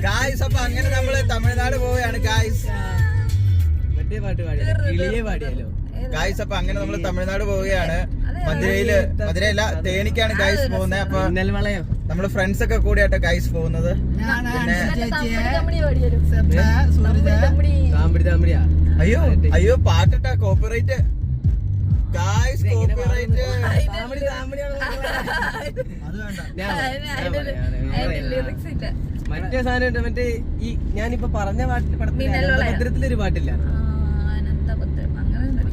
Guys അപ്പൊ അങ്ങനെ നമ്മള് തമിഴ്നാട് പോവുകയാണ് ഗായ്സ്. മറ്റേ പാട്ട് പാടിയാലോ, കിളിയെ പാടിയാലോ ഗായ്സ്. അപ്പൊ അങ്ങനെ നമ്മള് തമിഴ്നാട് പോവുകയാണ്. മധുരയില തേനിക്കാണ് ഗായ്സ് പോകുന്നത്. അപ്പൊ നമ്മള് ഫ്രണ്ട്സ് ഒക്കെ കൂടിയാട്ടോ ഗായ്സ് പോകുന്നത്. പിന്നെ അയ്യോ പാട്ടിട്ടാ കോപ്പിറൈറ്റ് ഗായ്സ്, കോപ്പിറൈറ്റ്. മറ്റേ സാധനം മറ്റേ ഈ ഞാനിപ്പോ പറഞ്ഞ ഭദ്രത്തിലൊരു പാട്ടില്ല,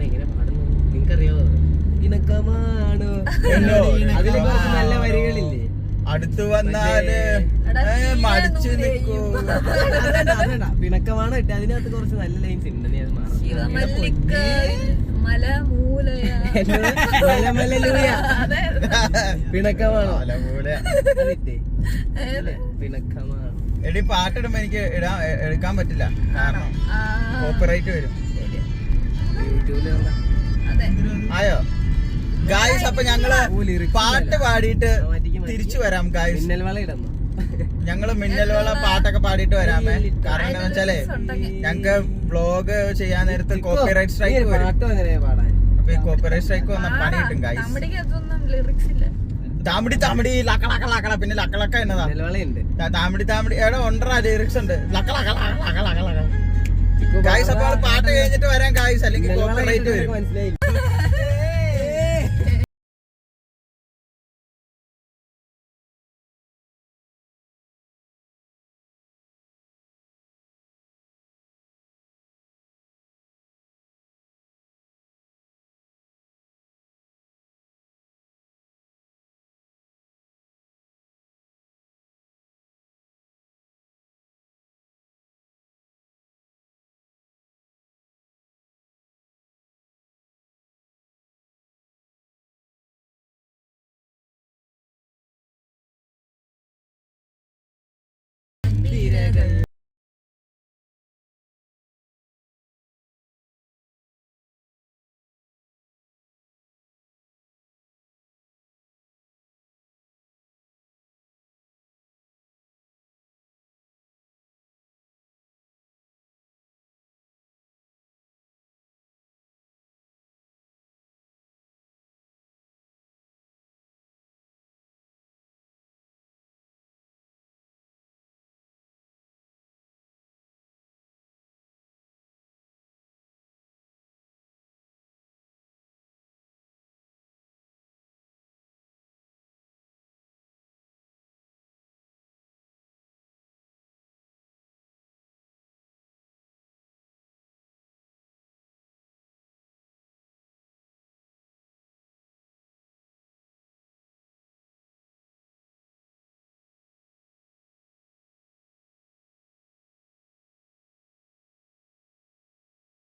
എങ്ങനെ പാടുന്നു നിങ്ങൾക്കറിയാവോ? ഇണക്കമാണോ അതിലെ കുറച്ച് നല്ല വരികളില്ലേ? അടുത്ത് വന്നാല് മടിച്ചു നിൽക്കൂ. പിണക്കമാണോ ഇട്ട് അതിനകത്ത് കുറച്ച് നല്ല ലൈൻസ് ഉണ്ട്. നീ അത് പിണക്കമാണോ പിണക്കമാണോ എടി പാട്ടിടുമ്പോ എനിക്ക് എടുക്കാൻ പറ്റില്ല, കാരണം കോപ്പിറൈറ്റ് വരും. ആയോ ഗായ്സ്? അപ്പൊ ഞങ്ങള് പാട്ട് പാടിയിട്ട് തിരിച്ചു വരാം ഗായ്സ്. ഞങ്ങള് മിന്നൽവള പാട്ടൊക്കെ പാടിയിട്ട് വരാമേ. കാരണം എന്താ വെച്ചാലേ ഞങ്ങക്ക് വ്ലോഗ് ചെയ്യാൻ നേരത്ത് കോപ്പിറൈറ്റ് സ്ട്രൈക്ക് വരും. അപ്പൊ ഈ കോപ്പിറൈറ്റ് സ്ട്രൈക്ക് വന്ന പണി കിട്ടും ഗായ്സ്. താമടി താമടി ലക്കളക്കള, പിന്നെ ലക്കളക്ക എന്നതാ താമടി താമടി എവിടെ ഉണ്ടറാ ലിറിക്സ് ഉണ്ട്. ലക്കളക്കള ഗായ്സ്. അപ്പൊ പാട്ട് കഴിഞ്ഞിട്ട് വരാം ഗായ്സ്, അല്ലെങ്കിൽ കോപ്പിറൈറ്റ് വരും. മനസ്സിലായി.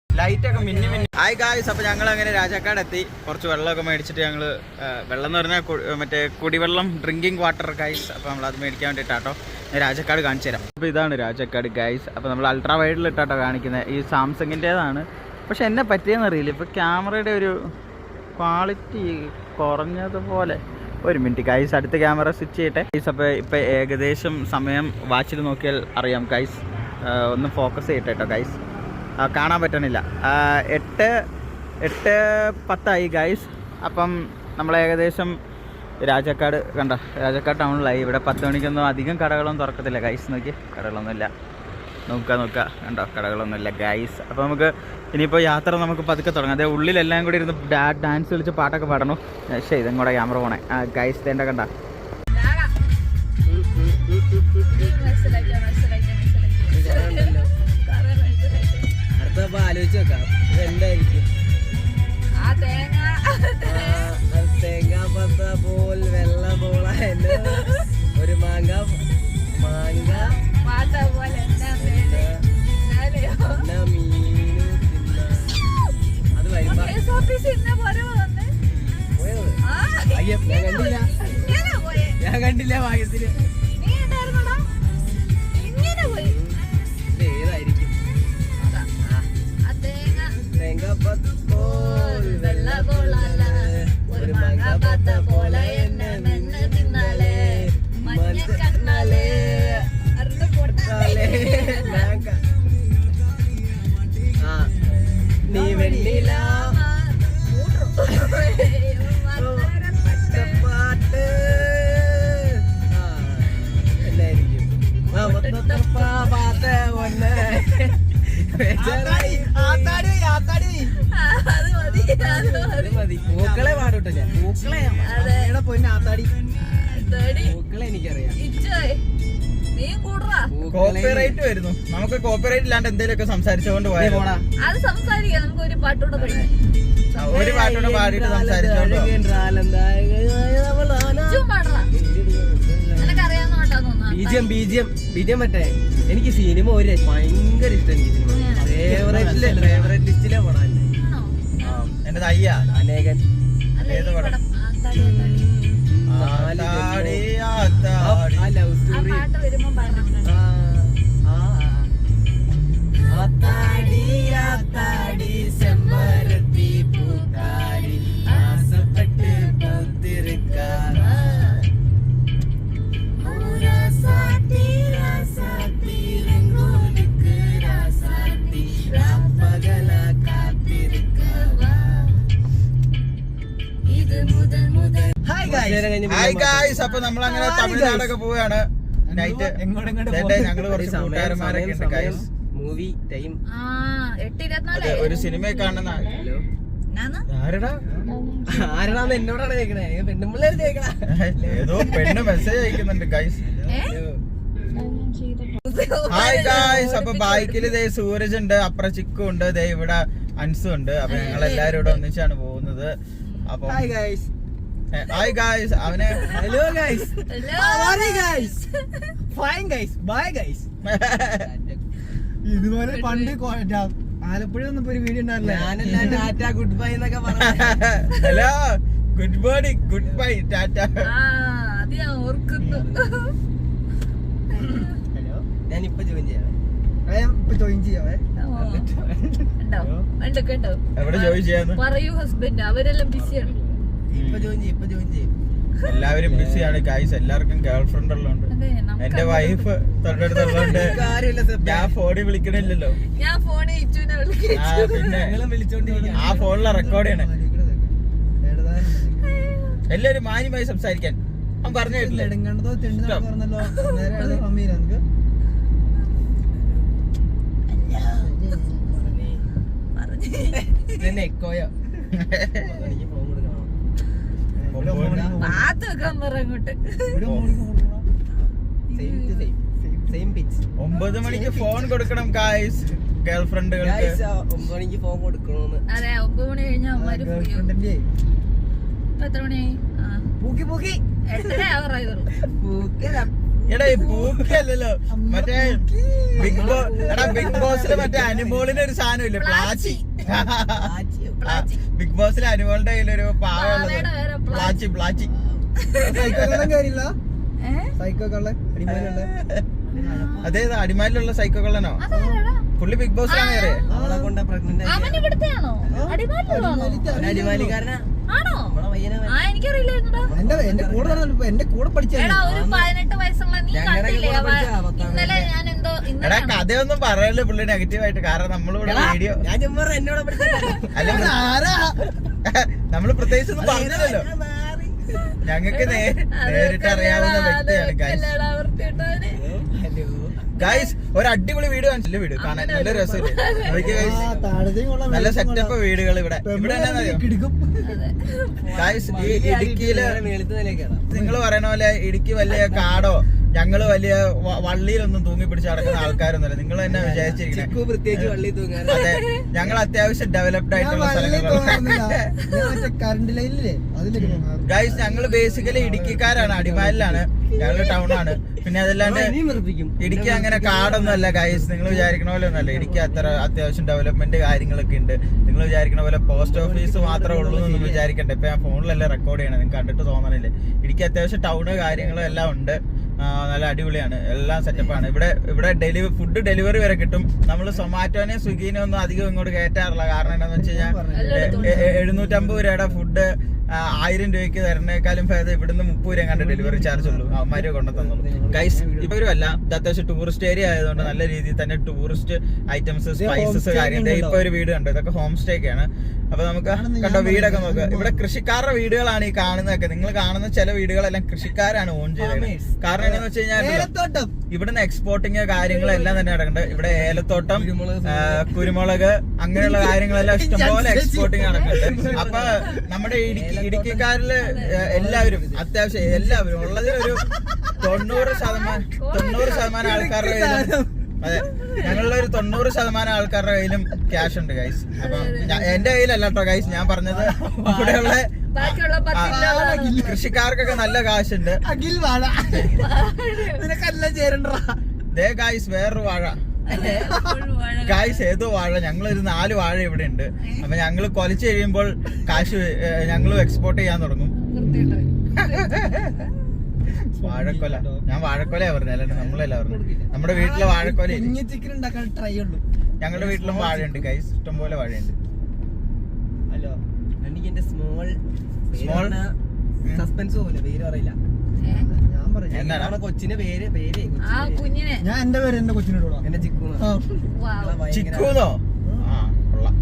ലൈറ്റൊക്കെ മിന്നി മിന്നി. Hi guys. അപ്പൊ ഞങ്ങൾ അങ്ങനെ രാജാക്കാട് എത്തി. കുറച്ച് വെള്ളമൊക്കെ മേടിച്ചിട്ട് ഞങ്ങള് വെള്ളം എന്ന് പറഞ്ഞാൽ മറ്റേ കുടിവെള്ളം, ഡ്രിങ്കിങ് വാട്ടർ ഗായ്സ്. അപ്പൊ നമ്മളത് മേടിക്കാൻ വേണ്ടിയിട്ടാട്ടോ ഞാൻ രാജാക്കാട് കാണിച്ചു തരാം. അപ്പൊ ഇതാണ് രാജാക്കാട് ഗായ്സ്. അപ്പൊ നമ്മൾ അൾട്രാ വൈഡിൽ ഇട്ടാട്ടോ കാണിക്കുന്നത്. ഈ സാംസങ്ങിൻ്റെതാണ്. പക്ഷെ എന്നെ പറ്റിയെന്നറിയില്ല, ഇപ്പൊ ക്യാമറയുടെ ഒരു ക്വാളിറ്റി കുറഞ്ഞതുപോലെ. ഒരു മിനിറ്റ് ഗൈസ്, അടുത്ത ക്യാമറ സ്വിച്ച് ചെയ്യട്ടെ ഗൈസ്. അപ്പോൾ ഇപ്പം ഏകദേശം സമയം വാച്ചിൽ നോക്കിയാൽ അറിയാം ഗൈസ്. ഒന്ന് ഫോക്കസ് ചെയ്യട്ടെ കേട്ടോ ഗൈസ്. കാണാൻ പറ്റണില്ല. 8:10 ഗൈസ്. അപ്പം നമ്മൾ ഏകദേശം രാജാക്കാട് കണ്ട, രാജാക്കാട് ടൗണിലായി. ഇവിടെ 10 മണിക്കൊന്നും അധികം കടകളൊന്നും തുറക്കത്തില്ല ഗൈസ്. നോക്കി, കടകളൊന്നുമില്ല. നോക്കുക കണ്ടോ, കടകളൊന്നുമില്ല ഗൈസ്. അപ്പോൾ നമുക്ക് ഇനിയിപ്പോൾ യാത്ര നമുക്ക് പതുക്കെ തുടങ്ങാം. അതേ ഉള്ളിലെല്ലാം കൂടി ഇരുന്ന് ഡാൻസ് കളിച്ച് പാട്ടൊക്കെ പാടണു. പക്ഷേ ഇതും കൂടെ ക്യാമറ പോണേ ഗൈസ്. തേണ്ട കണ്ട ആലോചിച്ച് നോക്കാം എന്തായിരിക്കും. തേങ്ങാപ്പത്ത പോൽ വെള്ള പോള ഒരു മാങ്ങ മീന് അത് വരുമ്പോ ഞാൻ കണ്ടില്ല ഭാഗ്യത്തിന്. ഏതായിരിക്കും തേങ്ങാപ്പത്ത പോൽ വെള്ള പോള ഒരു മാങ്ങാപ്പത്ത പോലെ എന്നെ തിന്നാലേ മഞ്ഞ പൊന്നാത്താടി എന്താടി? പൂക്കളെ എനിക്കറിയാം. ഇജ്ജോയ്, നീ കൂടറാ. കോപ്പിറൈറ്റ് വരുന്നു. നമുക്ക് കോപ്പിറൈറ്റ് ഇല്ലാണ്ട് എന്തെങ്കിലുമൊക്കെ സംസാരിച്ചുകൊണ്ട് പോയാൽ പോടാ. അത് സംസാരിക്കാം, നമുക്ക് ഒരു പാട്ടോടെ പഠിക്കാം. ഒരു പാട്ടോടെ പാടിയിട്ട് സംസാരിച്ചോണ്ട് പോവാം. ചുമ്മാടാ, നിനക്കറിയാവുന്ന പാട്ടാന്ന് തോന്നുന്നു. ബീജിയം മറ്റേ എനിക്ക് സിനിമ ഒരു ഭയങ്കര ഇഷ്ടം. എനിക്ക് സിനിമ ഫേവറേറ്റ് ലിസ്റ്റിലെ പടാ ആണോ? എന്റെ അയ്യ അനേകൻ. അല്ല, ഏത് ഈ പടം? പടം. ആത്താടി, ആത്താടി. ആത്താടി, ആത്താടി. ആ ലവ് ആ സ്റ്റോറി. പാട്ട് വരുമ്പോ പറഞ്ഞിട്ടുണ്ട്. ആത്താടി ആത്താടി ചെമ്പരത്തി പൂത്താടി ആസപ്പെട്ട് പൂത്തിരിക്കാറാ. രാസാത്തി രാസാത്തി രംഗോലിക്ക് രാസാത്തി രാപ്പകല കാത്തിരിക്കാവാ. ഇത് മുതൽ മുതൽ. ഹായ് ഗായ്സ്, അപ്പൊ നമ്മളങ്ങനെ തമിഴ്നാടൊക്കെ പോവുകയാണ്. നൈറ്റ് ഞങ്ങള് കുറച്ച് കൂട്ടുകാരന്മാരൊക്കെ ഉണ്ട് ഗായ്സ്. മൂവി ടൈം ആ, 8:24. ഒരു സിനിമ കാണുന്ന ഞാന് ആരടാ? ആരാണെന്ന് എന്നോടാണ് കേൾക്കണേ. പെണ്ണുമ്പിള്ളേര് കേൾക്കണ. ഏതോ പെണ്ണ് മെസ്സേജ് അയക്കുന്നുണ്ട് ഗായ്സ്. ഏ? ഹായ് ഗായ്സ്, അപ്പൊ ബൈക്കില് ദേ സൂരജ് ഉണ്ട്, അപ്പുറം ചിക്കു ഉണ്ട്, ദേ ഇവിടെ അൻസു ഉണ്ട്. അപ്പൊ ഞങ്ങൾ എല്ലാരും ഇവിടെ ഒന്നിച്ചാണ് പോകുന്നത്. അപ്പൊ ഹായ് ഗൈസ്. ഹായ് ഗായ്സ്, അവനെ hello guys. Hello. How are you guys? Fine guys. Bye guys. ഇതുപോലെ പണ്ട് ആലപ്പുഴ വന്നപ്പോ ഒരു വീഡിയോ ഉണ്ടായിരുന്നില്ലേ? ഞാനെല്ലാം ടാറ്റ ഗുഡ് ബൈ എന്നൊക്കെ പറഞ്ഞു. Hello, good morning, good bye, Tata. ആ, അത് ഞാൻ ഓർക്കുന്നു. ഞാനിപ്പോ ജോയിൻ ചെയ്യാം. ജോയിൻ ചെയ്യാവേ. കണ്ടോ കണ്ടോ, എവിടെ ജോയിൻ ചെയ്യാന്ന്? പറയൂ ഹസ്ബൻഡ്, അവരെല്ലാം ബിസിയാണ്. ഇപ്പൊ ജോയിൻ ചെയ്യും. എല്ലാവരും ബിസിയാണ് ഗായ്സ്. എല്ലാവർക്കും ഗേൾ ഫ്രണ്ട് ഉള്ളതുകൊണ്ട്, അതെ, നമുക്ക് എന്റെ വൈഫ് തൊട്ടടുത്തുള്ളതുകൊണ്ട് കാര്യമില്ല സർ. ഞാൻ ഫോണിൽ വിളിക്കണില്ലല്ലോ. ഞാൻ ഫോണിൽ ഇച്ചുവിനെ വിളിക്കും. ആ, പിന്നെ വിളിച്ചോണ്ടിരിക്കും. ആ ഫോണിലെ റെക്കോർഡ് ചെയ്യണേ. എല്ലാവരും മാന്യമായി സംസാരിക്കാൻ അവൻ പറഞ്ഞു കേട്ടില്ലേ? എടുങ്ങണ്ടതോ തെണ്ടി പറഞ്ഞല്ലോ. നേരെ അമ്മീല നമുക്ക് പറഞ്ഞു എക്കോയോ എനിക്ക് ഫോൺ കൊടുക്കണം. പാത്ത് വെക്കാൻ പറ അങ്ങോട്ട്. Same pitch. 9 മണിക്ക് ഫോൺ കൊടുക്കണം ഗായ്സ്, ഗേൾ ഫ്രണ്ടുകൾക്ക്. 9 മണിക്ക് ഫോൺ കൊടുക്കണോന്ന്. അതെ, 9 മണി കഴിഞ്ഞാൽ അവന്മാര് free ആവും. ഇപ്പൊ എത്ര മണിയായി? ആ, പൂക്കി 8:30 ആവറായതുള്ളൂ. എടാ, ഈ പൂക്കിയല്ലല്ലോ, മറ്റേ ബിഗ് ബോസിലെ മറ്റേ അനുമോളിന് ഒരു സാധനം ഇല്ലേ, പ്ലാച്ചി. ബിഗ് ബോസിലെ അനുമോളിന്റെ കയ്യിലൊരു പാവയുള്ളത്, പാവയുടെ പേരാ പ്ലാച്ചി. പ്ലാച്ചി സൈക്കോ കള്ളം കാര്യമില്ല. ഏ? സൈക്കോ കള്ള അടിമാലുള്ള അതേതാ? അടിമാലിലുള്ള സൈക്കോ കള്ളനോ? അതാരെടാ? പുള്ളി ബിഗ് ബോസിലാണ് കയറിയേ. അവളെ കൊണ്ട് പ്രഗ്നന്റ് അവൻ ഇവിടുത്തെയാണോ? അടിമാലിയുള്ളതാണോ? അടിമാലിക്കാരനാ ആണോ? നമ്മളെ പയ്യനെ. ആ, എനിക്കറിയില്ലായിരുന്നടാ. എന്റെ കൂടെ നടന്നല്ലോ, എന്റെ കൂടെ പഠിച്ച എടാ, ഒരു 18 വയസ്സുള്ള നീ ഞങ്ങളുടെ കണ്ടില്ലേ? കൂടെ പഠിച്ചതാ, 10ാം ഇന്നലെ ഞാൻ എന്തോ എടാ, ഇന്നലെ കഥയൊന്നും പറയല്ലേ പുള്ളി നെഗറ്റീവായിട്ട്. കാരണം നമ്മളിവിടെ വീഡിയോ ഞാൻ ചുമ്മാ എന്നോട് അല്ല, ആരാ നമ്മള് പ്രത്യേകിച്ചൊന്നും പറഞ്ഞില്ലല്ലോ. ഞങ്ങൾക്ക് നേരിട്ട് അറിയാവുന്ന വ്യക്തിയാണ് ഗൈസ്. ഗൈസ്, ഒരു അടിപൊളി വീട് കാണിച്ചില്ല, വീട് കാണാൻ നല്ല രസമില്ലേ? നോക്കിയേ ഗൈസ്, നല്ല സെറ്റപ്പ് വീടുകൾ ഇവിടെ. ഇവിടെ എന്നാ കിടക്കും. ഗൈസ്, ഈ ഇടുക്കിയില് മേളത്ത് നിലയ്ക്കാണ്. നിങ്ങൾ പറയണ പോലെ ഇടുക്കി വലിയ കാടോ ഞങ്ങള് വലിയ വള്ളിയിലൊന്നും തൂങ്ങി പിടിച്ച് നടക്കുന്ന ആൾക്കാരൊന്നുമല്ല. നിങ്ങൾ തന്നെ വിചാരിച്ചിരിക്കണേ. പ്രത്യേകിച്ച് വള്ളി തൂങ്ങാൻ. അതെ, ഞങ്ങൾ അത്യാവശ്യം ഡെവലപ്ഡ് ആയിട്ടുള്ള സ്ഥലങ്ങളാണ് കറണ്ട് ലൈനില്ലേ അതിലേക്ക് പോകാറ്. ഗൈസ്. ഞങ്ങൾ ബേസിക്കലി ഇടുക്കിക്കാരാണ്, അടിമാലിലാണ്, ഞങ്ങള് ടൗൺ ആണ്. പിന്നെ അതല്ലാണ്ട് ഇടുക്കി അങ്ങനെ കാടൊന്നും അല്ല ഗൈസ്. നിങ്ങൾ വിചാരിക്കണ പോലെ ഒന്നല്ല. ഇടുക്കി അത്ര അത്യാവശ്യം ഡെവലപ്മെന്റ് കാര്യങ്ങളൊക്കെ ഉണ്ട്. നിങ്ങൾ വിചാരിക്കണ പോലെ പോസ്റ്റ് ഓഫീസ് മാത്രമേ ഉള്ളൂ എന്നൊന്നും വിചാരിക്കണ്ട. ഇപ്പൊ ഞാൻ ഫോണിലല്ലേ റെക്കോർഡ് ചെയ്യണം, നിങ്ങൾക്ക് കണ്ടിട്ട് തോന്നണില്ലേ? ഇടുക്കി അത്യാവശ്യം ടൗണ് കാര്യങ്ങളും എല്ലാം ഉണ്ട്. നല്ല അടിപൊളിയാണ്, എല്ലാം സെറ്റപ്പാണ്. ഇവിടെ ഫുഡ് ഡെലിവറി വരെ കിട്ടും. നമ്മൾ സൊമാറ്റോനെ സ്വിഗ്ഗിനെ ഒന്നും അധികം ഇങ്ങോട്ട് കയറ്റാറില്ല. കാരണം എന്താണെന്ന് വെച്ച് കഴിഞ്ഞാൽ 750 രൂപയുടെ ഫുഡ് 1000 രൂപയ്ക്ക് തരുന്നേക്കാളും ഭേദം ഇവിടുന്ന് 30 രൂപ കണ്ട് ഡെലിവറി ചാർജ് ഉള്ളൂ. അവന്മാര് കൊണ്ടു തന്നുള്ളൂ ഗൈസ്. ഇവരും അല്ല, ഇത് അത്യാവശ്യം ടൂറിസ്റ്റ് ഏരിയ ആയതുകൊണ്ട് നല്ല രീതിയിൽ തന്നെ ടൂറിസ്റ്റ് ഐറ്റംസ്, സ്പൈസസ് കാര്യങ്ങൾ. ഇപ്പൊ ഒരു വീട് കണ്ടോ, ഇതൊക്കെ ഹോം സ്റ്റേ ഒക്കെയാണ്. അപ്പൊ നമുക്ക് കണ്ടോ വീടൊക്കെ നോക്കുക. ഇവിടെ കൃഷിക്കാരുടെ വീടുകളാണ് ഈ കാണുന്നതൊക്കെ. നിങ്ങൾ കാണുന്ന ചില വീടുകളെല്ലാം കൃഷിക്കാരാണ് ഓൺ ചെയ്തത്. കാരണം എന്താണെന്ന് വെച്ച് കഴിഞ്ഞാൽ ഇവിടുന്ന് എക്സ്പോർട്ടിങ് കാര്യങ്ങളെല്ലാം തന്നെ നടക്കുന്നുണ്ട്. ഇവിടെ ഏലത്തോട്ടം, കുരുമുളക്, അങ്ങനെയുള്ള കാര്യങ്ങളെല്ലാം ഇഷ്ടംപോലെ എക്സ്പോർട്ടിങ് നടക്കുന്നുണ്ട്. അപ്പൊ നമ്മുടെ ഇടുക്കി ഇടുക്കിക്കാരില് എല്ലാവരും അത്യാവശ്യം എല്ലാവരും ഉള്ളതിലൊരു 90% ആൾക്കാരുടെ കയ്യിലും അതെ ഞങ്ങളുടെ ഒരു 90% ആൾക്കാരുടെ കയ്യിലും ക്യാഷ് ഉണ്ട് ഗൈസ്. അപ്പൊ എന്റെ കയ്യിലല്ല കേട്ടോ ഗൈസ്, ഞാൻ പറഞ്ഞത് ഇവിടെയുള്ള കൃഷിക്കാർക്കൊക്കെ നല്ല കാശുണ്ട്. അഖിൽ വാഴ നിനക്കെല്ലാം ചേരണ്ടാ. ദേ ഗൈസ് വേറൊരു വാഴ ഗൈസ്, ഏതോ വാഴ. ഞങ്ങളൊരു 4 വാഴ ഇവിടെ ഉണ്ട്. അപ്പൊ ഞങ്ങള് കൊലച്ച് കഴിയുമ്പോൾ കാശ് ഞങ്ങളും എക്സ്പോർട്ട് ചെയ്യാൻ തുടങ്ങും. വാഴക്കൊല, ഞാൻ വാഴക്കൊലയാ പറഞ്ഞത്, അല്ലാണ്ട് നമ്മളല്ല പറഞ്ഞത്. നമ്മുടെ വീട്ടിലെ വാഴക്കൊല ചിക്കൻ ഉണ്ടാക്കാൻ ട്രൈ ഉള്ളൂ. ഞങ്ങളുടെ വീട്ടിലും വാഴയുണ്ട് ഗൈസ്, ഇഷ്ടംപോലെ വാഴയുണ്ട്. ഹലോ എനിക്ക് എന്റെ സ്മോൾ സസ്പെൻസ് പോലെ പേര് പറയില്ല. ഞാൻ പറഞ്ഞു എന്നാണ് കൊച്ചിന്റെ പേര് കുഞ്ഞിനെ ഞാൻ എന്റെ പേര് എന്റെ കൊച്ചിനോട് എന്റെ ചിക്കു. ചിക്കൂന്നോ? ആ കൊള്ളാം.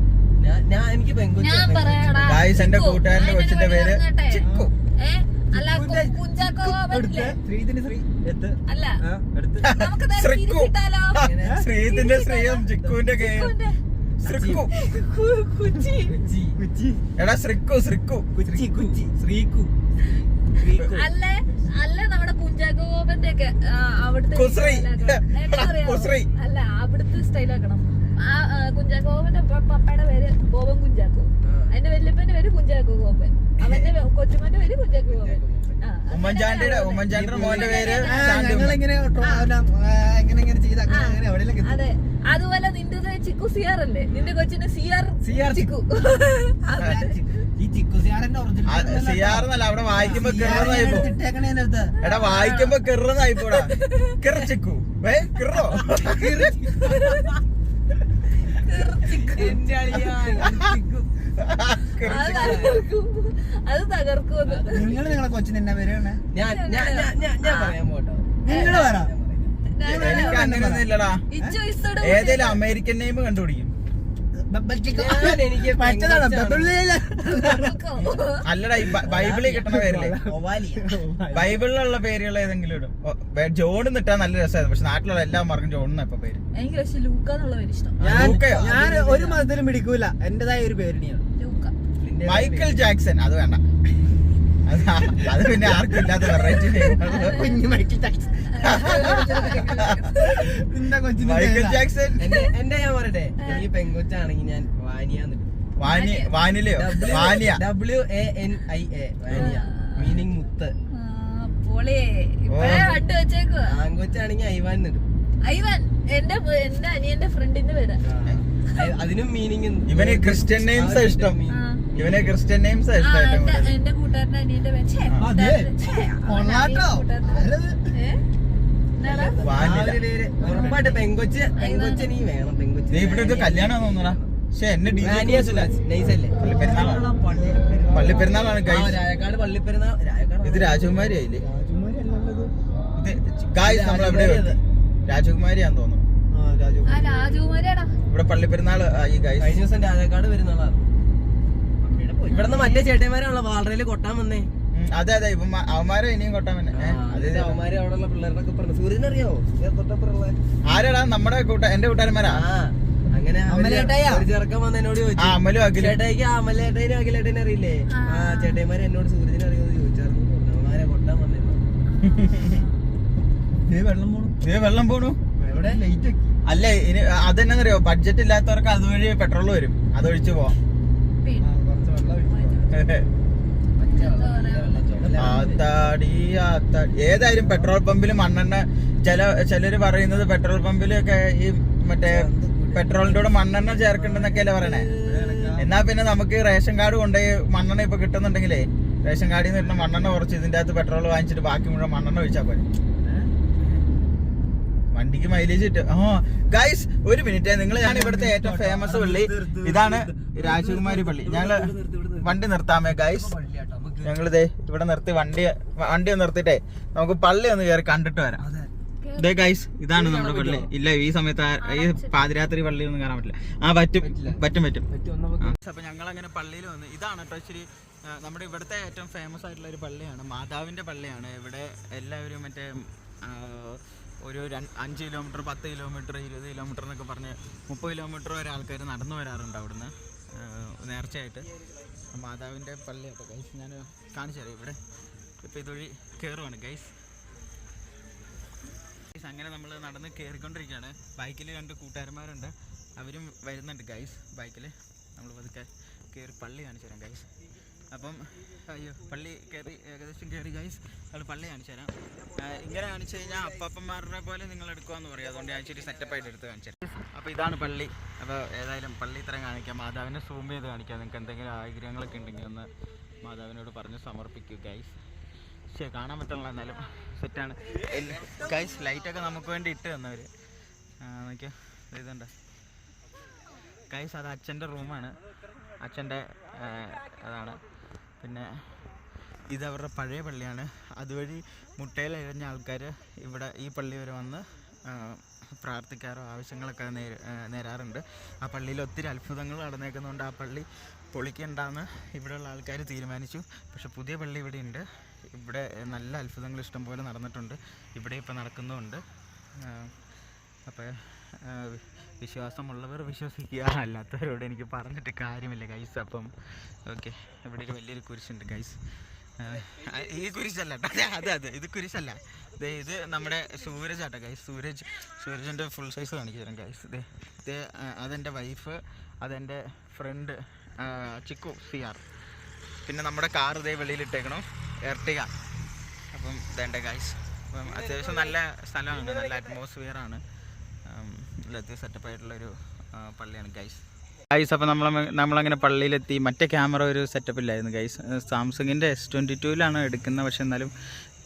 ഞാൻ എനിക്ക് ഞാൻ പറയാടാ ഗൈസ് എന്റെ കൂട്ടുകാരന്റെ കൊച്ചിന്റെ പേര് ചിക്കു. അല്ല കുഞ്ചാക്കോ പറ്റില്ലേ? ശ്രീതിന് ശ്രീ എത്ത് അല്ല എടുത്ത് നമുക്ക് ശ്രീക്കു. ഇട്ടാലോ? ശ്രീതിന്റെ ശ്രീയും ചിക്കുവിന്റെ ശ്രീക്കു. എടാ ശ്രീക്കു അല്ലേ അല്ല നമ്മുടെ കുഞ്ചാക്കോ ബോബന്റെ ഒക്കെ അവിടുത്തെ കുസ്രി. കുസ്രി അല്ല അവിടുത്തെ സ്റ്റൈലാക്കണം. ആ കുഞ്ചാക്കോ ബോബന്റെ പപ്പയുടെ പേര് ബോബൻ കുഞ്ചാക്കോ, അതിന്റെ വല്യപ്പന്റെ പേര് കുഞ്ചാക്കോ ബോബൻ, അവന്റെ കൊച്ചുമന്റെ പേര് കുഞ്ചാക്കോ ബോബൻ. ഉമ്മൻചാണ്ടിയുടെ മോന്റെ പേര് അതെ. അതുപോലെ നിന്റെ ചിക്കു സിയാർ അല്ലേ, നിന്റെ കൊച്ചിന് സിയാർ ചിക്കു. ഈ ചിക്കു സിയാറിന്റെ സിയാറെന്നല്ല, അവിടെ വായിക്കുമ്പോ കിറന്നായിപ്പോ. എടാ വായിക്കുമ്പോ കിറന്നായിപ്പോടാ. കിറ ചിക്കു കിറോ. അത് തകർക്കും. നിങ്ങൾ നിങ്ങളെ കൊച്ചിന് എന്നാ പേര്? ഞാൻ പറയാൻ പോട്ടോ. നിങ്ങള് പറ. എനിക്ക് അങ്ങനെയൊന്നും ഇല്ലടാ, ഏതേലും അമേരിക്കൻ നെയിം കണ്ടുപിടിക്കും. എനിക്ക് അല്ലടാ ഈ ബൈബിളിൽ കിട്ടണ പേരില്ലേ, ബൈബിളിലുള്ള പേരുകൾ ഏതെങ്കിലും ഇടും. ജോൺ നിട്ടാ നല്ല രസമായിരുന്നു, പക്ഷെ നാട്ടിലുള്ള എല്ലാവർക്കും ജോണെന്നാ ഇപ്പൊ പേര്. എനിക്ക് പക്ഷെ ലൂക്ക എന്നുള്ള പേര് ഇഷ്ടം. ഞാൻ ഒരു മതത്തിലും പിടിക്കൂല, എന്റേതായ ഒരു പേരിനെയാണ്. ലൂക്ക. മൈക്കിൾ ജാക്സൺ അത് വേണ്ട, അത് പിന്നെ ആർക്കും ഇല്ലാത്ത വെറൈറ്റി കുഞ്ഞു മൈക്കിൾ ജാക്സൺ. നിന്റെ കൊച്ചിന് മൈക്കിൾ ജാക്സൺ. എന്റെ ഞാൻ പറയട്ടെ, എനിക്ക് പെങ്കൊച്ചാണെങ്കിൽ ഞാൻ വാനിയാന്ന് വാനിലയോ വാനിയ WANIA വാനിയ, മീനിങ് മുത്ത്. പൊളിയേ ഇപ്പഴേ കണ്ടു വെച്ചേക്കുവാ. ആങ്കൊച്ചാണെങ്കിൽ ഐവാൻ നിടും. ഐവൻ എന്റെ അനിയന്റെ ഫ്രണ്ടിന്റെ പേരാ. അതിനും മീനിങ്. ഇവന് ക്രിസ്ത്യൻ നെയിംസ് ഇഷ്ടം, ഇവനെ ക്രിസ്ത്യൻ നെയിംസ് ഇഷ്ടം. എന്റെ കൂട്ടുകാരന്റെ അനിയന്റെ പേര് ഉറപ്പായിട്ട് പെങ്കൊച്ച് എനിക്ക് വേണം. പെങ്കൊച്ച് ഇവിടെ ഇത് കല്യാണം തോന്നുന്നടാ, പക്ഷെ എന്നെ നൈസല്ലേ? പള്ളിപ്പെരുന്നാളാണ് രായക്കാട് പള്ളിപ്പെരുന്നാൾ. ഇത് രാജകുമാരി ആയില്ലേ? ഗായ്സ് നമ്മളെവിടെ രാജകുമാരിയാന്ന് തോന്നുന്നു. രാജകുമാരിയാടാ. ഇവിടെ പള്ളിപ്പെരുന്നാൾ ആയി ഗായ്സ്. കഴിഞ്ഞ ദിവസം രാജാക്കാട് പെരുന്നാളാണ്. ഇവിടുന്ന് മറ്റേ ചേട്ടന്മാരാണല്ലോ വാളറയില് കൊട്ടാൻ വന്നേ. അതെ അതെ, ഇപ്പൊ അവന്മാരെ ഇനിയും കൊട്ടാൻ തന്നെ. അവന്മാര് അവിടെയുള്ള പിള്ളേരുടെ പറഞ്ഞു. സൂര്യനറിയാവോ? ആരാടാ? നമ്മുടെ എന്റെ കൂട്ടുകാരന്മാരാ. അങ്ങനെ ഒരു ചെറുക്കം വന്ന് എന്നോട് ചോദിച്ചു, ചേട്ടായിക്ക് അമലേട്ടനും അഖിലേട്ടനും അറിയില്ലേ? ആ ചേട്ടന്മാര് എന്നോട് സൂര്യനെ അറിയുമോ ചോദിച്ചായിരുന്നു. അവന്മാരെ കൊട്ടാൻ വന്നിരുന്നു. വെള്ളം പോണു അല്ല. ഇനി അതെന്നറിയോ, ബഡ്ജറ്റ് ഇല്ലാത്തവർക്ക് അതുവഴി പെട്രോൾ വരും, അതൊഴിച്ചു പോവാം. ഏതായാലും പെട്രോൾ പമ്പിൽ മണ്ണെണ്ണ ചിലര് പറയുന്നത് പെട്രോൾ പമ്പിലൊക്കെ ഈ മറ്റേ പെട്രോളിന്റെ കൂടെ മണ്ണെണ്ണ ചേർക്കണ്ടെന്നൊക്കെയല്ലേ പറയണേ. എന്നാ പിന്നെ നമുക്ക് റേഷൻ കാർഡ് കൊണ്ടുപോയി മണ്ണെണ്ണ ഇപ്പൊ കിട്ടുന്നുണ്ടെങ്കിലേ റേഷൻ കാർഡിൽ നിന്ന് കിട്ടുന്ന മണ്ണെണ്ണ കുറച്ച് ഇതിന്റെ അകത്ത് പെട്രോൾ വാങ്ങിച്ചിട്ട് ബാക്കി മുഴുവൻ മണ്ണെണ്ണ ഒഴിച്ചാൽ പോലെ വണ്ടിക്ക് മൈലേജ് കിട്ടും. ഗൈസ് ഒരു മിനിറ്റ്, ഞാൻ ഇവിടുത്തെ ഏറ്റവും ഫേമസ് പള്ളി ഇതാണ്, രാജകുമാരി പള്ളി. ഞങ്ങള് വണ്ടി നിർത്താമേ ഗൈസ്? ഞങ്ങളിതേ ഇവിടെ നിർത്തി വണ്ടി നിർത്തിട്ടേ നമുക്ക് പള്ളി ഒന്ന് കയറി കണ്ടിട്ട് വരാം. ഇതേ ഗൈസ് ഇതാണ് നമ്മുടെ പള്ളി. ഇല്ല ഈ സമയത്ത് ഈ പാതിരാത്രി പള്ളി ഒന്നും കാണാൻ പറ്റില്ല. പറ്റും. അപ്പൊ ഞങ്ങൾ അങ്ങനെ പള്ളിയിൽ വന്ന്, ഇതാണ് കേട്ടോ ഇച്ചിരി നമ്മുടെ ഇവിടുത്തെ ഏറ്റവും ഫേമസ് ആയിട്ടുള്ള ഒരു പള്ളിയാണ്, മാതാവിന്റെ പള്ളിയാണ്. ഇവിടെ എല്ലാവരും മറ്റേ ഒരു 5 കിലോമീറ്റർ 10 കിലോമീറ്റർ 20 കിലോമീറ്റർ എന്നൊക്കെ പറഞ്ഞ് 30 കിലോമീറ്റർ വരെ ആൾക്കാർ നടന്നു വരാറുണ്ട് അവിടുന്ന് നേർച്ചയായിട്ട്. മാതാവിൻ്റെ പള്ളി കേട്ടോ ഗൈസ്. ഞാൻ കാണിച്ചു തരാം. ഇവിടെ ഇപ്പോൾ ഇതുവഴി കയറുവാണ് ഗൈസ്. അങ്ങനെ നമ്മൾ നടന്ന് കയറിക്കൊണ്ടിരിക്കുകയാണ്. ബൈക്കിൽ 2 കൂട്ടുകാരന്മാരുണ്ട്, അവരും വരുന്നുണ്ട് ഗൈസ്. ബൈക്കിൽ നമ്മൾ പതുക്കെ കയറി പള്ളി കാണിച്ചു തരാം ഗൈസ്. അപ്പം അയ്യോ പള്ളി കയറി ഏകദേശം കയറി ഗൈസ്. നമ്മൾ പള്ളി കാണിച്ചു തരാം. ഇങ്ങനെ കാണിച്ചു കഴിഞ്ഞാൽ അപ്പന്മാരുടെ പോലെ നിങ്ങൾ എടുക്കുമെന്ന് പറയും, അതുകൊണ്ട് ഞാൻ ഇച്ചിരി സെറ്റപ്പായിട്ട് എടുത്ത് കാണിച്ചു തരാം. അപ്പോൾ ഇതാണ് പള്ളി. അപ്പോൾ ഏതായാലും പള്ളി ഇത്രയും കാണിക്കാം. മാതാവിനെ സൂം ചെയ്ത് കാണിക്കാം. നിങ്ങൾക്ക് എന്തെങ്കിലും ആഗ്രഹങ്ങളൊക്കെ ഉണ്ടെങ്കിൽ ഒന്ന് മാതാവിനോട് പറഞ്ഞ് സമർപ്പിക്കൂ ഗൈസ്. പക്ഷേ കാണാൻ പറ്റുള്ള എന്നാലും സെറ്റാണ് ഗൈസ്. ലൈറ്റൊക്കെ നമുക്ക് വേണ്ടി ഇട്ട് തന്നവർ നോക്കിയോ. ഇതുണ്ട് ഗൈസ്, അത് അച്ഛൻ്റെ റൂമാണ്, അച്ഛൻ്റെ അതാണ്. പിന്നെ ഇതവരുടെ പഴയ പള്ളിയാണ്. അതുവഴി മുട്ടയിൽ എഴഞ്ഞ ആൾക്കാർ ഇവിടെ ഈ പള്ളി വരെ വന്ന് പ്രാർത്ഥിക്കാറോ ആവശ്യങ്ങളൊക്കെ നേരാറുണ്ട്. ആ പള്ളിയിൽ ഒത്തിരി അത്ഭുതങ്ങൾ നടന്നേക്കുന്നതുകൊണ്ട് ആ പള്ളി പൊളിക്കണ്ടെന്ന് ഇവിടെയുള്ള ആൾക്കാർ തീരുമാനിച്ചു. പക്ഷെ പുതിയ പള്ളി ഇവിടെ ഉണ്ട്. ഇവിടെ നല്ല അത്ഭുതങ്ങൾ ഇഷ്ടംപോലെ നടന്നിട്ടുണ്ട്. ഇവിടെ ഇപ്പോൾ നടക്കുന്നുമുണ്ട്. അപ്പോൾ വിശ്വാസമുള്ളവർ വിശ്വസിക്കുക, അല്ലാത്തവരോട് എനിക്ക് പറഞ്ഞിട്ട് കാര്യമില്ല ഗൈസ്. അപ്പം ഓക്കെ, ഇവിടെ ഒരു വലിയൊരു കുരിശുണ്ട് ഗൈസ്. ഈ കുരിശല്ല കേട്ടോ, അതെ ഇത് കുരിശല്ല. ഇത് നമ്മുടെ സൂരജ് ആട്ടോ ഗൈസ്. സൂരജിൻ്റെ ഫുൾ സൈസ് കാണിച്ചു തരാം ഗൈസ്. ഇത് അതെൻ്റെ വൈഫ്, അതെൻ്റെ ഫ്രണ്ട് ചിക്കു CR. പിന്നെ നമ്മുടെ കാർ ഇതേ വെളിയിലിട്ടേക്കണം, എർട്ടിക. അപ്പം ഇതെൻ്റെ ഗൈസ്. അപ്പം അത്യാവശ്യം നല്ല സ്ഥലമാണ്, നല്ല അറ്റ്മോസ്ഫിയറാണ്, അത്യാവശ്യം സെറ്റപ്പായിട്ടുള്ളൊരു പള്ളിയാണ് ഗൈസ്. അപ്പോൾ നമ്മളങ്ങനെ പള്ളിയിലെത്തി. മറ്റേ ക്യാമറ ഒരു സെറ്റപ്പില്ലായിരുന്നു ഗൈസ്. സാംസങ്ങിൻ്റെ S22 എടുക്കുന്നത്. പക്ഷെ എന്നാലും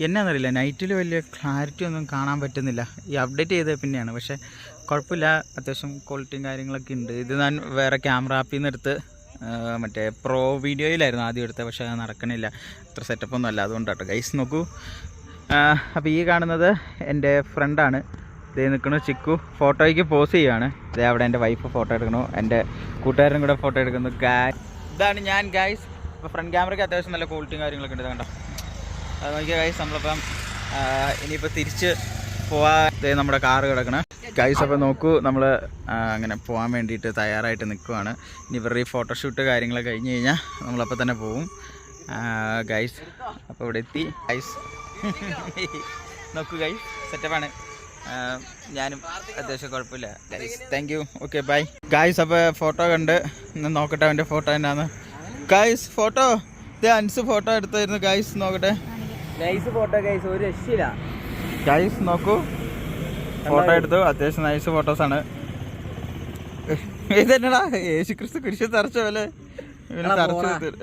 എന്നാന്നറിയില്ല, നൈറ്റിൽ വലിയ ക്ലാരിറ്റി ഒന്നും കാണാൻ പറ്റുന്നില്ല. ഈ അപ്ഡേറ്റ് ചെയ്തത് പിന്നെയാണ്, പക്ഷേ കുഴപ്പമില്ല, അത്യാവശ്യം ക്വാളിറ്റിയും കാര്യങ്ങളൊക്കെ ഉണ്ട്. ഇത് ഞാൻ വേറെ ക്യാമറ ആപ്പിൽ നിന്ന് എടുത്ത് മറ്റേ പ്രോ വീഡിയോയിലായിരുന്നു ആദ്യം എടുത്തത്, പക്ഷേ അത് നടക്കണില്ല, അത്ര സെറ്റപ്പൊന്നും അല്ല, അതുകൊണ്ടാട്ടോ ഗൈസ്. നോക്കൂ, അപ്പോൾ ഈ കാണുന്നത് എൻ്റെ ഫ്രണ്ടാണ്. ഇതേ നിൽക്കണു ചിക്കു, ഫോട്ടോയ്ക്ക് പോസ് ചെയ്യുകയാണ്. ഇതേ അവിടെ എൻ്റെ വൈഫ് ഫോട്ടോ എടുക്കണു, എൻ്റെ കൂട്ടുകാരനും കൂടെ ഫോട്ടോ എടുക്കുന്നു. ഇതാണ് ഞാൻ ഗൈസ്. ഇപ്പോൾ ഫ്രണ്ട് ക്യാമറയ്ക്ക് അത്യാവശ്യം നല്ല ക്വാളിറ്റിയും കാര്യങ്ങളൊക്കെ ഉണ്ട്, കണ്ടോ. അത് നോക്കിയാൽ ഗൈസ്, നമ്മളിപ്പം ഇനിയിപ്പോൾ തിരിച്ച് പോവാൻ നമ്മുടെ കാറ് കിടക്കണം ഗൈസ്. അപ്പോൾ നോക്കൂ, നമ്മൾ അങ്ങനെ പോകാൻ വേണ്ടിയിട്ട് തയ്യാറായിട്ട് നിൽക്കുവാണ്. ഇനി ഇവരുടെ ഈ ഫോട്ടോഷൂട്ട് കാര്യങ്ങളൊക്കെ കഴിഞ്ഞ് കഴിഞ്ഞാൽ നമ്മളപ്പോൾ തന്നെ പോവും ഗൈസ്. അപ്പോൾ ഇവിടെ എത്തി ഗൈസ്. നോക്കൂ ഗൈസ്, സെറ്റപ്പാണ്. ഞാനും അത്യാവശ്യം കുഴപ്പമില്ല guys. Thank you, okay bye guys. അപ്പോൾ ഫോട്ടോ കണ്ട് നോക്കട്ടെ അവൻ്റെ ഫോട്ടോ എന്നാന്ന് ഗൈസ്. ഫോട്ടോ ഇത് അൻസ് ഫോട്ടോ എടുത്തായിരുന്നു ഗൈസ്, നോക്കട്ടെ. നൈസ് ഫോട്ടോ ഗൈസ്, ഒരു രക്ഷയില്ല ഗൈസ്. നോക്കൂ, ഫോട്ടോ എടുത്തു, അത്യാവശ്യം നൈസ് ഫോട്ടോസാണ്. ഇതെന്നടാ യേശുക്രിസ്തു കുരിശ് തറച്ച പോലെ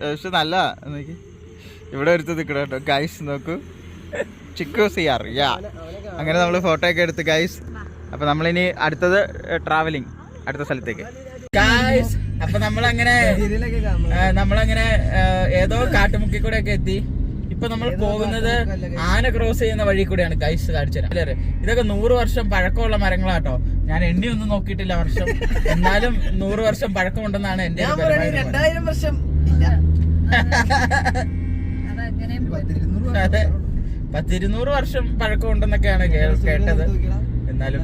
പക്ഷെ നല്ല നോക്കി ഇവിടെ എടുത്ത് നിൽക്കണം കേട്ടോ ഗൈസ്. നോക്കൂ, ചിക്കു CR. അങ്ങനെ നമ്മൾ ഫോട്ടോ ഒക്കെ എടുത്ത് ഗൈസ്. അപ്പോൾ നമ്മളിനി അടുത്തത് ട്രാവലിംഗ്, അടുത്ത സ്ഥലത്തേക്ക് ഗൈസ്. അപ്പോൾ നമ്മളങ്ങനെ ഏതോ കാട്ടുമുക്കി കൂടെ ഒക്കെ എത്തി. ഇപ്പൊ നമ്മൾ പോകുന്നത് ആന ക്രോസ് ചെയ്യുന്ന വഴി കൂടെയാണ് ഗൈസ്. കാണിച്ചു തരാം. ഇതൊക്കെ 100 വർഷം പഴക്കമുള്ള മരങ്ങളാട്ടോ. ഞാൻ എണ്ണിയൊന്നും നോക്കിയിട്ടില്ല വർഷം, എന്നാലും 100 വർഷം പഴക്കമുണ്ടെന്നാണ് എൻ്റെ 2000 വർഷം. അതെ, 10-200 വർഷം പഴക്കമുണ്ടെന്നൊക്കെയാണ് കേട്ടത്. എന്നാലും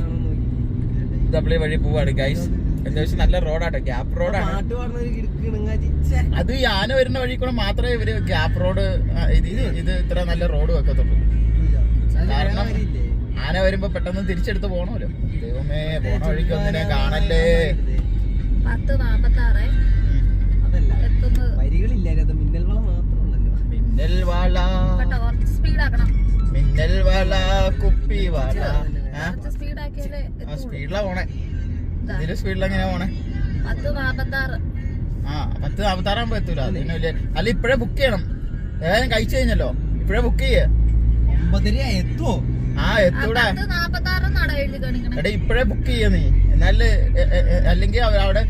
നമ്മൾ വഴി പോവാണ് ഗൈസ്. അത്യാവശ്യം നല്ല റോഡാട്ടോ, ഗ്യാപ്പ് റോഡാണ്. അത് ഈ ആന വരുന്ന വഴി കൂടെ മാത്രമേ ഇവര് ഗ്യാപ്പ് റോഡ് ഇത് ഇത്ര നല്ല റോഡ് വെക്കത്തുള്ളൂ. കാരണം ആന വരുമ്പോ പെട്ടെന്ന് തിരിച്ചെടുത്ത് പോണല്ലോ. ദൈവമേ, പോണ വഴിക്ക് ഒന്നിനെ കാണല്ലേ. 10:46 മിന്നൽ വാള മിന്നൽ വാള കുപ്പി വാള. സ്പീഡിലാ പോണേ. ഇതില് സ്പീഡിലെങ്ങനെയാ പോണേ? 10:46. 10:46 ആകുമ്പോ എത്തൂല. അതിനല്ലേ അല്ല, ഇപ്പഴേ ബുക്ക് ചെയ്യണം. ഏതായാലും കഴിച്ചു കഴിഞ്ഞല്ലോ, ഇപ്പഴേ ബുക്ക് ചെയ്യേ. 9:30 എത്തുവോ? എത്തൂടാ. എടാ ഇപ്പഴേ ബുക്ക് ചെയ്യ നീ, എന്നാല് അല്ലെങ്കിൽ അവിടെ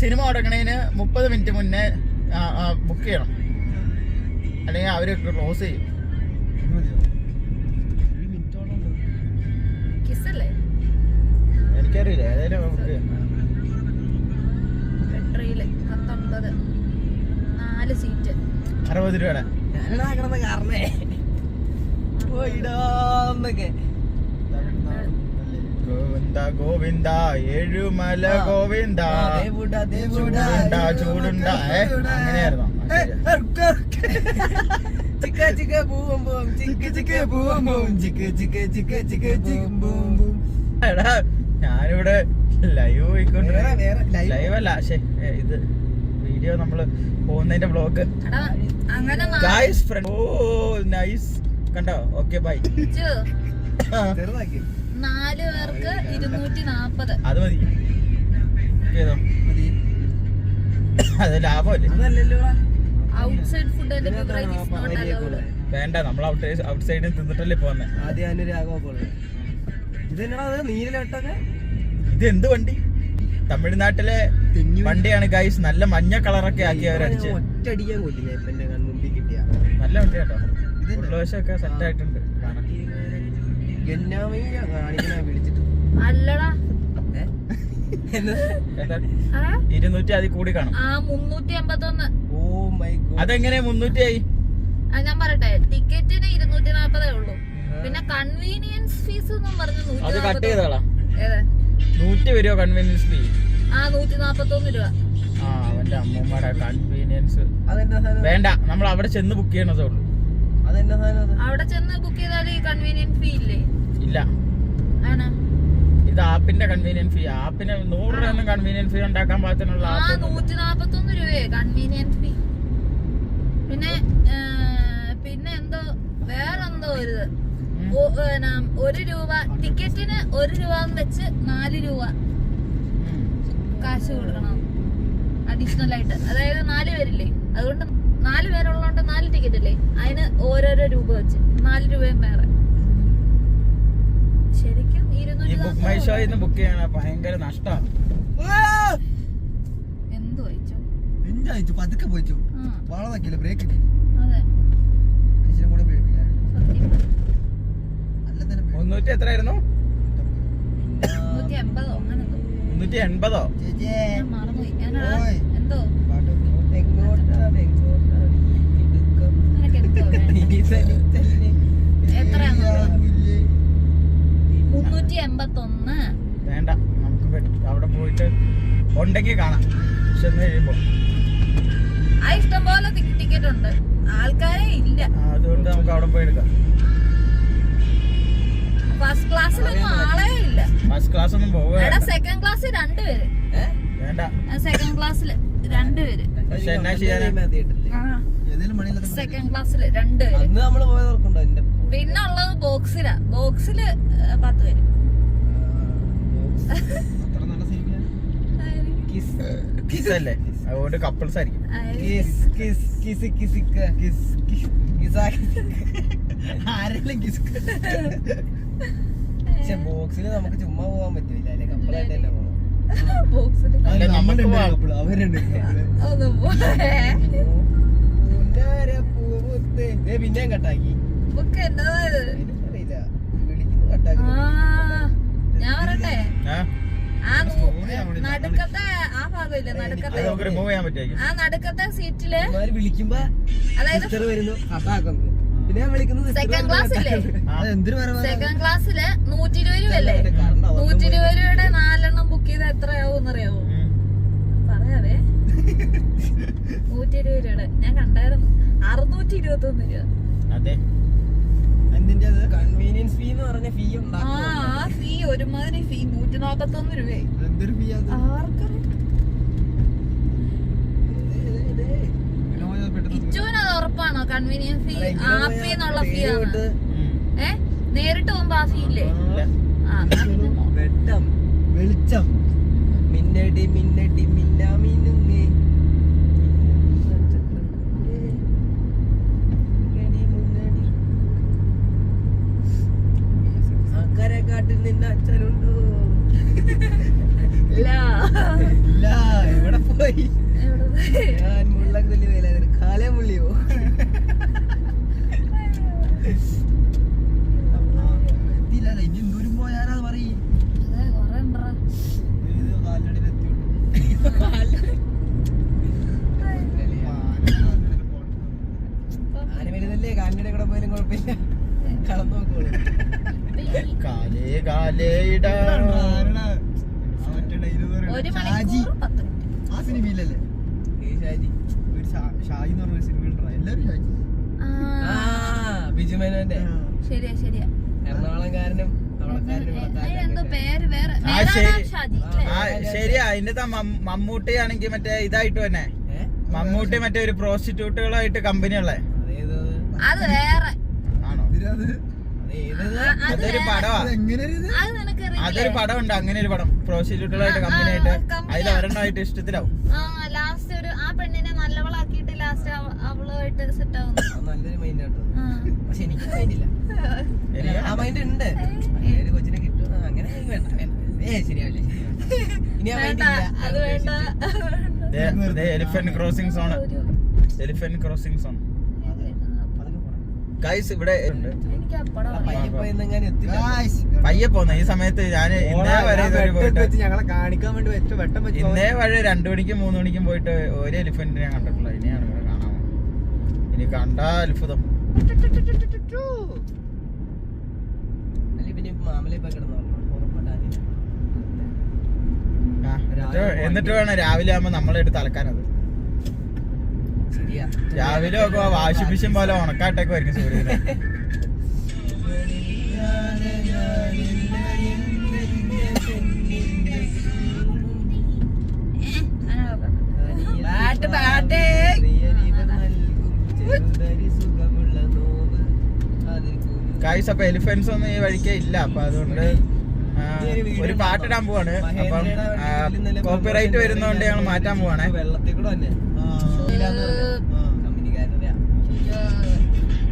സിനിമ തുടങ്ങണേന് 30 മിനിറ്റ് മുന്നേ ബുക്ക് ചെയ്യണം, അല്ലെങ്കിൽ അവര് ക്ലോസ് ചെയ്യും. എനിക്കറിയില്ല, ഏതായാലും ബുക്ക് ചെയ്യാം. 4 സീറ്റ് 60 രൂപയുടെ. ഞാനാ കിടന്ന കാരണേ പോയിടാന്നൊക്കെ. ഗോവിന്ദ ഗോവിന്ദ ഏഴുമല ഗോവിന്ദ, ചൂടുണ്ട അങ്ങനെയായിരുന്നോ? ചിക്ക ചിക്ക പൂവം പൂവം ചിക്ക ചിക്ക പൂവം പൂവം ചിക്ക ചിക്ക ചിക്ക ചിക്ക ചിക്കും പൂവം പൂവം. എടാ ഞാനിവിടെ ലൈവ് പോയിക്കൊണ്ട് വേറെ live. ലൈവ് അല്ല ഇത് വീഡിയോ നമ്മള് പോകുന്നതിന്റെ വ്ളോഗ്. എടാ, അങ്ങനെ ഗായ്സ് ഫ്രണ്ട് ഓ നൈസ് കണ്ടോ. Okay bye. ചെറുതാക്കി 4 പേർക്ക് 240. അത് മതി. ഏതോ മതി. അത് ലാഭമല്ലേ. അതല്ലല്ലോ outside food and beverage is not allowed. വേണ്ട നമ്മൾ ഔട്ട് സൈഡിൽ തിന്നിട്ടല്ലേ പോന്നെ. ആദ്യം അനുരാഗമൊക്കെ ഉള്ളത് ഇതെന്നടാ അത് നീലട്ടൊക്കെ. ഇത് എന്ത് വണ്ടി? തമിഴ്നാട്ടിലെ വണ്ടിയാണ് ഗൈസ്. നല്ല മഞ്ഞ കളറൊക്കെ ആക്കി അവരടിച്ച് ഒറ്റടിക്കാൻ കൊല്ലില്ല ഇപ്പൊ എന്റെ കൺമുമ്പിൽ കിട്ടിയ നല്ല വണ്ടി കേട്ടോ. ഉള്ളവശമൊക്കെ സെറ്റ് ആയിട്ടുണ്ട് കാണാൻ. എന്നാമയ്യ കാണിക്കണ വിളിച്ചിട്ട് അല്ലടാ, ഏതാ? ആ 200 അതിൽ കൂടി കാണും. 381. Oh my god. അതെങ്ങനെ 300 ആയി? ഞാൻ പറയട്ടെ, ടിക്കറ്റിന് 240 ഉള്ളൂ. പിന്നെ കൺവീനിയൻസ് ഫീസ് എന്നും പറഞ്ഞു അത് കട്ട് ചെയ്തോളാം. 100 വരുമോ കൺവീനിയൻസ് ഫീ? 141 രൂപ. ആ അവന്റെ അമ്മൂമ്മയുടെ കൺവീനിയൻസ് അതെന്നാ സാധനം? വേണ്ട, നമ്മൾ അവിടെ ചെന്ന് ബുക്ക് ചെയ്യണതേ ഉള്ളൂ. അതെന്നാ സാധനം അത്? അവിടെ ചെന്ന് ബുക്ക് ചെയ്താൽ ഈ കൺവീനിയൻസ് ഫീ ഇല്ലേ? ഇല്ല, ആണ്. ഇത് ആപ്പിന്റെ കൺവീനിയൻസ് ഫീ. ആപ്പിന് 100 രൂപയൊന്നും കൺവീനിയൻസ് ഫീ ഉണ്ടാക്കാൻ പാകത്തിനുള്ള ആപ്പ് 141 രൂപയെ കൺവീനിയൻസ് ഫീ. പിന്നെ എന്തോ വേറെന്തോ ഒരു 1 രൂപ ടിക്കറ്റിന് 1 രൂപ വെച്ച് 4 രൂപ കാശ് കൊടുക്കണം അഡീഷണൽ ആയിട്ട്. അതായത് 4 പേരില്ലേ, അതുകൊണ്ട് 4 പേരുള്ളതുകൊണ്ട് 4 ടിക്കറ്റ് അല്ലേ, അതിന് ഓരോരോ രൂപ വെച്ച് 4 രൂപയും വേറെ. ശരിക്കും ഈ ബുക്ക് മൈ ഷോയിൽ ബുക്ക് ചെയ്യണ ഭയങ്കര നഷ്ടമാണ്. എന്തു വായിച്ചോ? നെഞ്ചയച്ചു പതുക്കെ പോയിച്ചു. വളവാക്കില്ല ബ്രേക്ക് ഇല്ല. അതെ, മനുഷ്യനെ കൂടെ പേടിപ്പിക്കാൻ സത്യം. അല്ല തന്നെ 300 എത്രയായിരുന്നു? 180 അങ്ങനെ എന്തോ. 380. ചേച്ചിയെ ഞാൻ മറന്നുപോയി. ഞാനടാ ഓയ്. എന്തോ പാട്ട് എങ്ങോട്ടാ നിനക്ക് എന്തോ വേണം. എത്രയാണോ? 381. വേണ്ട, നമുക്ക് അവിടെ പോയിട്ട് ഉണ്ടെങ്കിൽ കാണാം. പക്ഷെ എന്ന് കഴിയുമ്പോ ആ ഇഷ്ടംപോലെ ടിക്കറ്റ് ഉണ്ട്, ആൾക്കാരെ ഇല്ല. അതുകൊണ്ട് നമുക്ക് അവിടെ പോയി എടുക്കാം. ഫസ്റ്റ് ക്ലാസ്സിലൊന്നും ആളേ ഇല്ല. ഫസ്റ്റ് ക്ലാസ് ഒന്നും പോവുക എടാ, സെക്കൻഡ് ക്ലാസ്സിൽ 2 പേര്. വേണ്ട. സെക്കൻഡ് ക്ലാസ്സിൽ 2 പേര്. പക്ഷെ എന്നാ ചെയ്യാനാ? ഏതെങ്കിലും മണിയില്ലാത്ത സെക്കൻഡ് ക്ലാസ്സിൽ 2 പേര്. അന്ന് നമ്മള് പോയത് ഓർക്കുണ്ടോ? എന്റെ പിന്നെ ഉള്ളത് ബോക്സിലാ. ബോക്സില് 10 പേര്. അത്ര നല്ല സീനിയർ കിസ് കിസ് അല്ലേ, അതുകൊണ്ട് കപ്പിൾസ് ആയിരിക്കും. കിസ് കിസ് കിസ് കിസിക്ക കിസ് കിസ് കിസാക്കി ആരെങ്കിലും കിസ്. പക്ഷെ ബോക്സിൽ നമുക്ക് ചുമ്മാ പോകാൻ പറ്റില്ല അല്ലെ, കപ്പിളായിട്ട് തന്നെ പോകണം. ബോക്സില് അല്ല, നമുക്ക് പോവാം. അവരുണ്ട് ഒന്ന് പോരെ. പിന്നെയും കട്ടാക്കി. ബുക്ക് എന്നതാ ഇത്? എനിക്കറിയില്ല, വിളിക്കുന്നു കട്ടാക്കി. ഞാൻ പറയട്ടെ, ആ? നടുക്കത്തെ ആ ഭാഗമില്ല, നടുക്കത്തെ അത് നമുക്ക് റിമൂവ് ചെയ്യാൻ പറ്റുമായിരിക്കും. ആ നടുക്കത്തെ സീറ്റില്, ഇവന്മാര് വിളിക്കുമ്പോ അതായത് സിസ്റ്റർ വരുന്നു കട്ടാക്കുന്നു. പിന്നെ ഞാൻ വിളിക്കുന്നത് സെക്കൻഡ് ക്ലാസ് ഇല്ലേ, എന്തിനു പറയാ സെക്കൻഡ് ക്ലാസ്സില് 120 രൂപയല്ലേ. 120 രൂപയുടെ 4 എണ്ണം ബുക്ക് ചെയ്താൽ എത്രയാവും അറിയാവോ? പറയാവേ, 120 രൂപയുടെ ഞാൻ കണ്ടായിരുന്നു. 621 രൂപ. അതെ, എന്തിന്റെ കൺവീനിയൻസ് ഫീ എന്ന് പറഞ്ഞ ഫീ ആ ഫീ ഒരുമാതിരി ഫീ 141 രൂപയായി. എന്തൊരു ഫീ അത്? ആർക്കറിയാം? ഇച്ചുവിന് അത് ഉറപ്പാണോ കൺവീനിയൻസ് ഫീ? ആപ്പിന്നുള്ള ഫീ ആണ്. നേരിട്ട് പോകുമ്പോ ആ ഫീ ഇല്ലേ? ആ എന്നാ പിന്നെ നോ. വെട്ടം വെളിച്ചം മിന്നടി മിന്നടി മിന്നാ മിന്നുങ്ങേ അക്കരക്കാട്ടിൽ നിന്ന് അച്ഛനുണ്ടോ? ഇല്ല. ഇല്ല, എവിടെ പോയി? എവിടെ പോയി? ഞാൻ മുള്ളംകൊല്ലി വേലായിരുന്നു. കാലേ മുള്ളിയോ? എത്തിയില്ല, ഇനി എന്തോരം പോയാലാ പറയും. അതെ, കൊറേ ഉണ്ടെടാ. ആന വരുന്നല്ലേ, കാലിന്റെ കൂടെ പോയാലും കുഴപ്പമില്ല, കടന്നു നോക്കോളൂ. കാലേ കാലേ ഇടാ. 1 മണിക്കൂർ 10 മിനിറ്റ്. ആ സിനിമയിലല്ലേ ഷാജി ഒരു ഷായി എന്ന് പറഞ്ഞ സിനിമ എല്ലാവരും ഷായി. ബിജു മേനോന്റെ ശരിയാ ശരിയാ. എറണാകുളംകാരനും എന്തോ പേര് വേറെ ആ, ശരി. ഷാജി ആ ശരിയാ. അതിന്റെ മമ്മൂട്ടി ആണെങ്കിൽ മറ്റേ ഇതായിട്ട് തന്നെ മമ്മൂട്ടി മറ്റേ ഒരു പ്രോസ്റ്റിറ്റ്യൂട്ടുകളായിട്ട് കമ്പനിയുള്ളേ അത് വേറെ. ആണോ? അതൊരു പടമാ. അത് നിനക്കറിയില്ലേ? അതൊരു പടം ഉണ്ട്, അങ്ങനെ ഒരു പടം പ്രോസ്റ്റിറ്റ്യൂട്ടുകളായിട്ട് കമ്പനിയായിട്ട്. അതിൽ ഒരെണ്ണമായിട്ട് ഇഷ്ടത്തിലാവും. ലാസ്റ്റ് ഒരു ആ പെണ്ണിനെ നല്ലവളാക്കിയിട്ട് ലാസ്റ്റ് അവളുമായിട്ട് സെറ്റ് ആവുന്നു. നല്ലൊരു മൈൻഡ് ആട്ടോ. പക്ഷെ എനിക്ക് മൈൻഡില്ല. ആ മൈൻഡ് ഉണ്ട്. ഒരു കൊച്ചിനെ കിട്ടും അങ്ങനെ വേണ്ട. ശരിയാവില്ലേ? ഇനി ആ മൈൻഡ് അത് വേണ്ട. Elephant crossing zone. Elephant crossing zone guys ഇവിടെ ഉണ്ട്. എനിക്ക് ആ പടം പയ്യെ പോന്ന ഈ സമയത്ത് ഞാൻ ഇന്നേ വരെ പോയിട്ട് ഞങ്ങളെ കാണിക്കാൻ വേണ്ടി വെച്ച വെട്ടം വെച്ച് ഇന്നേ വരെ 2 മണിക്കും 3 മണിക്കും പോയിട്ട് ഒരു എലിഫന്റ് ഞാൻ കണ്ടിട്ടില്ല. ഇനിയാണ് ഇവിടെ കാണാൻ. ഇനി കണ്ടാ അത്ഭുതം. എന്നിട്ട് വേണം രാവിലെ ആകുമ്പോ നമ്മളെടുത്ത് അലക്കാനത്. രാവിലെ ഒക്കെ വാഷിംഗ് മെഷീൻ പോലെ ഉണക്കാട്ടേക്കുമായിരിക്കും സൂര്യനെ. ഗൈസ് അപ്പൊ എലിഫന്റ്സ് ഒന്നും ഈ വഴിക്കേ ഇല്ല. അപ്പൊ അതുകൊണ്ട് ഒരു പാട്ടിടാൻ പോവാണ്. അപ്പം കോപ്പിറൈറ്റ് വരുന്നോണ്ട് ഞങ്ങൾ മാറ്റാൻ പോവാണേ. വെള്ളത്തിൽ കൂടെ തന്നെ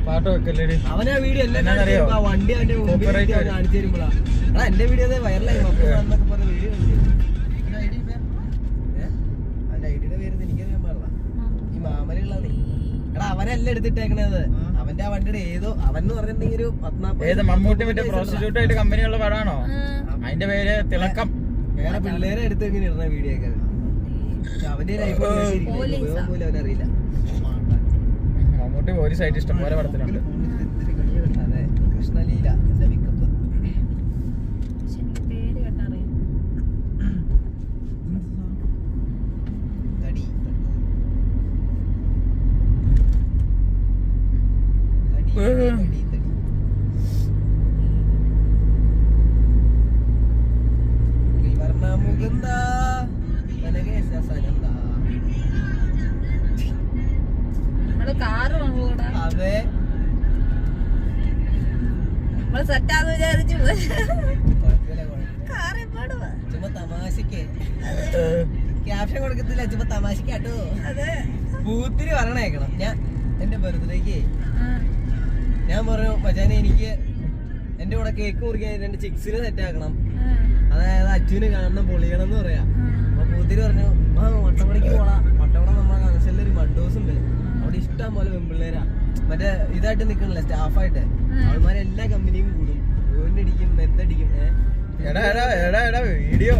പാട്ട് വെക്കല്ലേ അവനാ വീഡിയോ എല്ലാം വണ്ടി അവന്റെ കോപ്പിറൈറ്റ് കാണിച്ചു തരുമ്പോഴാ എന്റെ വീഡിയോ വൈറലായി എന്നൊക്കെ പറഞ്ഞ വീഡിയോ അവന്റെ ഐഡിയുടെ പേര് എനിക്കറിയാൻ പാടില്ല. ഈ മാമനുള്ളതേ എടാ അവനല്ല എടുത്തിട്ടേക്കണത്. അവന്റെ ആ വണ്ടിയുടെ ഏതോ അവൻ പറഞ്ഞിട്ടുണ്ടെങ്കിൽ ഒരു 14 മമ്മൂട്ടി മറ്റേ പ്രോസ്റ്റിറ്റ്യൂട്ട് ആയിട്ട് കമ്പനിയുള്ള പടമാണോ? അതിന്റെ പേര് തിളക്കം. വേറെ പിള്ളേരെ എടുത്ത് ഇങ്ങനെ ഇടുന്ന വീഡിയോ ഒക്കെ അവന്റെ ലൈഫ് പോലും അവനറിയില്ല. മമ്മൂട്ടി പോലീസായിട്ട് ഇഷ്ടം പോലെ പടത്തിലുണ്ട്. അതെ കൃഷ്ണലീല എന്റെ പിക്കപ്പ്. പേര് കേട്ടറിയാം. തടി മുകുന്ദാ മനകേശ സനന്ദാ. നമ്മള് കാറ് കൊണ്ടുപോടാ. അതെ നമ്മള് സെറ്റാന്ന് വിചാരിച്ചു കുഴപ്പമില്ല കാറിൽ പാടുവാ. ചുമ്മാ തമാശക്ക് ക്യാപ്ഷൻ കൊടുക്കത്തില്ല. ചുമ്മാ തമാശക്കാട്ടോ. അതെ പൂത്തിരി പറഞ്ഞേക്കണം. ഞാൻ എന്റെ ബർത്ത്ഡേക്ക് ഞാൻ പറഞ്ഞു മച്ചാനെ എനിക്ക് എന്റെ കൂടെ കേക്ക് മുറിക്കാൻ 2 ചിക്സിന് സെറ്റ് ആക്കണം. അതായത് അച്ഛന് കാണണം പൊളിയണം എന്ന് പറയാ. അപ്പൊ പൂത്തിരി പറഞ്ഞു വട്ടവടക്ക് പോടാ. വട്ടവട നമ്മളെ കണക്ഷനിൽ ഒരു മഡോസ് ഉണ്ട്. അവിടെ ഇഷ്ടം പോലെ പെമ്പിള്ളേരാ മറ്റേ ഇതായിട്ട് നിക്കണില്ല സ്റ്റാഫായിട്ട്. അവന്മാരെ എല്ലാ കമ്പനിയും കൂടും. ഓടിക്കും മെത്തടിക്കും. വീഡിയോ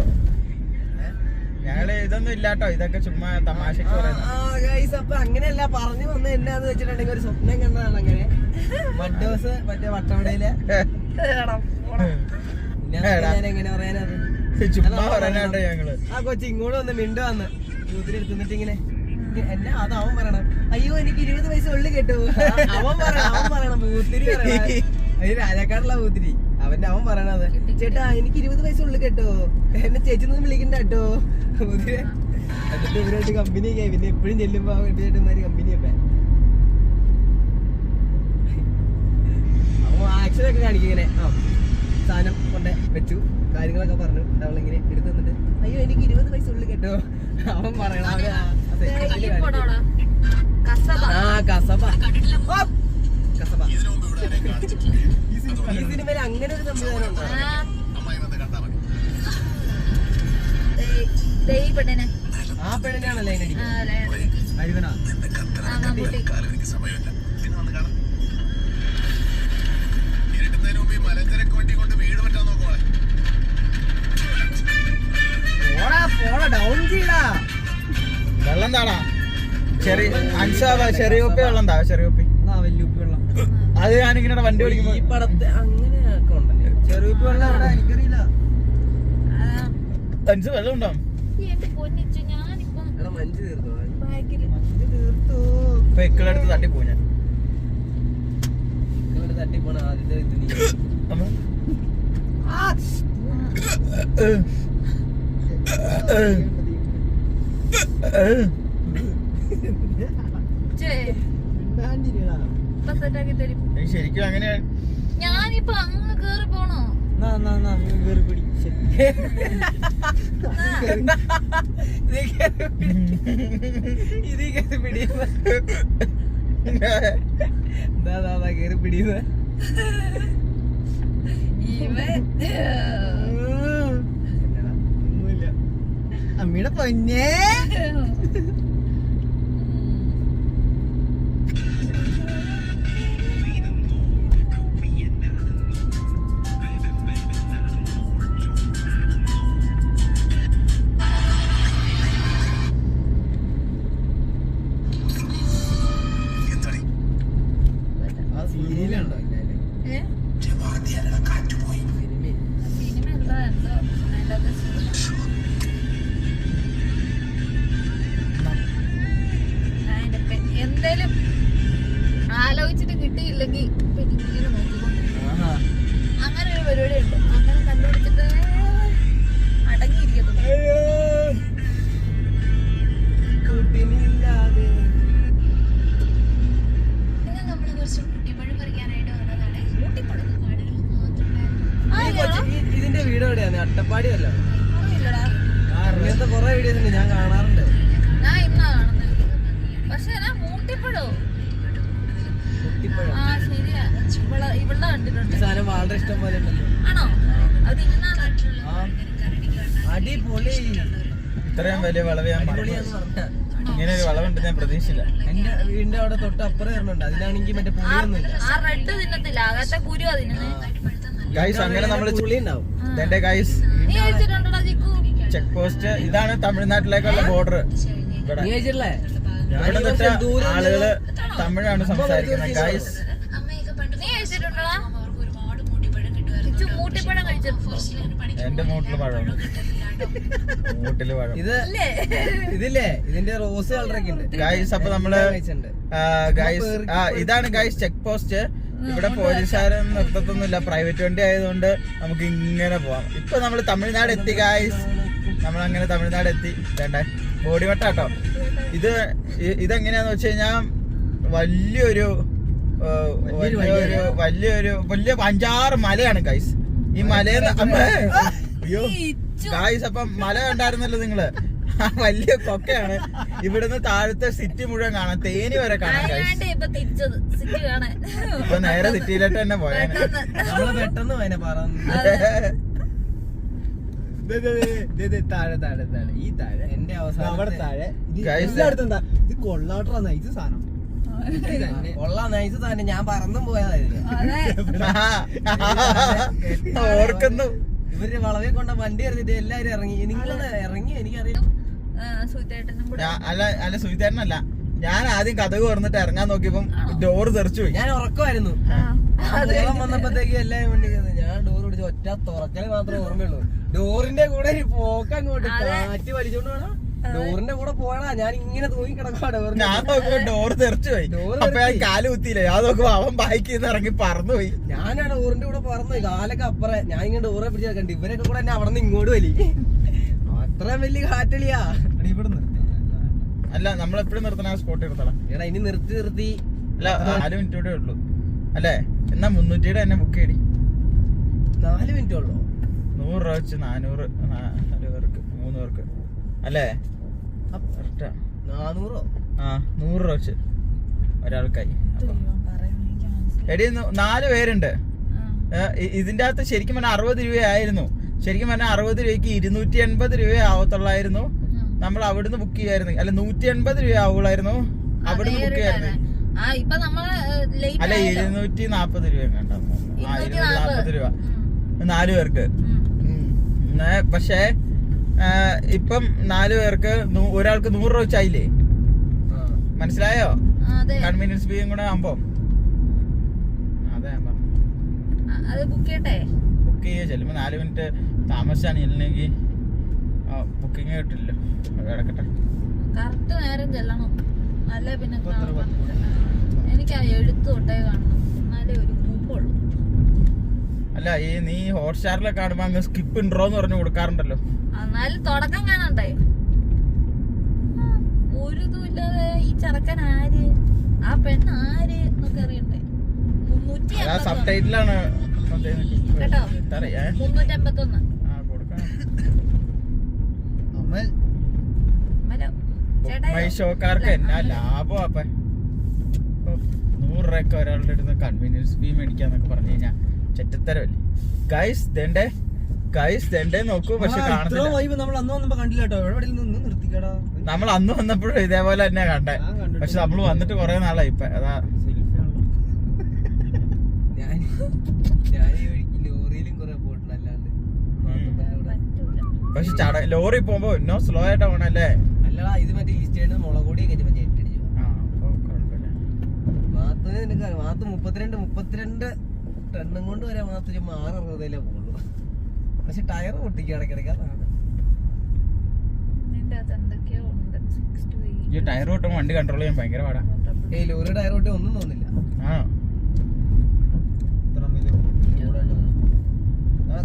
ഞങ്ങള് ഇതൊന്നും ഇല്ലാട്ടോ. ഇതൊക്കെ ചുമ്മാ തമാശക്ക് പറയുന്നത്. അപ്പൊ അങ്ങനെയല്ല പറഞ്ഞു വന്ന എന്നാന്ന് വെച്ചിട്ടുണ്ടെങ്കിൽ ഒരു സ്വപ്നം കണ്ടതാണ്. അങ്ങനെ മഡോസ് മറ്റേ വട്ടവടയില് ഞാൻ എങ്ങനെ പറയാനത് ചുമ്മാ പറയാനാട്ടോ ഞങ്ങള്. ആ കൊച്ചി ഇങ്ങോട്ട് വന്ന് മിണ്ടു വന്ന് കൂത്തിരി എടുത്തിട്ട് ഇങ്ങനെ എന്നാ അത് അവൻ പറയണം. അയ്യോ എനിക്ക് 20 വയസ്സ് ഉള്ളു കേട്ടോ. അവൻ പറയണം പൂത്തിരി പറയണ. അത് രാജാക്കാടുള്ള പൂത്തിരി. അവൻ പറയണത് ചേട്ടാ എനിക്ക് 20 വയസ്സുള്ളു കേട്ടോ. എന്നെ ചേച്ചിന്നൊന്നും വിളിക്കണ്ട കേട്ടോ. പൂത്തിരി എന്നിട്ട് ഇവരായിട്ട് കമ്പനിയൊക്കെ ആയി. പിന്നെ എപ്പോഴും ചെല്ലുമ്പോ ചേട്ടന്മാര് കമ്പനിയൊക്കെ അപ്പൊ ആക്ഷനൊക്കെ കാണിക്കും. ഇങ്ങനെ സാധനം കൊണ്ട് വെച്ചു കാര്യങ്ങളൊക്കെ പറഞ്ഞു. അവളിങ്ങനെ എടുത്തു തന്നിട്ട് അയ്യോ എനിക്ക് 20 വയസ്സുള്ളു കേട്ടോ. അവൻ പറയണം. ഈ സിനിമയിൽ അങ്ങനെ ഒരു സംവിധാനം ഉണ്ടോ? ആ പെണ്ണിനാണല്ലേ അതിനടിക്കുന്നത്. ഡൗൺ ചെയ്യടാ. വെള്ളം താടാ. ചെറിയ ഉപ്പി വെള്ളം താ. ചെറിയ ഉപ്പി വലിയുപ്പി വെള്ളം അത് ഞാനിങ്ങനെ വണ്ടി ഓടിക്കുമ്പോ ഈ പടത്തെ അങ്ങനെയൊക്കെ ഉണ്ടല്ലേ. ചെറുപ്പി വെള്ളം അവിടെ എനിക്കറിയില്ല. വെള്ളം ഉണ്ടോ? മഞ്ച് തീർന്നു ബാക്കില് ഇപ്പൊ ഇക്കളടുത്ത് തട്ടിപ്പോ ഞാൻ നിങ്ങളുടെ തട്ടിപ്പോണ ആദ്യത്തെ ഇത് നീ നമ്മ ഇപ്പൊ സെറ്റാക്കി തരും. ശരിക്കും അങ്ങനെയാണ്. ഞാനിപ്പോ അങ്ങ് കേറി പോണോ? ഇത് പിടിയുമ്പോ എന്താ കേറി പിടിയുമ്പോ അമ്മയുടെ പൊന്നേ ആ സീരിയലുണ്ടോ ഏ? സിനിമ സിനിമ എന്താ എന്തോ അതിന്റെ അകത്ത് എന്തേലും ആലോചിച്ചിട്ട് കിട്ടിയില്ലെങ്കിൽ പിന്നെ ഇങ്ങനെ നോക്കിക്കൊണ്ട് അങ്ങനെ ഒരു പരിപാടി ഉണ്ട്. അങ്ങനെ കണ്ടുപിടിച്ചിട്ട് അടങ്ങിയിരിക്കത്തില്ല. കൂട്ടിനില്ലാതെ നമ്മള് കുറച്ച് കുട്ടിപ്പഴം പറിക്കാനായിട്ട് വന്നതാണ്. ഇതിന്റെ വീട് എവിടെയാണ്? അട്ടപ്പാടി അല്ല? അറിയില്ലടാ, അങ്ങനത്തെ കൊറേ വീഡിയോസ് ഉണ്ട്, ഞാൻ കാണാറുണ്ട്. ഞാൻ ഇന്നാ കാണുന്നത്. പക്ഷെ ഞാൻ മൂട്ടിപ്പഴോ കുട്ടിപ്പഴം ആ ശരിയാ, ഇവിടെ കണ്ടിട്ടുണ്ട്. ഈ സാധനം വളരെ ഇഷ്ടം പോലെ ഉണ്ടല്ലോ. ആണോ? അത് ഇന്നാണ്. ആ അടിപൊളി. ഇത്രയും വലിയ വളവ് ഞാൻ മറന്നു. അടിപൊളിയാന്ന് പറഞ്ഞാ ഇങ്ങനെ ഒരു വളവുണ്ട് ഞാൻ പ്രതീക്ഷിച്ചില്ല. എന്റെ വീടിന്റെ അവിടെ തൊട്ട് അപ്പുറം വരുന്നുണ്ട്. അതിനാണെങ്കിൽ മറ്റേ പുളിയൊന്നുമില്ല. ആ റെഡ് തിന്നത്തില്ല, അകത്തെ കുരു തിന്നുന്നത്. ഗൈസ് അങ്ങനെ നമ്മള് പുളി ഉണ്ടാവും. ഇതെന്റെ ഗൈസ് നീ കഴിച്ചിട്ടുണ്ടോടാ ചിക്കു? Check post. ഇതാണ് തമിഴ്നാട്ടിലേക്കുള്ള ബോർഡർ. ഇവിടെ നീ കഴിച്ചിട്ടില്ലേ? ഇവിടെ തൊട്ട് ആളുകള് തമിഴാണ് സംസാരിക്കുന്നത് ഗൈസ്. നീ കഴിച്ചിട്ടുണ്ടോടാ? ചിച്ചു മൂട്ടിപ്പഴം കഴിച്ചിട്ടുണ്ടോ? എന്റെ മൂട്ടില് പഴമാണ്. മൂട്ടില് പഴം. ഇത് ഇതില്ലേ ഇതിന്റെ റോസ് കളറൊക്കെ ഉണ്ട് ഗൈസ് അപ്പൊ നമ്മള് കഴിച്ചിട്ടുണ്ട്. ഗൈസ് ഇതാണ് ഗൈസ് ചെക്ക് പോസ്റ്റ്. ഇവിടെ പോലീസുകാരും നിർത്തത്തൊന്നുമില്ല, പ്രൈവറ്റ് വണ്ടി ആയതുകൊണ്ട് നമുക്ക് ഇങ്ങനെ പോവാം. ഇപ്പൊ നമ്മള് തമിഴ്നാട് എത്തി ഗൈസ്. നമ്മളങ്ങനെ തമിഴ്നാട് എത്തി. വേണ്ടേ ബോഡി വട്ടാട്ടോ. ഇതെങ്ങനെയാന്ന് വെച്ച് കഴിഞ്ഞാൽ വലിയൊരു വലിയ 5-6 മലയാണ് ഗൈസ്. ഈ മലയെന്ന് അയ്യോ ഗൈസ് അപ്പം മല കണ്ടായിരുന്നല്ലോ നിങ്ങള്. വലിയ കൊക്കയാണ്. ഇവിടുന്ന് താഴത്തെ സിറ്റി മുഴുവൻ കാണാം, തേനി വരെ കാണാം ഗൈസ്. ഇപ്പൊ നേരെ സിറ്റിയിലോട്ട് തന്നെ പോയാ നമ്മള് പെട്ടെന്ന് പോയനെ പറഞ്ഞു. താഴെ താഴെ താഴെ ഈ താഴെ എന്റെ അവസാനം അവിടെ താഴെ Guys, അടുത്തെന്താ ഇത് കൊള്ളാട്ടാ നൈസ് സാധനം. കൊള്ളാം, നൈസ് തന്നെ. ഞാൻ പറന്നും പോയതായിരുന്നു. ഓർക്കുന്നു. ഇവര് വളവെ കൊണ്ട വണ്ടി എടുത്തിട്ട് എല്ലാരും ഇറങ്ങി. നിങ്ങളൊന്ന് ഇറങ്ങി, എനിക്കറിയാം. അല്ല സുഹിതേട്ടനല്ല, ഞാൻ ആദ്യം കഥക് തുറന്നിട്ട് ഇറങ്ങാൻ നോക്കിയപ്പം ഡോറ് തെറിച്ചു പോയി. ഞാൻ ഉറക്കമായിരുന്നു. വന്നപ്പോഴത്തേക്ക് എല്ലാരും വണ്ടി കയറി. ഞാൻ ഡോർ പിടിച്ച് ഒറ്റ തുറക്കല് മാത്രമേ ഓർമ്മയുള്ളൂ. ഡോറിന്റെ കൂടെ ഒരു പോക്കങ്ങോട്ട് കാറ്റ് വലിച്ചോണ്ട് വേണം. ഡോറിന്റെ കൂടെ പോയടാ. ഞാൻ ഇങ്ങനെ തൂങ്ങി കിടക്കാ ഡോറിന്റെ. ഞാൻ നോക്കുമ്പോ ഡോറ് തെറിച്ചു പോയി. അപ്പൊ ഞാൻ കാല് കുത്തിയില്ല. ഞാൻ നോക്കുമ്പോ അവൻ ബൈക്കിൽ ഇറങ്ങി പറന്നുപോയി. ഞാനാണ് ഡോറിന്റെ കൂടെ പറന്നു. കാലൊക്കെ അപ്പുറം. ഞാൻ ഇങ്ങനെ ഡോറെ പിടിച്ച് കണ്ടു. ഇവരൊക്കെ കൂടെ എന്നെ അവിടെ നിന്ന് ഇങ്ങോട്ട് വലി. അത്രയും വലിയ കാറ്റളിയാ ഇവിടുന്ന്. അല്ല നമ്മളെപ്പോഴും നിർത്തണ സ്പോട്ട് നിർത്തണം. എടാ ഇനി നിർത്തി അല്ല 4 മിനിറ്റ് കൂടെ ഉള്ളൂ അല്ലേ? എന്നാ 300 തന്നെ ബുക്ക് ചെയ്തി. 4 മിനിറ്റ് ഉള്ളൂ. 100 രൂപ വെച്ച് 400 4 പേർക്ക് 3 പേർക്ക് അല്ലേ? 400 100 രൂപ വെച്ച് ഒരാൾക്കായി. എടി 4 പേരുണ്ട്. ഇതിന്റെ അകത്ത് ശരിക്കും പറഞ്ഞാൽ 60 രൂപയായിരുന്നു. ശരിക്കും പറഞ്ഞാൽ 60 രൂപയ്ക്ക് 280 രൂപ ആവത്തുള്ളായിരുന്നു. നമ്മൾ അവിടുന്ന് ബുക്ക് ചെയ്യായിരുന്നു. അല്ല 180 രൂപ ആവുള്ളായിരുന്നു അവിടുന്ന് ബുക്ക് ചെയ്യായിരുന്നു. അല്ല 240 രൂപ കണ്ടോ? 240 രൂപ 4 പേർക്ക്. പക്ഷേ ഇപ്പം 4 പേർക്ക് ഒരാൾക്ക് 100 രൂപ വെച്ചായില്ലേ? മനസ്സിലായോ? കൺവീനിയൻസ് ഫീയും കൂടെ ആകുമ്പോ അതെ ബുക്ക് ചെയ്യുക. ചെല്ലുമ്പോ 4 മിനിറ്റ് താമസിച്ചാണ് ഇല്ലെങ്കിൽ ബുക്കിങ് കിട്ടില്ല. കിടക്കട്ടെ. കറക്റ്റ് നേരം ചെല്ലണം. നല്ല പിന്നെ എനിക്ക് ആ എഴുത്ത് തൊട്ടേ കാണണം, എന്നാലേ ഒരു കൂപ്പുള്ളൂ. അല്ല ഈ നീ ഹോട്ട്സ്റ്റാറിലൊക്കെ കാണുമ്പോ അങ്ങ് സ്കിപ്പ് ഇൻട്രോന്ന് പറഞ്ഞു കൊടുക്കാറുണ്ടല്ലോ. എന്നാലും തുടക്കം കാണണ്ടേ? ഒരു ഇതും ഇല്ലാതെ ഈ ചെറുക്കൻ ആര്, ആ പെണ്ണ് ആര് എന്നൊക്കെ അറിയണ്ടേ? 381 സബ് ടൈറ്റിലാണ് കേട്ടോ. 381 അമൽ ഷോക്കാർക്ക് എന്നാ ലാഭം. അപ്പൊ 100 രൂപയൊക്കെ ഒരാളുടെ അടുത്ത് കൺവീനിയൻസ് ഫീ മേടിക്കാന്നൊക്കെ പറഞ്ഞു കഴിഞ്ഞാൽ ചെറ്റത്തരല്ലേ. ഗൈസ് ദണ്ടേ നോക്കൂ. പക്ഷെ കാണുന്നില്ല. നമ്മൾ അന്ന് വന്നപ്പോ കണ്ടില്ല കേട്ടോ. എവിടെ നിന്ന് നിർത്തിക്കടാ. നമ്മൾ അന്ന് വന്നപ്പോഴും ഇതേപോലെ തന്നെ കണ്ടേ. പക്ഷെ നമ്മള് വന്നിട്ട് കൊറേ നാളായി ഇപ്പൊ. അതാ ഞാൻ ഈ വഴിക്ക് ലോറിയിലും കുറെ പോയിട്ടുണ്ട് അല്ലാണ്ട്. പക്ഷെ ലോറി പോകുമ്പോ ഇന്നോ സ്ലോ ആയിട്ടാ പോണല്ലേ. അല്ലടാ ഇത് മറ്റേ ഈസ്റ്റേണ് മുളകൊടിയൊക്കെ ഞെട്ടടിച്ചു. മാത്തിന് നിനക്ക് മാത്ത് 32 ടണ്ണും കൊണ്ട് വരെ മാത്ത് 6-60 പോകുള്ളൂ. പക്ഷെ ടയർ പൊട്ടിക്ക് ഇടയ്ക്കിടയ്ക്ക്. അതാണ് ഈ ടയർ പൊട്ടും വണ്ടി കൺട്രോൾ ചെയ്യാൻ ഭയങ്കര പാടാ. ഏയ് ലോറി ടയർ പൊട്ടി ഒന്നും തോന്നില്ല.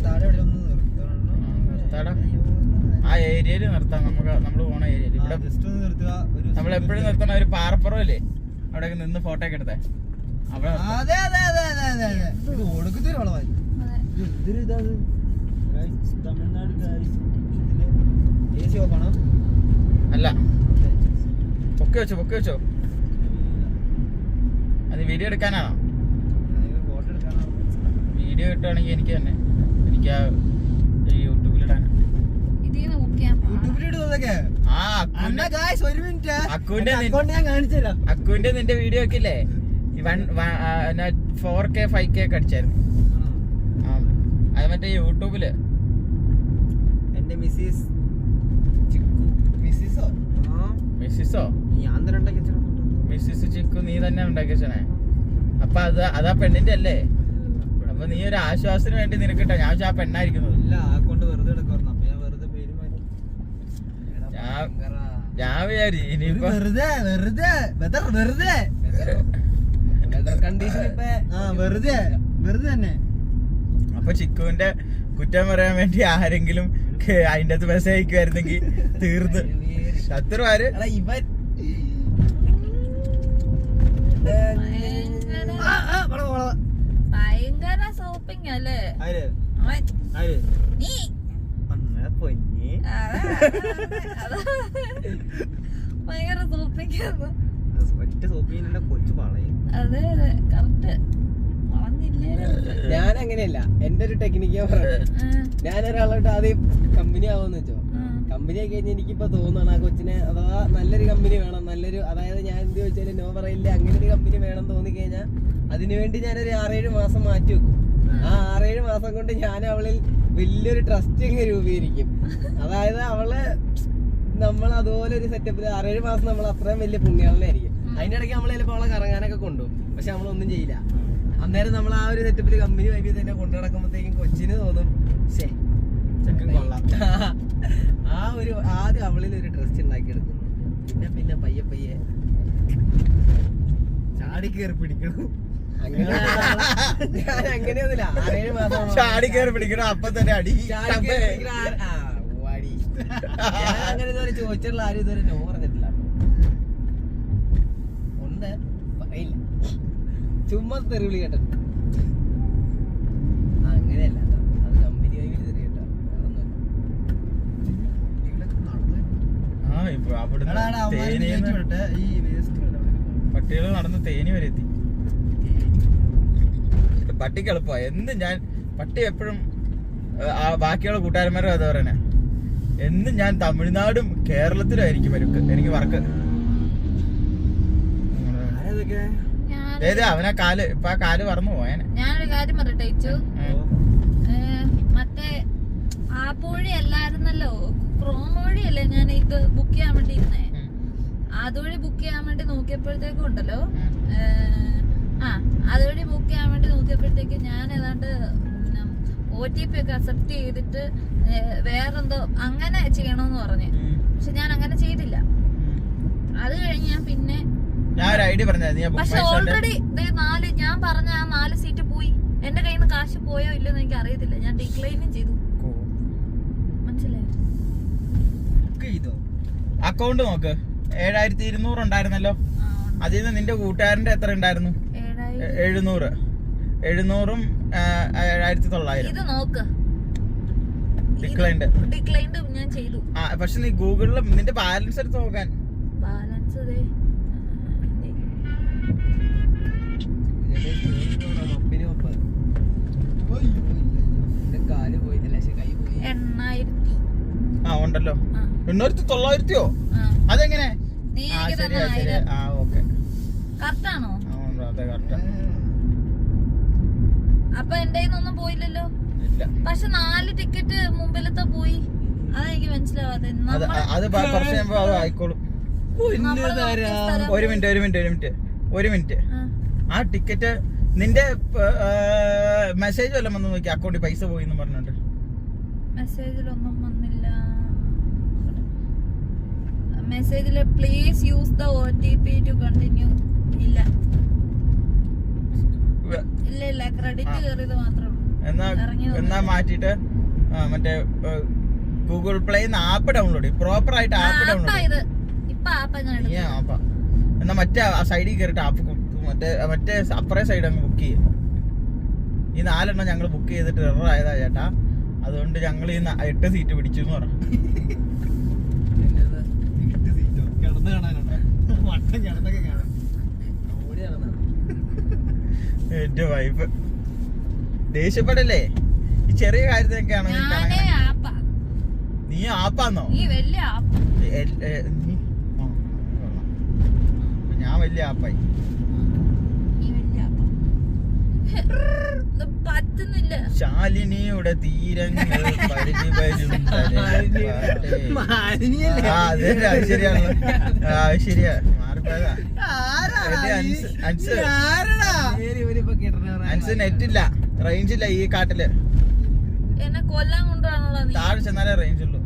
താഴെ എവിടെ ഒന്ന് നിർത്താടാ. ആ ഏരിയയില് നിർത്താം. നമ്മള് പോണ ഏരിയയില് ഇവിടെ നമ്മളെപ്പോഴും നിർത്തണ ഒരു പാറപ്പുറമില്ലേ, അവിടെ നിന്ന് ഫോട്ടോ ഒക്കെ എടുത്തേ. അവിടെ തമിഴ്നാട് AC ഓപ്പണോ? അല്ല, പൊക്കി വെച്ചോ. അത് വീഡിയോ എടുക്കാനാണോ? വീഡിയോ കിട്ടുവാണെങ്കിൽ എനിക്ക് തന്നെ, എനിക്ക് ആ യൂട്യൂബിലിടാനാ. അക്കുവിന്റെ നിന്റെ വീഡിയോ ഒക്കെ ഇല്ലേ 4K 5K ഒക്കെ അടിച്ചായിരുന്നു. അത് മറ്റേ യൂട്യൂബില്. എന്റെ മിസ്സിസോ ഞാൻ തന്നെ ഉണ്ടാക്കി മിസ്സിസ് ചിക്കു നീ തന്നെ ഉണ്ടാക്കിയേ. അപ്പൊ അതാ പെണ്ണിന്റെ അല്ലേ? അപ്പൊ നീ ഒരു ആശ്വാസത്തിന് വേണ്ടി നിനക്കിട്ടോ. ഞാൻ ആ പെണ്ണായിരിക്കുന്നത്. ഇല്ല, ആ കൊണ്ട് വെറുതെ എടുക്കുവായിരുന്നു. അപ്പൊ ഞാൻ വെറുതെ പേര് മാറ്റി. ഞാൻ വിചാരിച്ചു ഇനിയിപ്പോ വെറുതെ തന്നെ. അപ്പൊ ചിക്കുവിന്റെ കുറ്റം പറയാൻ വേണ്ടി ആരെങ്കിലും അതിന്റെ അകത്ത് മെസ്സേജ് അയക്കുമായിരുന്നെങ്കിൽ തീർന്ന്. ശത്രുവാര് ഇവൻ ഭയങ്കര ഷോപ്പിംഗ് അല്ലേ? നീ ഭയങ്കര ഷോപ്പിംഗ്. കൊച്ചു പറയും. അതെ കറക്റ്റ്. ഞാൻ അങ്ങനെയല്ല. എന്റെ ഒരു ടെക്നിക്കാ പറയുന്നത്. ഞാൻ ഒരാളോട്ട് ആദ്യം കമ്പനി ആവുമെന്ന് വെച്ചോ. കമ്പനി ആയി കഴിഞ്ഞാൽ എനിക്കിപ്പോ തോന്നണം ആ കൊച്ചിനെ അഥവാ നല്ലൊരു കമ്പനി വേണം, നല്ലൊരു, അതായത് ഞാൻ എന്ത് ചോദിച്ചാലും നോ പറയില്ല, അങ്ങനെ ഒരു കമ്പനി വേണം തോന്നിക്കഴിഞ്ഞാൽ അതിനുവേണ്ടി ഞാനൊരു 6-7 മാസം മാറ്റി വെക്കും. ആ 6-7 മാസം കൊണ്ട് ഞാൻ അവളിൽ വലിയൊരു ട്രസ്റ്റ് അങ്ങ് രൂപീകരിക്കും. അതായത് അവള് നമ്മൾ അതുപോലെ ഒരു സെറ്റപ്പിൽ 6-7 മാസം നമ്മൾ അത്രയും വലിയ പുണ്യാളനായിരിക്കും. അതിന്റെ ഇടയ്ക്ക് നമ്മൾ ചിലപ്പോൾ അവളെ കറങ്ങാനൊക്കെ കൊണ്ടുപോകും. പക്ഷെ നമ്മളൊന്നും ചെയ്യില്ല. അന്നേരം നമ്മൾ ആ ഒരു സെറ്റപ്പിൽ കമ്പനി വൈബി തന്നെ കൊണ്ടു നടക്കുമ്പോഴത്തേക്കും കൊച്ചിന് തോന്നും ആ ഒരു ആദ്യം അവളിൽ ഒരു ട്രസ്റ്റ് ഉണ്ടാക്കിയെടുക്കുന്നു. പിന്നെ പയ്യെ ചാടി കയറി പിടിക്കണം. അങ്ങനെ ഞാൻ അങ്ങനെയൊന്നുമില്ല. 6-7 മാസം ചാടി കയറി പിടിക്കണം. അപ്പൊ തന്നെ അടി. അങ്ങനെ ഇതുവരെ ചോദിച്ചിട്ടുള്ള ആരും ഇതുവരെ നോ പറഞ്ഞിട്ടില്ല. ഉണ്ട്, പറയില്ല, ചുമ്മാ തെറിവിളി കേട്ടിട്ട്. അങ്ങനെയല്ല, അത് കമ്പനി വൈകിട്ട് തെറി കേട്ടോ. പട്ടികൾ നടന്ന് തേനി വരെ എത്തി. പട്ടിക്ക് എളുപ്പ. എന്നും ഞാൻ പട്ടി എപ്പോഴും ബാക്കിയുള്ള കൂട്ടുകാരന്മാരും അത് പറയണേ. എന്നും ഞാൻ തമിഴ്നാടും കേരളത്തിലും ആയിരിക്കും എനിക്ക് വർക്ക്. അവനാ കാല് ഇപ്പൊ ആ കാല് പറന്നു പോയനെ. ഞാനൊരു കാര്യം പറയട്ടെ, മറ്റേ ആപ്പ് വഴി അല്ലായിരുന്നല്ലോ, ക്രോം വഴിയല്ലേ ഞാൻ ഇത് ബുക്ക് ചെയ്യാൻ വേണ്ടി ഇരുന്നേ. അതുവഴി ബുക്ക് ചെയ്യാൻ വേണ്ടി നോക്കിയപ്പോഴത്തേക്കും ഉണ്ടല്ലോ, അതുവഴി ബുക്ക് ചെയ്യാൻ വേണ്ടി നോക്കിയപ്പോഴത്തേക്ക് ഞാൻ ഏതാണ്ട് OTP ഒക്കെ അക്സെപ്റ്റ് ചെയ്തിട്ട് വേറെന്തോ അങ്ങനെ ചെയ്യണമെന്ന് പറഞ്ഞ്. പക്ഷെ ഞാൻ അങ്ങനെ ചെയ്തില്ല. അത് കഴിഞ്ഞ് ഞാൻ പിന്നെ ഞാൻ ഒരു ഐഡിയ പറഞ്ഞായിരുന്നു. പക്ഷെ ഓൾറെഡി ഞാൻ പറഞ്ഞ ആ 4 സീറ്റ് പോയി. എന്റെ കയ്യിൽ നിന്ന് കാശ് പോയോ ഇല്ലെന്ന് എനിക്ക് അറിയത്തില്ല. ഞാൻ ഡിക്ലൈനും ചെയ്തു. മനസ്സിലായോ? അക്കൗണ്ട് നോക്ക്. 7200 ഉണ്ടായിരുന്നല്ലോ. അതിൽ നിന്ന് നിന്റെ കൂട്ടുകാരന്റെ എത്ര ഉണ്ടായിരുന്നു? 700. 700ഉം 1900. ഇത് നോക്ക്. ഡിക്ലൈൻഡ് ഞാൻ ചെയ്തു. പക്ഷെ നീ ഗൂഗിളിൽ നിന്റെ ബാലൻസ് എടുത്ത് നോക്കാൻ. ബാലൻസ് ഉണ്ടല്ലോ. 800-900 അതെങ്ങനെ? ഓക്കെ കറക്റ്റാണോ? അതെ കറക്റ്റാ. അപ്പൊ എന്റെ ഒന്നും പോയില്ലല്ലോ. ഇല്ല. പക്ഷെ 4 ടിക്കറ്റ് മുമ്പിലത്തെ പോയി. അതെനിക്ക് മനസ്സിലാവാതെ. അത് കുറച്ച് കഴിയുമ്പോ അത് ആയിക്കോളും. ഒരു മിനിറ്റ്. ആ ടിക്കറ്റ് നിന്റെ മെസ്സേജ് വല്ലതും വന്ന് നോക്കി അക്കൗണ്ടിൽ പൈസ പോയി എന്ന് പറഞ്ഞിട്ട്. മെസ്സേജിലൊന്നും വന്നില്ല. മെസ്സേജില് please use the OTP to continue. ഇല്ല ക്രെഡിറ്റ് കയറിയത് മാത്രമേ. എന്നാ മാറ്റിട്ട് മറ്റേ ഗൂഗിൾ പ്ലേ ആപ്പ് ഡൗൺലോഡ് ചെയ്യും. പ്രോപ്പർ ആയിട്ട് ആപ്പ് ഡൗൺലോഡ് എന്നാ മറ്റേ ആ സൈഡിൽ കയറിട്ട് ആപ്പ് മറ്റേ അപ്പറേ സൈഡ് അങ്ങ് ബുക്ക് ചെയ്യും. ഈ 4 എണ്ണം ഞങ്ങൾ ബുക്ക് ചെയ്തിട്ട് എറർ ആയതാ ചേട്ടാ. അതുകൊണ്ട് ഞങ്ങൾ ഈ 8 സീറ്റ് പിടിച്ചു എന്ന് പറഞ്ഞു. എന്റെ വൈഫ് ദേഷ്യപ്പെടല്ലേ ഈ ചെറിയ കാര്യത്തിനൊക്കെയാണ്. നീ ആപ്പാന്നോ? ഞാൻ വലിയ ആപ്പായി. പറ്റുന്നില്ല. ശാലിനിയുടെ തീരങ്ങൾ പരിധി വരും. ശരിയാണല്ലോ. ശരിയാ മാറിപ്പോയതാ. അൻസ് നെറ്റില്ല, റേഞ്ച് ഇല്ല ഈ കാട്ടില്. എന്നെ കൊല്ലാൻ കൊണ്ടുപോകണോ? താഴെ ചെന്നാലേ റേഞ്ച് ഉള്ളൂ.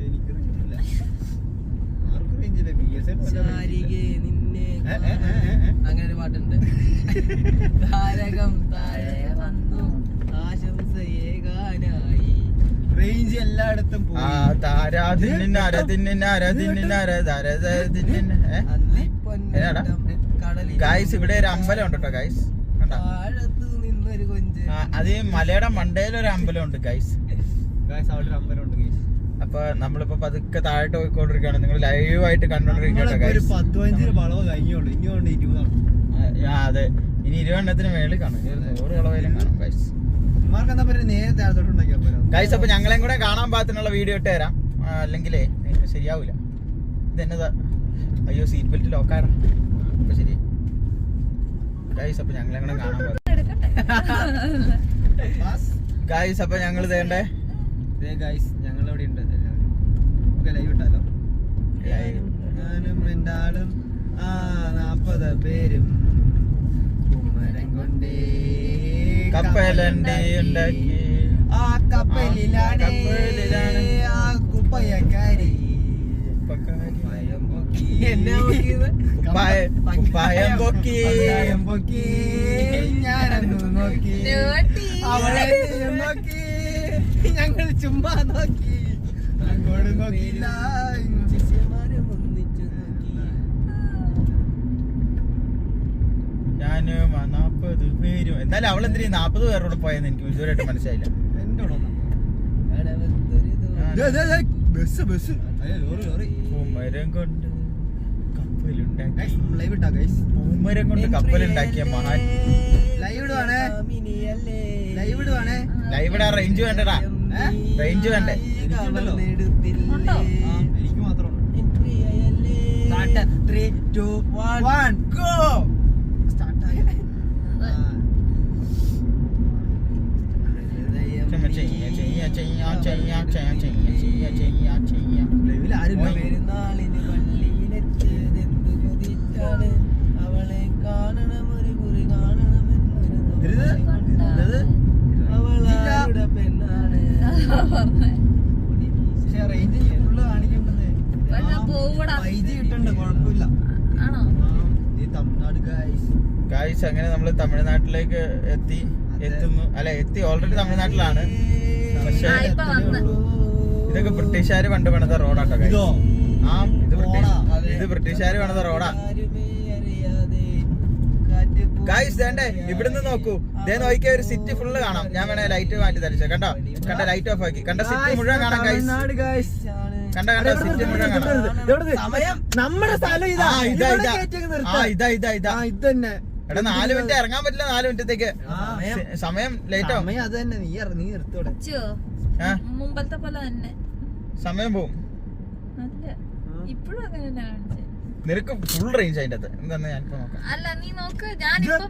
അങ്ങനെ ഒരു പാട്ടുണ്ട്. താരകം താഴെ വന്നു ആശംസയേകാനായി. റേഞ്ച് എല്ലായിടത്തും ഗായ്സ് ഇവിടെ ഒരു അമ്പലം ഉണ്ട് കേട്ടോ ഗായ്സ്. താഴത്ത് നിന്നൊരു കൊഞ്ച്. അത് മലയുടെ മണ്ടയിലൊരു അമ്പലം ഉണ്ട് ഗായ്സ്. അവിടെ ഒരു അമ്പലം ഉണ്ട് ഗൈസ്. അപ്പൊ നമ്മളിപ്പോ പതുക്കെ താഴോട്ട് പോയിക്കൊണ്ടിരിക്കുകയാണ്. നിങ്ങൾ ലൈവായിട്ട് കണ്ടോണ്ടിരിക്കട്ടെ. 15 വളവ് കഴിഞ്ഞോളൂ. ഇനിയുണ്ട് 20. അതെ, ഇനി 20 എണ്ണത്തിന് മേളിൽ കാണും. 100 കളവേലും കാണും ഗൈസ്. ഗൈസ് അപ്പൊ ഞങ്ങളെയും കൂടെ കാണാൻ പാകത്തിനുള്ള വീഡിയോ ഇട്ട് തരാം. അല്ലെങ്കിലേ നിങ്ങൾക്ക് ശരിയാവൂല. ഇതെന്നതാ? അയ്യോ സീറ്റ് ബെൽറ്റ് ലോക്കാടാ. അപ്പൊ ശരി ഗൈസ്, അപ്പൊ ഞങ്ങളെയും കൂടെ കാണാൻ പാകത്ത് ഗൈസ്. അപ്പൊ ഞങ്ങൾ ഇതേണ്ടേ ഞങ്ങളിവിടെ ഉണ്ട്. ലൈവ് ഇട്ടാലോ? ഞാനും എൻ്റെ ആളും 40 പേരും കുമരം കൊണ്ടേ കപ്പലണ്ടി ഉണ്ടാക്കി. ആ കപ്പലിലാണ് ആ കുപ്പയക്കാരി എന്നെ കുപ്പായം പൊക്കി ഞാനൊന്നു നോക്കി അവളെ നോക്കി ഞങ്ങൾ ചുമ്മാ നോക്കി അങ്ങോട്ട് നോക്കിയില്ല. ശിഷ്യന്മാരും ഒന്നിച്ചു നോക്കി. ഞാന് 40 പേരും. എന്നാലും അവളെന്തിനാ 40 പേരോട് പോയെന്ന് എനിക്ക് ഇതുവരെയായിട്ട് മനസ്സിലായില്ല. പൂമരം കൊണ്ട് കപ്പലുണ്ടാക്കി. പൂമരം കൊണ്ട് കപ്പലുണ്ടാക്കിയ മഹാൻ. ലൈവ് ഇടാ. റേഞ്ച് വേണ്ടടാ, റേഞ്ച് വേണ്ടേ? എനിക്ക് മാത്രം 3, 2, 1 ഗോ. പെരുന്നാളിന് പള്ളിയിലെത്തിയതെന്ത് കൊതിച്ചാണ് അവളെ കാണണം ഒരു കുറി കാണണമെന്നൊരു അവളുടെ പെണ്ണാണ്. റേഞ്ച് ഫുള്ള് കാണിക്കേണ്ടത്. 5G കിട്ടണ്ട്, കുഴപ്പമില്ല. ആണോ? ഈ തമിഴ്നാട് ഗൈസ്. ഗായ്സ് അങ്ങനെ നമ്മൾ തമിഴ്നാട്ടിലേക്ക് എത്തി ഓൾറെഡി തമിഴ്നാട്ടിലാണ്. പക്ഷെ ഇപ്പൊ വന്ന് ഇതൊക്കെ ബ്രിട്ടീഷുകാര് പണ്ട് പണിത റോഡാട്ടോ ഗായ്സ്. ഇതോ? ആ ഇത് ബ്രിട്ടീഷുകാര് പണിത റോഡാ ഗായ്സ്. വേണ്ടേ ഇവിടുന്ന് നോക്കൂ, ഇതേ നോക്കിയ ഒരു സിറ്റി ഫുള്ള് കാണാം. ഞാൻ വേണേ ലൈറ്റ് മാറ്റി തരിച്ചു. കണ്ടോ ലൈറ്റ് ഓഫ് ആക്കി. കണ്ട സിറ്റി മുഴുവൻ കാണാം ഗായ്സ്. തമിഴ്നാട് ഗൈസ്. കണ്ട സിറ്റി മുഴുവൻ കാണാം. നമ്മുടെ സ്ഥലം ഇതാ. ഇതാ ഇതാ ഇത് തന്നെ. എടാ 4 മിനിറ്റ് ഇറങ്ങാൻ പറ്റില്ല. 4 മിനിറ്റത്തേക്ക് സമയം ലേറ്റ് ആവും. അത് തന്നെ. നീ നിർത്തോടെ. മുമ്പത്തെ പോലെ തന്നെ സമയം പോവും. അല്ല ഇപ്പോഴും അങ്ങനെ തന്നെ കാണിച്ചേ. നിനക്ക് ഫുൾ റേഞ്ച് അതിന്റെ അകത്ത്. എന്താന്ന് ഞാനിപ്പോ നോക്കാം. അല്ല നീ നോക്ക്, ഞാനിപ്പം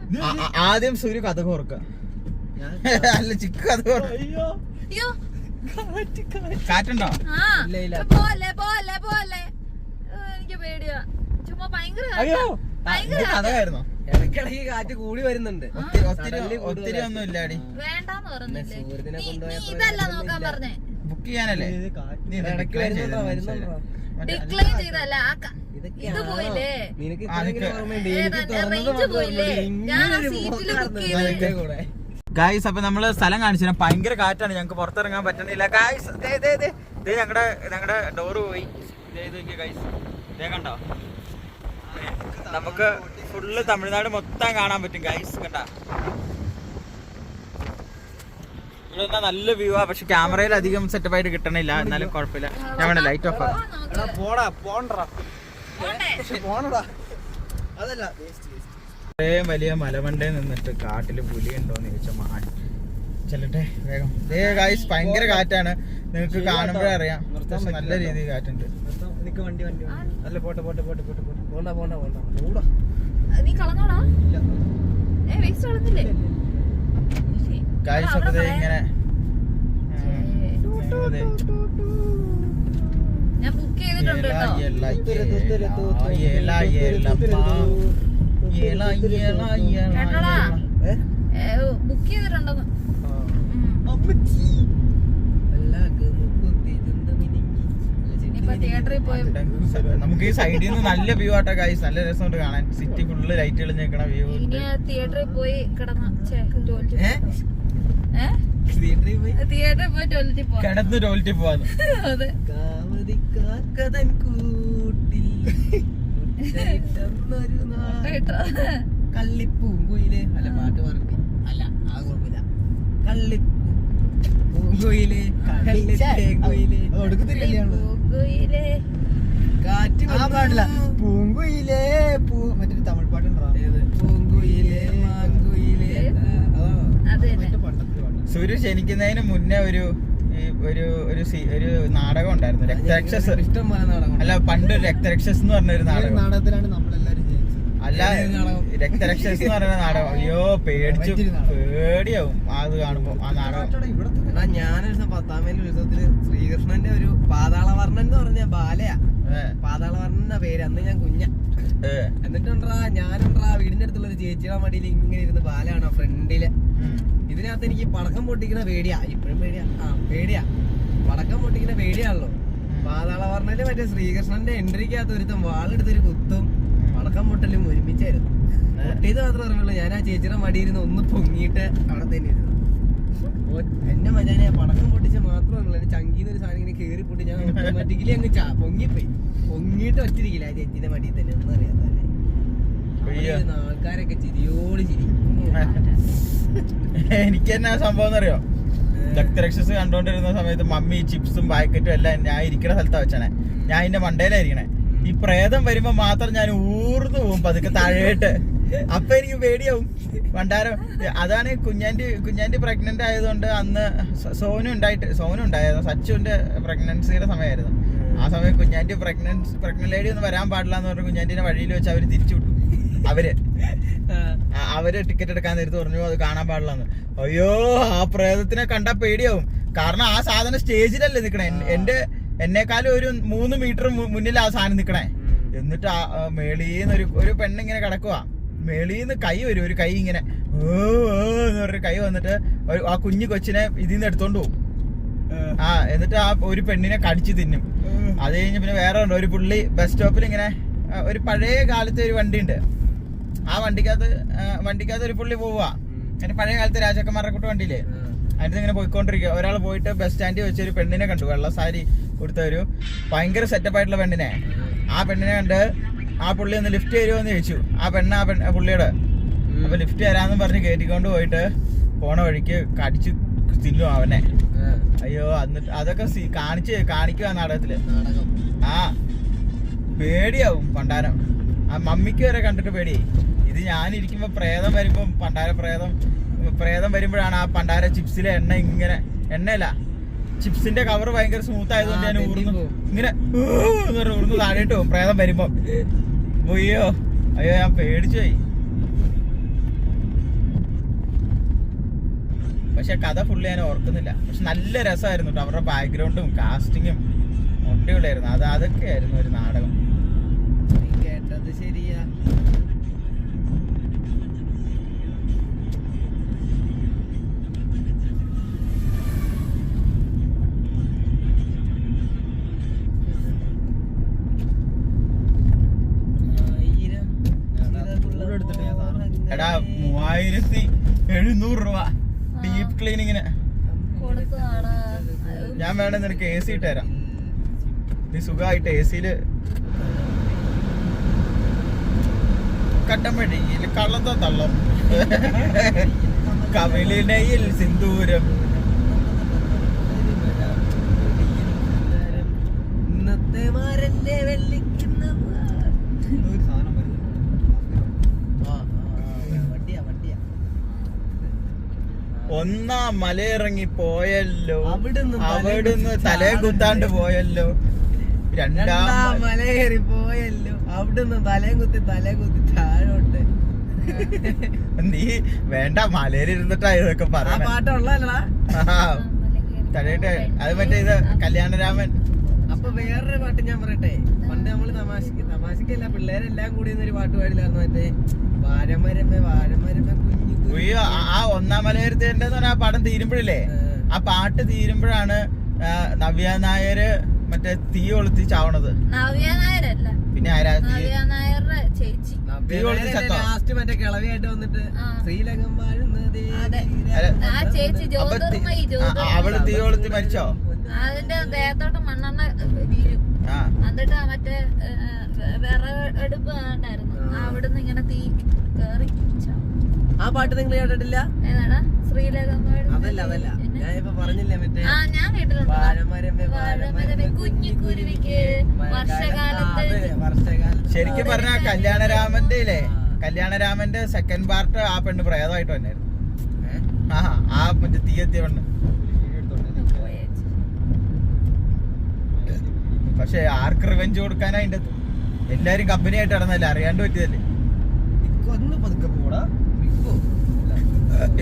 ആദ്യം സൂര്യ കഥ ഓർക്കുക. അല്ല ചിക്ക് കഥ ഓർക്കുക. അയ്യോ കാറ്റുണ്ടോ? ആ പോലെ പോലെ പോലെ എനിക്ക് പേടിയാ. ചുമ്മാ ഭയങ്കര കഥയായിരുന്നോ? ഇടയ്ക്കിടയ്ക്ക് കാറ്റ് കൂടി വരുന്നുണ്ട്. ഒത്തിരി ഒന്നും ഇല്ലാടി. വേണ്ടാന്ന് പറഞ്ഞില്ലേ? സൂര്യനെ നീ കൊണ്ടുപോയപ്പോ ഇതല്ല നോക്കാൻ പറഞ്ഞേ. ബുക്ക് ചെയ്യാനല്ലേ? നീ ഇത് ഇടയ്ക്ക് decline വരുന്നുണ്ടോ ചെയ്തോ? വരുന്നുണ്ടോ? ഡിക്ലൈൻ ചെയ്തല്ല ഇത് പോയില്ലേ? നിനക്ക് ആ, ഇത്രയെങ്കിലും നിനക്ക് ഓർമ്മയുണ്ട്. എനിക്ക് ഏതാ, തുറന്നത് range പോയില്ലേ? മാത്രമേ ഞാൻ ആ ഉള്ളൂ. സീറ്റില് book ഇങ്ങനെ ചെയ്ത്. ഒരു കൂടെ. ഗായ്സ് അപ്പൊ നമ്മള് സ്ഥലം കാണിച്ചു തരാം. ഭയങ്കര കാറ്റാണ്, ഞങ്ങക്ക് പുറത്തിറങ്ങാൻ പറ്റണില്ല ഗായ്സ്. ഞങ്ങളുടെ ഡോറ് പോയി. ഗായ്സ് ഇതേ കണ്ടോ? നമുക്ക് ഫുള്ള് തമിഴ്നാട് മൊത്തം കാണാൻ പറ്റും ഗായ്സ്. കണ്ട ഇവിടെ എന്നാ നല്ല വ്യൂ ആ. പക്ഷെ ക്യാമറയിൽ അധികം സെറ്റപ്പ് ആയിട്ട് കിട്ടണില്ല. എന്നാലും കുഴപ്പമില്ല. ഞാൻ വേണേ ലൈറ്റ് ഓഫ് ആക്കാം. എടാ പോടാ പോണ്ടടാ. പോണ്ടേ? പോണടാ. അതല്ല ഇത്രയും വലിയ മലമണ്ടേ നിന്നിട്ട് കാട്ടില് പുലി ഉണ്ടോന്ന് ചോദിച്ചാൽ ചെല്ലട്ടെ വേഗം. ഗായ്സ് ഭയങ്കര കാറ്റാണ്, നിങ്ങൾക്ക് കാണുമ്പോഴേ അറിയാം. അത്യാവശ്യം നല്ല രീതിയിൽ കാറ്റുണ്ട്. നിക്ക് വണ്ടി അല്ല പോട്ടെ പോണ്ട മൂടാ. നീ കളഞ്ഞോടാ? വേസ്റ്റ് കളഞ്ഞില്ലേ? ഗായ്സ് അപ്പൊ ഇങ്ങനെ ഞാൻ ബുക്ക് ചെയ്തിട്ടുണ്ട് കേട്ടോ. കേട്ടോടാ? ബുക്ക് ചെയ്തിട്ടുണ്ടെന്ന്. ഇനിയിപ്പോ തിയേറ്ററിൽ പോയി നമുക്ക് ഈ സൈഡിൽ നിന്ന് നല്ല വ്യൂ ആട്ടോ ഗായ്സ്. നല്ല രസമുണ്ട് കാണാൻ. സിറ്റി ഫുള്ള് ലൈറ്റ് തെളിഞ്ഞേക്കണ വ്യൂ. ഇനി തിയേറ്ററിൽ പോയി കിടന്ന തിയേറ്ററിൽ പോയി തിയേറ്ററിൽ പോയി ടോയ്ലറ്റിൽ പോവാം. കിടന്ന് ടോയ്ലറ്റിൽ പോവാന്ന്. അതെ. കാവതിക്കാക്കതൻ കൂട്ടിൽ കേട്ടോ? കള്ളിപ്പൂങ്കുയിലെ അല്ല പാട്ട് പറഞ്ഞു. അല്ല ആ കുഴപ്പമില്ല. കള്ളിപ്പൂങ്കുയിലെ കള്ളിത്തേങ്കുയിലെ പൂങ്കുയിലേ. കാറ്റ് പാടില്ല. പൂങ്കുയിലേ മറ്റൊരു തമിഴ് പാട്ടുണ്ടോ? പൂങ്കുയിലെ മാങ്കുയിലെ അത് തന്നെ. സൂര്യ ജനിക്കുന്നതിന് മുന്നേ ഒരു നാടകം ഉണ്ടായിരുന്നു, രക്തരക്ഷസ്. ഇഷ്ടം പോലെ നാടകം. അല്ല പണ്ട് രക്തരക്ഷസ് എന്ന് പറഞ്ഞൊരു നാടകം. നാടകത്തിലാണ് നമ്മളെല്ലാരും ജയിച്ചത്. അല്ല രക്തരക്ഷസ് എന്ന് പറയുന്ന നാടകം. അയ്യോ പേടിയാവും അത് കാണുമ്പോ ആ നാടകം. എടാ ഞാനൊരു ദിവസം 10ാം മൈൽ ഉത്സവത്തില് ശ്രീകൃഷ്ണന്റെ ഒരു പാതാളവർണ്ണൻ എന്ന് പറഞ്ഞ ബാലയാ. പാതാളവർണ്ണന്റെ പേര്. അന്ന് ഞാൻ കുഞ്ഞ. എന്നിട്ടുണ്ടാ ഞാനുണ്ടാ വീടിന്റെ അടുത്തുള്ള ഒരു ചേച്ചിയുടെ മടിയിൽ ഇങ്ങനെ ഇരുന്ന് ബാലാണ് ഫ്രണ്ടില്. ഇതിനകത്ത് എനിക്ക് പടക്കം പൊട്ടിക്കുന്ന പേടിയാ. ഇപ്പഴും പേടിയാ. പടക്കം പൊട്ടിക്കുന്ന പേടിയാണല്ലോ. പാതാളവർണ്ണല് മറ്റേ ശ്രീകൃഷ്ണന്റെ എൻട്രിക്കകത്ത് ഒരുത്തം വാളെടുത്തൊരു കുത്തും പടക്കം പൊട്ടലും ഒരുമിച്ചായിരുന്നു. പൊട്ടിയത് മാത്രമേ അറിയുള്ളൂ. ഞാൻ ആ ചേച്ചിയുടെ മടിയിരുന്ന് ഒന്ന് പൊങ്ങിയിട്ട് അവിടെ തന്നെ ഇരുന്നു. എന്നെ മജാനെ പടക്കം പൊട്ടിച്ച് മാത്രമല്ല ചങ്കീന്ന് ഒരു സാധനം ഇങ്ങനെ കേറി പൊട്ടി ഞാൻ ഓട്ടോമാറ്റിക്കലി അങ്ങ് പൊങ്ങിപ്പോയി. പൊങ്ങിയിട്ട് ഒറ്റിരിക്കില്ല ആ ചേച്ചിന്റെ മടിയിൽ തന്നെ. ഒന്നും അറിയാത്തല്ലേ. ആൾക്കാരൊക്കെ ചിരിയോട് ചിരി. എനിക്ക് എന്നാ സംഭവം എന്നറിയോ? രക്തരക്ഷസ് കണ്ടോണ്ടിരുന്ന സമയത്ത് മമ്മി ചിപ്സും പാക്കറ്റും എല്ലാം ഞാൻ ഇരിക്കുന്ന സ്ഥലത്താ വെച്ചാണേ. ഞാൻ അതിന്റെ മണ്ടയിലായിരിക്കണേ. ഈ പ്രേതം വരുമ്പോ മാത്രം ഞാൻ ഊർന്നു പോകും പതുക്കെ താഴേട്ട്. അപ്പൊ എനിക്ക് പേടിയാവും പണ്ടാരം. അതാണ് കുഞ്ഞാൻ്റെ പ്രഗ്നന്റ് ആയതുകൊണ്ട് അന്ന് സോനു ഉണ്ടായിരുന്നു. സച്ചുവിന്റെ പ്രഗ്നൻസിയുടെ സമയമായിരുന്നു. ആ സമയം കുഞ്ഞാൻ്റെ പ്രഗ്നന്റ് ലേഡി ഒന്നും വരാൻ പാടില്ല എന്ന് പറഞ്ഞ കുഞ്ഞാൻ്റെ വഴിയിൽ വെച്ച് അവര് തിരിച്ചു വിട്ടു. അവര് ടിക്കറ്റ് എടുക്കാൻ നേരത്ത് പറഞ്ഞു അത് കാണാൻ പാടില്ലെന്ന്. അയ്യോ ആ പ്രേതത്തിനെ കണ്ടാ പേടിയാവും. കാരണം ആ സാധനം സ്റ്റേജിലല്ലേ നിക്കണേ. എന്നെക്കാളും ഒരു 3 മീറ്റർ മുന്നിൽ ആ സാധനം നിക്കണേ. എന്നിട്ട് ആ മേളീന്ന് ഒരു പെണ്ണിങ്ങനെ കിടക്കുക. മേളീന്ന് കൈ വരും. ഒരു കൈ ഇങ്ങനെ എന്ന് പറഞ്ഞ കൈ വന്നിട്ട് ആ കുഞ്ഞു കൊച്ചിനെ ഇതിന്ന് എടുത്തോണ്ട് പോകും. എന്നിട്ട് ആ ഒരു പെണ്ണിനെ കടിച്ചു തിന്നും. അത് കഴിഞ്ഞ് പിന്നെ വേറെ ഉണ്ട് ഒരു പുള്ളി ബസ് സ്റ്റോപ്പിൽ ഇങ്ങനെ ഒരു പഴയ കാലത്തെ ഒരു വണ്ടി ഉണ്ട്. ആ വണ്ടിക്കകത്ത് ഒരു പുള്ളി പോവുക. അതിന്റെ പഴയ കാലത്തെ രാജാക്കന്മാരുടെ കൂട്ട് വണ്ടിയില്ലേ, അതിന് ഇങ്ങനെ പോയിക്കൊണ്ടിരിക്കുക. ഒരാൾ പോയിട്ട് ബസ് സ്റ്റാൻഡിൽ വെച്ച് ഒരു പെണ്ണിനെ കണ്ടു, വെള്ള സാരി കൊടുത്ത ഒരു ഭയങ്കര സെറ്റപ്പ് ആയിട്ടുള്ള പെണ്ണിനെ. ആ പെണ്ണിനെ കണ്ട് ആ പുള്ളി ഒന്ന് ലിഫ്റ്റ് തരുമോ എന്ന് ചോദിച്ചു. ആ പുള്ളിയോട്. അപ്പൊ ലിഫ്റ്റ് തരാന്ന് പറഞ്ഞ് കയറ്റിക്കൊണ്ട് പോയിട്ട് പോണ വഴിക്ക് കടിച്ചു തിന്നു അവനെ. അയ്യോ, എന്നിട്ട് അതൊക്കെ കാണിക്കുക നാടകത്തില്. ആ പേടിയാവും പണ്ടാരം. ആ മമ്മിക്ക് വരെ കണ്ടിട്ട് പേടിയായി. ഇത് ഞാനിരിക്കുമ്പോ പ്രേതം വരുമ്പോ പ്രേതം വരുമ്പോഴാണ് ആ പണ്ടാര ചിപ്സിലെ എണ്ണയല്ല ചിപ്സിന്റെ കവർ ഭയങ്കര സ്മൂത്ത് ആയതുകൊണ്ട് ഞാൻ ഇങ്ങനെ ഊർന്ന് താഴേട്ട് പോകും പ്രേതം വരുമ്പോ. അയ്യോ ഞാൻ പേടിച്ചു പോയി. പക്ഷെ കഥ ഫുള്ള് ഞാൻ ഓർക്കുന്നില്ല. പക്ഷെ നല്ല രസമായിരുന്നു കേട്ടോ. അവരുടെ ബാക്ക്ഗ്രൗണ്ടും കാസ്റ്റിങ്ങും ഒട്ടിയുള്ളായിരുന്നു. അതൊക്കെ ആയിരുന്നു ഒരു നാടകം. കേട്ടത് ശരിയാ. എടാ 3700 രൂപ ഡീപ്പ് ക്ലീനിങ്ങിന്. ഞാൻ വേണം നിനക്ക് AC ഇട്ട് തരാം. നീ സുഖമായിട്ട് AC-ല് കട്ടമ്പടിയിൽ കള്ളത്തോ തള്ളം കവിളിനയിൽ സിന്ദൂരം. ഇന്നത്തെ മാരന്റെ വെള്ളിക്കുന്ന ഒന്നാം മലയിറങ്ങി പോയല്ലോ, അവിടുന്ന് തലേ കുത്താണ്ട് പോയല്ലോ. രണ്ടാം മലയേറി പോയല്ലോ, അവിടുന്ന് തലയും കുത്തി താഴോട്ട്. നീ വേണ്ട മലയിൽ ഇരുന്നിട്ടാ ഇതൊക്കെ പറയാ. പാട്ടുള്ളല്ലടാ തലയിട്ട് അത് മറ്റേ ഇത് കല്യാണരാമൻ. അപ്പൊ വേറൊരു പാട്ട് ഞാൻ പറയട്ടെ. പണ്ട് നമ്മള് തമാശക്കല്ല പിള്ളേരെല്ലാം കൂടി ഒരു പാട്ട് പാടില്ലായിരുന്നു. മറ്റേ വാഴമരമേ കുഞ്ഞു. അയ്യോ, ആ ഒന്നാം മലയരത്തിന്റെ ആ പടം തീരുമ്പോഴില്ലേ, ആ പാട്ട് തീരുമ്പോഴാണ് നവ്യ നായര് മറ്റേ തീ കൊളുത്തി ചാവണത്. പിന്നെ തീ കൊളുത്തി ചത്തോ? ലാസ്റ്റ് മറ്റേ കിളവിയായിട്ട് വന്നിട്ട് ശ്രീലകം വാഴുന്നത് അവള് തീ കൊളുത്തി മരിച്ചോ? അതിന്റെ ദേഹത്തോട്ട് മണ്ണെണ്ണ വീഴും. എന്നിട്ട് മറ്റേ വിറകടുപ്പ് ഉണ്ടായിരുന്നു, അവിടുന്ന് ഇങ്ങനെ തീ കേറി. ആ പാട്ട് നിങ്ങൾ കേട്ടിട്ടില്ല? ഏതാടാ? ശ്രീലകം. അതല്ല ഞാൻ ഇപ്പൊ പറഞ്ഞില്ലേ മറ്റേ ഞാൻ കേട്ടിട്ടുണ്ട്. വാഴമരമേ കുഞ്ഞു കുരുവിക്ക് വർഷകാലത്ത്. ശരിക്കും പറഞ്ഞ കല്യാണരാമന്റെ സെക്കൻഡ് പാർട്ട് ആ പെണ്ണ് പ്രേതമായിട്ട് തന്നെയായിരുന്നു. ആ മറ്റേ തീയെത്തിയ പെണ്ണ്. പക്ഷെ ആർക്ക് റിവെഞ്ച് കൊടുക്കാനാ അതിന്റെ എല്ലാരും കമ്പനി ആയിട്ട് നടന്നല്ലേ, അറിയാണ്ട് പറ്റിയതല്ലേ. ഒന്ന് പതുക്കെ പോടാ.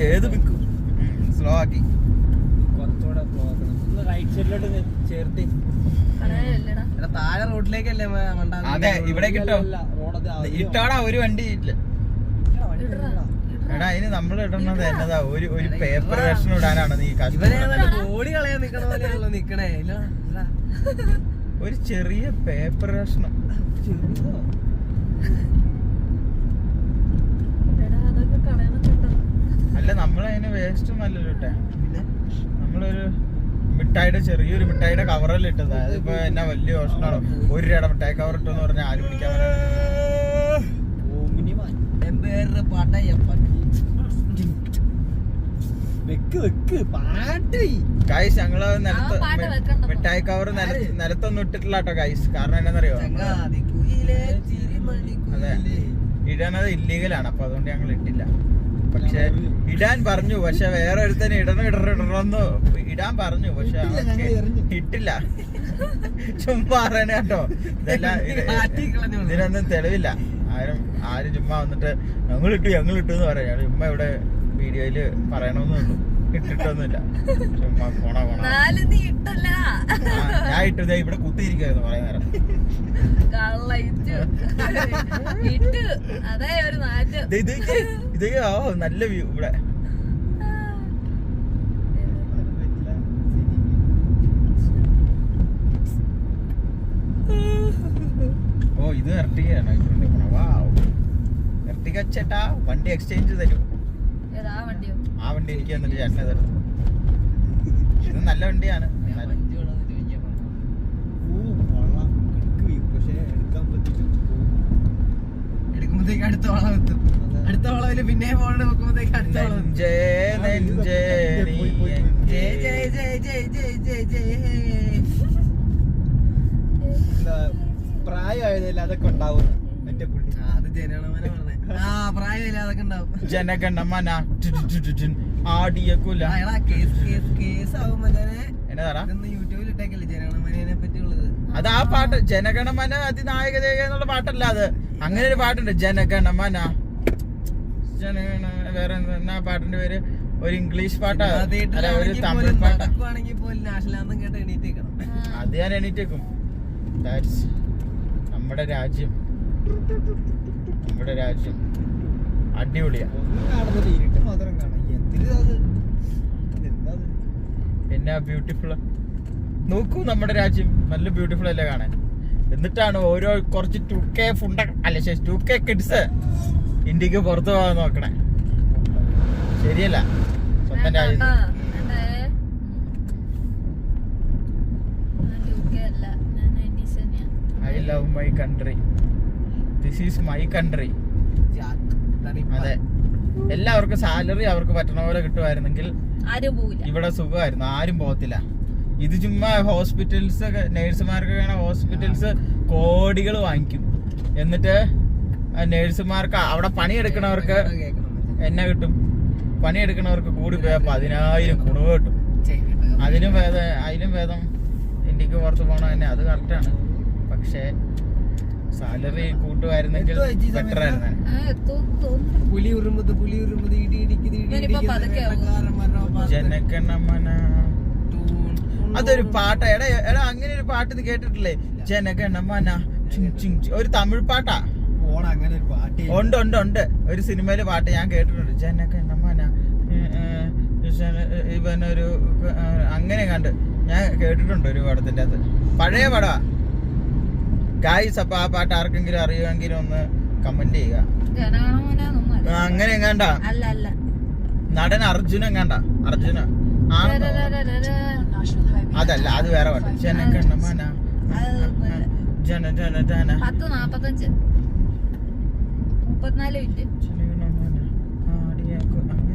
ഏത് വിക്കും സ്ലോ ആക്കി കുറച്ചുകൂടെ സ്ലോ ആക്കണം. ഒന്ന് റൈറ്റ് സൈഡിലോട്ട് ചേർത്തി. താഴെ റോഡിലേക്കല്ലേ? അതെ, ഇവിടെ കിട്ടോ ഇട്ടോടാ. ഒരു വണ്ടി ഇല്ല. എടാ അതിന് നമ്മൾ ഇടണത് എന്നതാ ഒരു പേപ്പർ വേർഷൻ ഇടാനാണ് നീ ഓടി കളയാൻ നിക്കണ പോലെയാണല്ലോ നിക്കണേ. ഒരു ചെറിയ പേപ്പർ വേർഷണം. അല്ല, നമ്മളതിന് വേസ്റ്റ് ഒന്നും അല്ലല്ലോ ഇട്ടെ. നമ്മളൊരു ചെറിയൊരു മിഠായിയുടെ കവറല്ലേ ഇട്ടത്. അതിപ്പോ എന്നാ വലിയ ഓപ്ഷനാണോ? 1 രൂപയുടെ മിഠായി കവർ ഇട്ടെന്ന് പറഞ്ഞാൽ ആര് പിടിക്കാൻ ഗൈസ്, ഞങ്ങള് മിഠായി കവർ നിലത്തൊന്നും ഇട്ടിട്ടില്ല കേട്ടോ ഗൈസ്. കാരണം എന്നാന്നറിയോ? അതെ, ഇടാനത് ഇല്ലീഗലാണ്. അപ്പൊ അതുകൊണ്ട് ഞങ്ങൾ ഇട്ടില്ല. പക്ഷെ ഇടാൻ പറഞ്ഞു. പക്ഷെ വേറെ ഒരുത്തന്നെ ഇടണമെന്ന് ഇടാൻ പറഞ്ഞു. പക്ഷെ ഇട്ടില്ല. ചുമ്മാ പറയണ കേട്ടോ. ഇതെല്ലാം ഇതിനൊന്നും തെളിവില്ല. ആരും ചുമ്മാ വന്നിട്ട് ഞങ്ങളിട്ടു എന്ന് പറയാം. ചുമ്മാ ഇവിടെ വീഡിയോയില് പറയണമെന്നുള്ളൂ. ഇട്ടിട്ടൊന്നുമില്ല. ചുമ്മാ പോണ ഞാൻ ഇട്ടത് ഇവിടെ കുത്തിയിരിക്കുവായിരുന്നു കുറെ നേരം. ഇത് നല്ല വ്യൂ ഇവിടെ. ഓ, ഇത് എർട്ടികയാണ് എർട്ടിക ചേട്ടാ വണ്ടി എക്സ്ചേഞ്ച് തരും. ഏതാ വണ്ടിയോ? ആ വണ്ടി എനിക്ക് തന്നിട്ട് ചേട്ടനെ തരും. ഇത് നല്ല വണ്ടിയാണ്. മഞ്ജു വേണമെന്ന് ചോദിക്കാൻ പക്ഷെ എടുക്കാൻ പറ്റില്ല. എടുക്കുമ്പോഴത്തേക്ക് അടുത്ത വളം എത്തും. അടുത്ത വളവില് പിന്നെ ഫോൺ നോക്കുമ്പോഴത്തേക്ക് അടുത്ത വളം എത്തും. നെഞ്ചേ നെഞ്ചേ നീ ജയ് ജയ് ജയ് ജയ് ജയ് ജയ് ജയ് എന്താ പ്രായമായതല്ല അതൊക്കെ ഉണ്ടാവും എന്റെ പുള്ളി. അത് ജനഗണമന പറഞ്ഞേ. ആ പ്രായമില്ല അതൊക്കെ ഉണ്ടാവും. ജനഗണമന ആടിയ കുല. എടാ കേസ് ആവും മച്ചാനെ. എന്നതാടാ ഇതൊന്ന് യൂട്യൂബിൽ ഇട്ടേക്കല്ലേ ജനഗണമനെ പറ്റിയുള്ളത്. അത് ആ പാട്ട് ജനഗണമന അതിനായക ജയ എന്നുള്ള പാട്ടല്ല അത്. അങ്ങനെ ഒരു പാട്ടുണ്ട് ജനഗണമന. വേറെ എന്നാ പാട്ടിന്റെ പേര്? ഒരു ഇംഗ്ലീഷ് പാട്ടാ, അല്ല ഒരു തമിഴ് പാട്ടാ. നടക്കുവാണെങ്കിൽ പോലും നാഷണൽ ആന്തം കേട്ട് എണീറ്റേക്കണം. അത് ഞാൻ എണീറ്റേക്കും. ദാറ്റ്സ് നമ്മുടെ രാജ്യം. നമ്മുടെ രാജ്യം അടിപൊളിയാ. ഒന്നും കാണുന്നില്ല, ഇരുട്ട് മാത്രം കാണാം. എന്തിനാ അത്? എന്താ അത്? എന്നാ ബ്യൂട്ടിഫുൾ. നോക്കൂ നമ്മുടെ രാജ്യം നല്ല ബ്യൂട്ടിഫുൾ അല്ലേ കാണാൻ. എന്നിട്ടാണ് ഓരോ കുറച്ച് 2K ഫുണ്ട അല്ല 2K കിഡ്സ് ഇന്ത്യക്ക് പുറത്തു പോകാൻ നോക്കണേ. ശരിയല്ല സ്വന്തം രാജ്യത്ത്. I love my country. This is my country. അതെ, എല്ലാവർക്കും സാലറി അവർക്ക് പറ്റണ പോലെ കിട്ടുമായിരുന്നെങ്കിൽ ആരും പോവില്ല. ഇവിടെ സുഖമായിരുന്നു, ആരും പോകത്തില്ല. ഇത് ചുമ്മാ ഹോസ്പിറ്റൽസ്, നേഴ്സുമാർക്കൊക്കെ ഹോസ്പിറ്റൽസ് കോടികൾ വാങ്ങിക്കും. എന്നിട്ട് നേഴ്സുമാർക്ക് അവിടെ പണിയെടുക്കണവർക്ക് എന്നാ കിട്ടും? പണിയെടുക്കണവർക്ക് കൂടി പോയാൽ 10,000 കുണുവ കിട്ടും. അതിലും ഭേദം ഇന്ത്യക്ക് പുറത്ത് പോകണം തന്നെ. അത് കറക്റ്റാണ്. പക്ഷേ സാലറി കൂട്ടുമായിരുന്നെങ്കിൽ ബെറ്റർ ആയിരുന്നു. പുലി ഉറുമ്പത് ഇടി ജനഗണമന അതൊരു പാട്ടാ. എടാ അങ്ങനെ ഒരു പാട്ട് ഇത് കേട്ടിട്ടില്ലേ? ജനഗണമന ഒരു തമിഴ് പാട്ടാ. അങ്ങനെ ഒരു പാട്ട് ഉണ്ട് ഒരു സിനിമയിലെ പാട്ട് ഞാൻ കേട്ടിട്ടുണ്ട്. ജനഗണമന ഇവനൊരു അങ്ങനെ കണ്ട് ഞാൻ കേട്ടിട്ടുണ്ട് ഒരു പടത്തിന്റെ അത്. പഴയ പടാ ഗായ്സ്. അപ്പൊ ആ പാട്ട് ആർക്കെങ്കിലും അറിയുമെങ്കിലും ഒന്ന് കമന്റ് ചെയ്യുക. അങ്ങനെ എങ്ങാണ്ട നടൻ അർജുന എങ്ങാണ്ട. അർജുന ആണെന്നോ? അതല്ല, അത് വേറെ പാട്ട്. ജനഗണമന ജന ജന ജന 10:45 34 മിനിറ്റ്.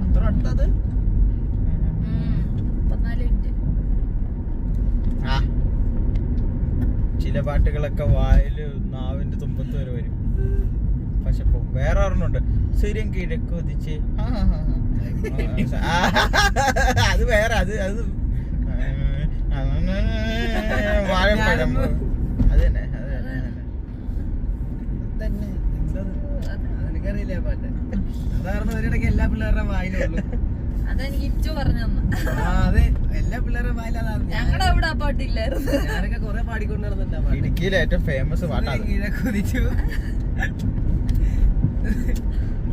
എത്ര അടുത്തത്? 34 മിനിറ്റ്. ആ ചില പാട്ടുകളൊക്കെ വായില് നാവിന്റെ തുമ്പത്ത് വരെ വരും. പക്ഷെ വേറെ ഒരെണ്ണുണ്ട്, സൂര്യൻ കിഴക്കൊതിച്ച്. അത് വേറെ. അത് വാഴപ്പഴം. അത് തന്നെ. എനിക്കറിയില്ല പാട്ട്. സാധാരണ ഒരിടയ്ക്ക് എല്ലാ പിള്ളേരുടെ വായിലുള്ളൂ. അതെനിക്ക് ഇച്ചു പറഞ്ഞു തന്നു. അതെ, എല്ലാ പിള്ളേരുടെ വായിലാണ്. ഞങ്ങളുടെ അവിടെ ആ പാട്ടില്ലായിരുന്നു. ഞാനൊക്കെ കുറെ പാടിക്കൊണ്ട് നടന്നിട്ടാ പാട്ട്. ഇടുക്കിയിലെ ഏറ്റവും ഫേമസ് പാട്ടാണ്. കിഴക്കൊതിച്ചു.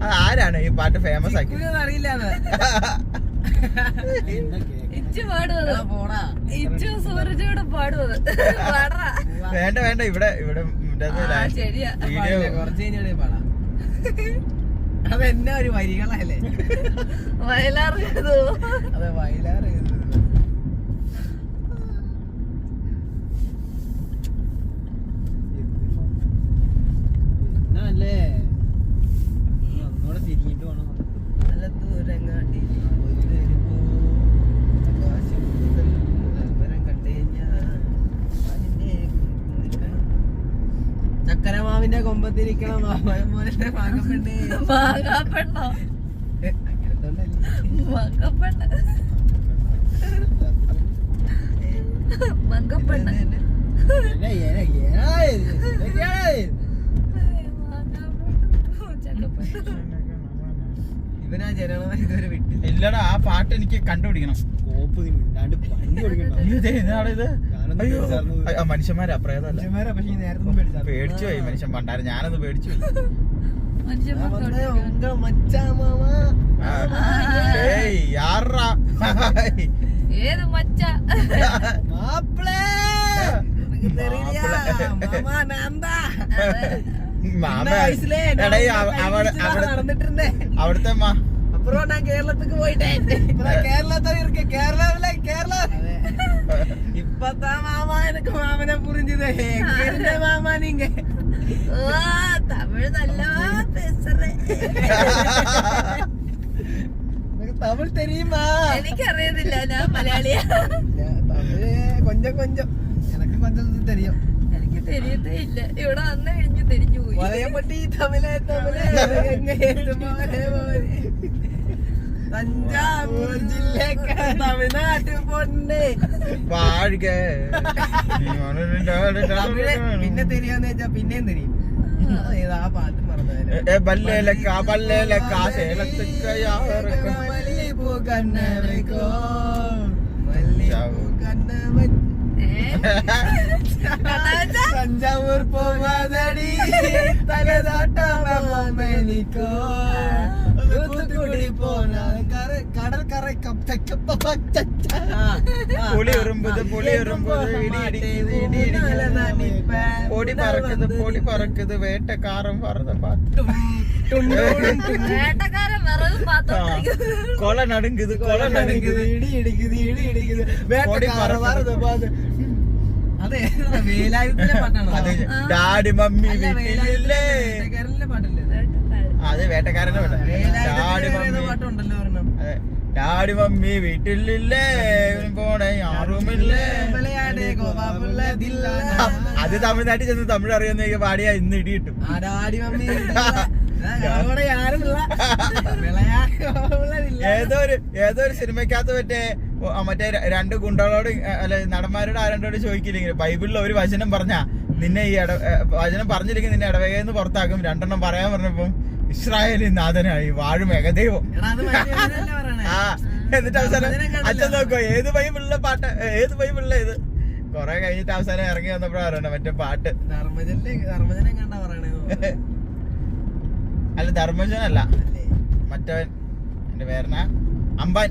അത് ആരാണ് ഈ പാട്ട് ഫേമസ് ആക്കി? അറിയില്ല. ഇച്ചു പാടുവത്. പോടാ, ഇച്ചു സൂരജോട് പാടുവത്. പാടാ. വേണ്ട ഇവിടെ ശരിയാ. വീഡിയോ കുറച്ച് കഴിഞ്ഞാൽ പാടാം. അതെന്നാ ഒരു വരികളല്ലേ? വയലാർ എഴുതോ? അതെ, വയലാർ എഴുതുന്നത്. അല്ലേ ഒന്നുകൂടെ തിരിഞ്ഞിട്ട് വേണം. നല്ല ദൂരങ്ങാട്ടി ചക്കരമാവിന്റെ കൊമ്പത്തിരിക്കണം മാമ്പഴം പോലെ മാങ്ങപ്പെണ്ണേ. മാങ്ങാപ്പെണ്ണോ? മങ്കപ്പെണ്ണ്. മങ്കപ്പെണ്ണ്. ഇവനാ ജനഗണമന ഇതുവരെ വിട്ടില്ല. ഇല്ലടാ, ആ പാട്ട് എനിക്ക് കണ്ടുപിടിക്കണം. കോപ്പ് നീ മിണ്ടാണ്ട് പഞ്ഞു കൊടുക്കണ്ട. മനുഷ്യന്മാരാ, പ്രേതമല്ല. പക്ഷേ ഈ നേരത്തെ ഒന്നും പേടിച്ചാ പേടിച്ചു പോയി മനുഷ്യൻ പണ്ടാരം. ഞാനത് പേടിച്ചു പോയി. ഏയ് യാറാ. ഏത് മച്ച? മാപ്പിളേ. മാമ വയസ്സിലേ എടേ നടന്നിട്ടുണ്ടേ. അവിടുത്തെ அப்புறம் நான் கேரளத்துக்கு போயிட்டேன். கேரளத்துல இருக்க கேரளா. இப்பதான் மாமா எனக்கு மாமனை புரிஞ்சுது. எங்க இருந்த மாமா நீங்க? ഓ തമിഴ് നല്ലവാ പേசுறേ. எனக்கு தமிழ் தெரியுமா? എനിക്കറിയത്തില്ല, ഞാൻ മലയാളിയാ. தமிழ் கொஞ்சம் கொஞ்சம் எனக்கு கொஞ்சம் தெரியும். എനിക്ക് തെരിയത്തേ ഇല്ല. ഇവിടെ വന്നു കഴിഞ്ഞ് തെരിഞ്ഞു പോയി. വലയപ്പട്ടി തമിഴ് തഞ്ചാവൂർ ജില്ലക്ക് തമിഴ്നാട്ടിൽ പൊണ്ണേ വാഴുക. പിന്നെ தெரியாന്ന് വെച്ചാ പിന്നെയും தெரியும். ഏതാ പാട്ട് മറന്നു. മല്ലിപ്പൂ കണ്ണവയ്ക്കോ മല്ലിപ്പൂ കണ്ണവ തഞ്ചാവൂർ പോവാതടി തലതാട്ടമേനിക്കോ തൂത്തുക്കുടി പോണ കടൽക്കര പൊളി എറുമ്പത് പൊടി പറക്കുന്നത് വേട്ടക്കാരൻ പറഞ്ഞ പാട്ട്. വേട്ടക്കാരൻ വിറകും പാത്തോണ്ടിരിക്കുന്നു. കൊല നടുங்குது ഇടി ഇടിക്കുത് വേട്ടക്കാരൻ പറഞ്ഞ പാട്ട്. അതെ വേലായുധത്തിലെ പാട്ടാണ്. Daddy mummy വീട്ടിലില്ലേ? വേട്ടക്കാരന്റെ പാട്ടല്ലേ? അത് വേട്ടക്കാരന്റെ പാട്ടാ. ഡാഡി മമ്മി പാട്ടുണ്ടല്ലോ ഒരെണ്ണം. അതെ, ഡാഡി മമ്മി വീട്ടിലില്ലേ പോണേ ആറുമില്ലേ. അത് തമിഴ്നാട്ടിൽ ചെന്ന് തമിഴ് അറിയുന്ന പാടിയാ ഇന്ന് ഇടി കിട്ടും. ഡാഡി മമ്മി ഏതോ ഒരു സിനിമക്കകത്ത് മറ്റേ രണ്ട് ഗുണ്ടകളോട് അല്ല നടന്മാരോട് ആരണ്ടോട് ചോദിക്കില്ലെങ്കിൽ ബൈബിളിൽ ഒരു വചനം പറഞ്ഞാ നിന്നെ ഈ വചനം പറഞ്ഞില്ലെങ്കിൽ നിന്നെ ഇടവകയെന്ന് പുറത്താക്കും. രണ്ടെണ്ണം പറയാൻ പറഞ്ഞപ്പം ഇസ്രായേലി നാഥനായി വാഴും ഏകദൈവം. ആ എന്നിട്ട് അവസാനം അച്ഛൻ നോക്കോ ഏത് ബൈബിളിലെ പാട്ട്, ഏത് ബൈബിളിലെ ഇത്. കൊറേ കഴിഞ്ഞിട്ട് അവസാനം ഇറങ്ങി വന്നപ്പോഴാണ് മറ്റേ പാട്ട്. ധർമ്മജനം കണ്ടാ പറയണേ. അല്ല ധർമ്മജനല്ല, മറ്റവൻ എന്റെ പേരന അമ്പാൻ.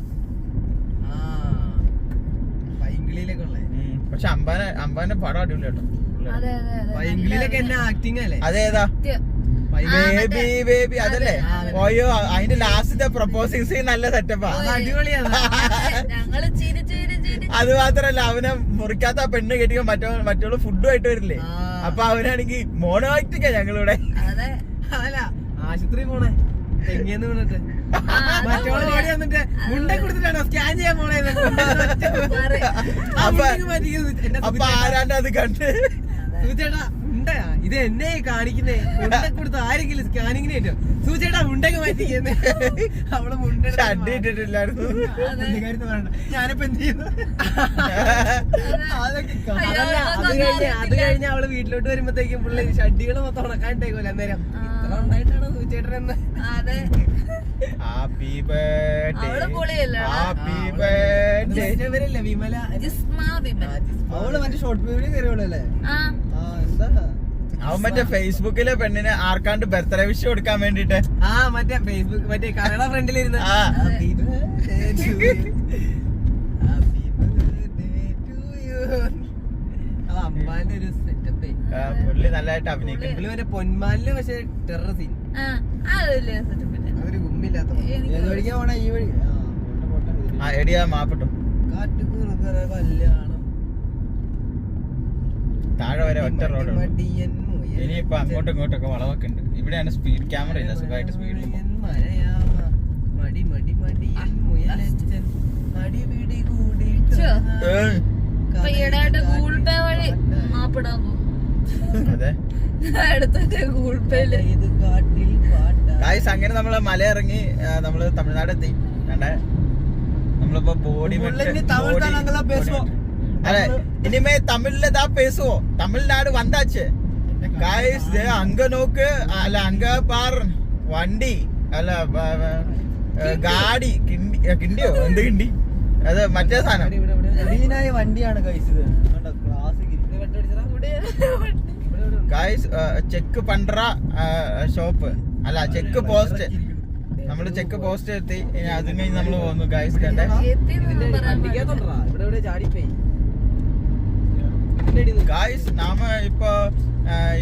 പൈങ്കിളിയിലൊക്കെ ഉള്ളേ. പക്ഷെ അമ്പാന്റെ പടം അടിപൊളി കേട്ടോ. അതെ അതെ അതെ. പൈങ്കിളിയിലൊക്കെ എന്നാ ആക്ടിങ് അല്ലേ? അതേതാ ബേബി ബേബി അതല്ലേ? ഓയോ അതിന്റെ ലാസ്റ്റത്തെ പ്രപ്പോസിങ് സീൻ നല്ല സെറ്റപ്പാ. അടിപൊളിയാണ്. ഞങ്ങള് ചിരി അത് മാത്രല്ല അവനെ മുറിക്കാത്ത പെണ്ണ് കെട്ടിയോ മറ്റുള്ള ഫുഡുമായിട്ട് വരില്ലേ? അപ്പൊ അവനാണെങ്കിൽ മോണോ ആക്ടിക്കാ ഞങ്ങളിവിടെ. അതെ. അതല്ല ആശുപത്രി പോണേ തെങ്ങിയെന്ന് വീണിട്ട് മറ്റോള് ഓടി വന്നിട്ട് മുണ്ട കൊടുത്തിട്ടാണോ സ്കാൻ ചെയ്യാൻ പോണേ. അപ്പൊ ആരാണ്ട് അത് കണ്ട് സൂചേട്ടാ മുണ്ടയാ ഇത് എന്നെ കാണിക്കുന്നേ. മുണ്ട കൊടുത്ത് ആരെങ്കിലും സ്കാനിങ്ങിന് പറ്റും. സൂചേട്ടാ മുണ്ടൊക്കെ മാറ്റിക്കുന്നേ. അവള് മുണ്ട അടി ഇട്ടിട്ടില്ലായിരുന്നു. ഞാനിപ്പോ എന്ത് ചെയ്യുന്നു? അത് കഴിഞ്ഞ് അവള് വീട്ടിലോട്ട് വരുമ്പോഴത്തേക്കും പുള്ളി ഷഡ്ഡികള് മൊത്തം ഉണക്കാനിട്ടേക്കുമല്ലോ. അന്നേരം ഇത്ര ഉണ്ടായിട്ടാണോ സൂചേട്ടനെന്ന്. അതെ. ഹാപ്പി ബർത്ത്ഡേ അവള് പൊളിയല്ലേ? Happy birthday. ഇവരല്ലേ വിമല ജിസ്മാ വിമല. അവള് മറ്റേ ഷോർട്ട് ഫിലിമിൽ കയറിയോളല്ലേ? ആ എന്താ അവൻ മറ്റേ ഫേസ്ബുക്കിലെ പെണ്ണിന് ആർക്കാണ്ട് ബർത്ത്ഡേ വിഷ് കൊടുക്കാൻ വേണ്ടിട്ട് മറ്റേ ഫേസ്ബുക്ക് മറ്റേ കടയുടെ ഫ്രണ്ടിലിരുന്ന് അമ്പാന്റെ ഒരു സെറ്റപ്പ്. പുള്ളി നല്ലതായിട്ട് അഭിനയിക്കും. പുള്ളി മറ്റേ പൊന്മാലില് പക്ഷെ ടെറർ സീൻ. അതല്ലേ സെറ്റപ്പില്ല. അതൊരു ഗുമ്മില്ലാത്ത എടിയാ മാപ്പിട്ടു കാട്ടുകുറുകറ കല്യാണം താഴെ വരെ ഒറ്റ റോഡ്. ഇനിയിപ്പൊ അങ്ങോട്ടും ഇങ്ങോട്ടൊക്കെ വളവൊക്കെ ഉണ്ട്. ഇവിടെയാണ് സ്പീഡ് ക്യാമറ ഇല്ല, സുഖമായിട്ട് സ്പീഡിൽ ഇപ്പൊ ഈടായിട്ട് ഗൂഗിൾ പേ വഴി മാപ്പിടാൻ പോകും. അതെ അടുത്തിട്ട് ഗൂഗിൾ പേയില് ഗായ്സ് അങ്ങനെ നമ്മള് മല ഇറങ്ങി നമ്മള് തമിഴ്നാട് എത്തി. വേണ്ടേ നമ്മളിപ്പോ ബോഡി അതെ ഇനിമേ തമിഴിലെതാ പേസുവോ തമിഴ്നാട് വந்தாச்சு ഗായ്സ്. അങ്ക നോക്ക് അല്ല അങ്ക പാർ വണ്ടി അല്ല ഗാഡി കിണ്ടിയോ എന്ത് കിണ്ടി അത് മറ്റേ സാധനം വണ്ടിയാണ് ഗായ്സ്. ചെക്ക് പണ്ട്ര ഷോപ്പ് അല്ല ചെക്ക് പോസ്റ്റ്. നമ്മള് ചെക്ക് പോസ്റ്റ് എത്തി. അത് കഴിഞ്ഞ് നമ്മള് പോന്നു ഗായ്സ്. കണ്ടേ ഗായ്സ് നാമ ഇപ്പൊ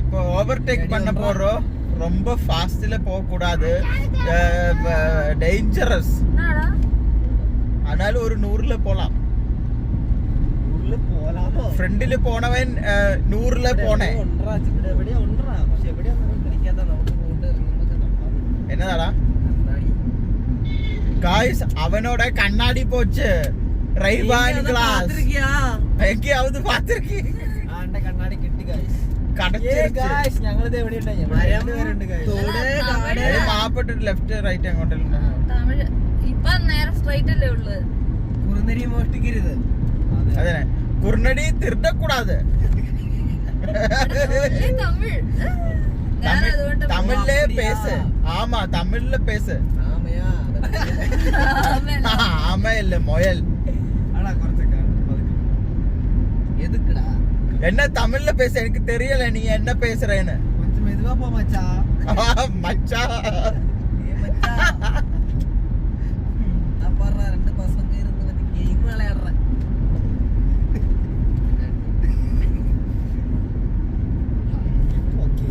இப்போ ஓவர்டேக் பண்ண போறோம். ரொம்ப ஃபாஸ்ட்ல போக கூடாது, டேஞ்சரஸ். എന്നാടാ ஆனாலும் ஒரு 100ல போலாம். പോലാമോ ഫ്രണ്ടില് പോണവൻ 100ல പോണേ. എവിടെയാ ഉണ്ടാ പക്ഷെ എവിടെയാ കളിക്കാത്ത നമുക്ക് പോയിട്ട് ഇറങ്ങുമ്പോ നോക്കാം. എന്നതാടാ ഗായ്സ്, അവനോட കണ്ണാടി പോച്ച് റൈബാൻ ഗ്ലാസ് എങ്കിയാവത് പാത്തിരിക്ക് ആണ്ടെ കണ്ണാടി കിട്ടി ഗായ്സ്. കടച്ചിരിച്ച് ഞങ്ങളിത് എവിടെയുണ്ട് മാപ്പിട്ടിട്ട് ലെഫ്റ്റ് റൈറ്റ് അങ്ങോട്ടല്ല. തമിഴ് ഇപ്പൊ നേരെ സ്ട്രൈറ്റ് അല്ലേ ഉള്ളത്. കുറുനരി മോഷ്ടിക്കരുത്. അതെ, കുർണടി തിരുത്തക്കൂടാതെ. തമിഴ് ഞാൻ അതുകൊണ്ട് തമിഴിലെ പേസ്. ആമാ, തമിഴിലെ പേസ്. ആമയാ ആമയല്ലേ മൊയൽ. ആടാ കുറച്ചൊക്കെ എതുക്കടാ என்ன தமிழ்ல பேச எனக்கு தெரியல, நீ என்ன பேசுறேன்னு. கொஞ்சம் மெதுவா போ மச்சா. மச்சா மச்சா நான் பாடுறா ரெண்டு பசங்க இருந்து வந்து கேம் விளையாடுறேன். ஓகே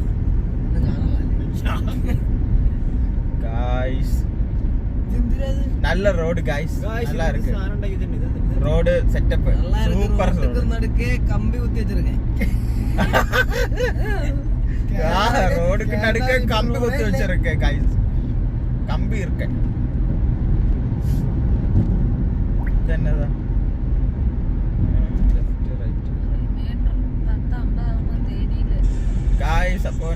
ஒன்றும் காணல. காய்ஸ், நல்ல ரோடு காய்ஸ், நல்லா இருக்கு ரோடு செட்டப், சூப்பர் ரோடு. நடுக்கே கம்பி ஊத்தி வச்சிருக்கேன். ரோடுக்கு நடுக்க கம்பி குத்தி வச்சிருக்கேன் காய்ஸ், கம்பி இருக்கு. என்னதா காய்ஸ், அப்போ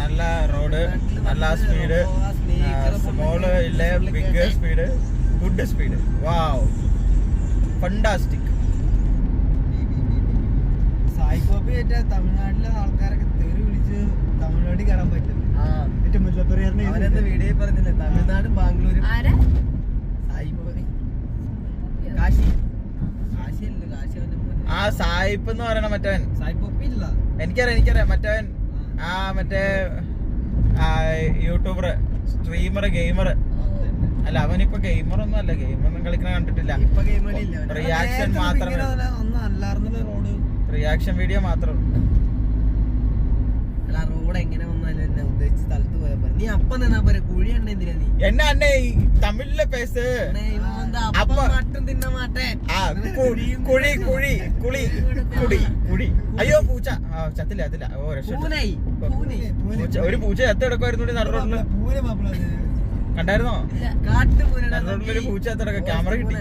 நல்ல ரோடு, நல்ல ஸ்பீடு, ஸ்மால் இல்ல big speed, good speed. Wow, fantastic. സായിക്കോപ്പി ഏറ്റ തമിഴ്നാട്ടിലെ ആൾക്കാരൊക്കെ തെറി വിളിച്ച് തമിഴ്നാട്ടിൽ കയറാൻ പറ്റും. അവരെന്താ വീഡിയോ പറഞ്ഞില്ലേ, തമിഴ്നാട് ബാംഗ്ലൂരും സായിക്കോപ്പി കാശി കാശിയല്ല കാശി അവന്റെ മോനെ. ആ സായിപ്പ് എന്ന് പറയണ മറ്റവൻ, സായിക്കോപ്പി ഇല്ല എനിക്കറിയാം മറ്റവൻ, ആ മറ്റേ യൂട്യൂബർ, സ്ട്രീമർ, ഗെയിമർ. അല്ല, അവനിപ്പോ ഗെയിമർ ഒന്നും അല്ല, ഗെയിമൊന്നും കളിക്കണ കണ്ടിട്ടില്ല. ഇപ്പൊ ഗെയിം കളിയില്ല. റിയാക്ഷൻ മാത്രമേ, ഒന്നും അല്ലായിരുന്നല്ലോ റോഡ്. റിയാക്ഷൻ വീഡിയോ മാത്രം. അല്ല റോഡ് എങ്ങനെ വന്നാലും എന്നെ ഉദ്ദേശിച്ച സ്ഥലത്ത് പോയാ പോലെ. നീ അപ്പം നിന്നാ പോരെ, കുഴി എണ്ണ എന്തിനാ നീ? என்ன அண்ணே தமிழ்ல பேசு. ഇവൻ വന്ന് അപ്പം മാട്ടും തിന്ന മാട്ടേ. കുഴി കുഴി കുഴി കുളി കുടി കുടി. അയ്യോ പൂച്ച, ചത്തില്ല ചത്തില്ല. ഓ രക്ഷപ്പെട്ടു. പൂനൈ പൂനെ പൂച്ച, ഒരു പൂച്ച ചത്ത് കിടക്കുമായിരുന്നു നട റോഡില്, കണ്ടായിരുന്നോ? കാട്ടുപൂനെ നട റോഡിലൊരു പൂച്ച ചത്ത് കിടക്കുക, ക്യാമറ കിട്ടി.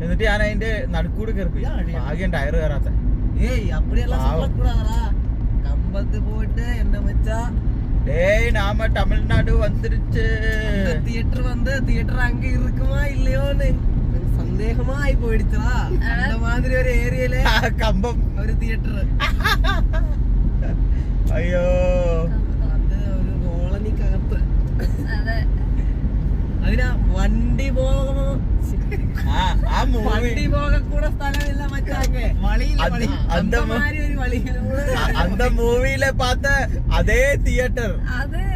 എന്നിട്ട് ഞാൻ അതിന്റെ നടുക്കൂട് കയറി, ഭാഗ്യം ടയർ കയറാത്ത. ஏய் அப்படியெல்லாம் சொல்லக்கூடாதடா. கம்பத்து போயிட்டு என்ன மச்சா, டேய் நாம தமிழ்நாடு வந்துருச்சு. தியேட்டர் வந்து தியேட்டர் அங்க இருக்குமா இல்லையோன்னு சந்தேகமா ஆகி போயிடுச்சுடா. அந்த மாதிரி ஒரு ஏரியால കമ്പം ഒരു തിയേറ്റർ. അയ്യോ, അത് ഒരു കോളനിക്കകത്ത്. അതെ, അതിനാ വണ്ടി പോകണോ, ആ മൂവി, വണ്ടി പോകക്കൂടെ സ്ഥലമില്ല മച്ചാക്കെ. அந்த மூவில பார்த்த அதே தியேட்டர், അതെ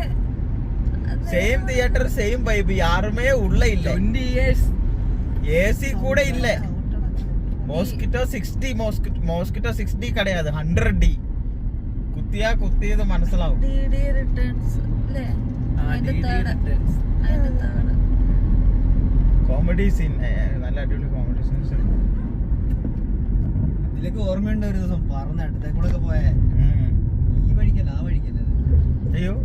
சேம் தியேட்டர், சேம் வைப். யாருமே உள்ள இல்ல, 20 years ஏசி கூட இல்ல. മോസ്കിറ്റോ 60, മോസ്കിറ്റോ 60 கிடையாது, 100D. കുത്തിയാ കുത്തിയത് മനസ്സിലാവും. DD returns അല്ലേ? അതിന്റെ തേർഡ് കോമഡി സീൻ, നല്ല അടിപൊളി കോമഡി സീൻസ്. ഇതിലേക്ക് ഓർമ്മയുണ്ട് ഒരു ദിവസം പറന്ന് അടുത്തേ കൂടെ ഒക്കെ പോയേ. ഈ വഴിക്കല്ല ആ വഴിക്കല്ല. അയ്യോ,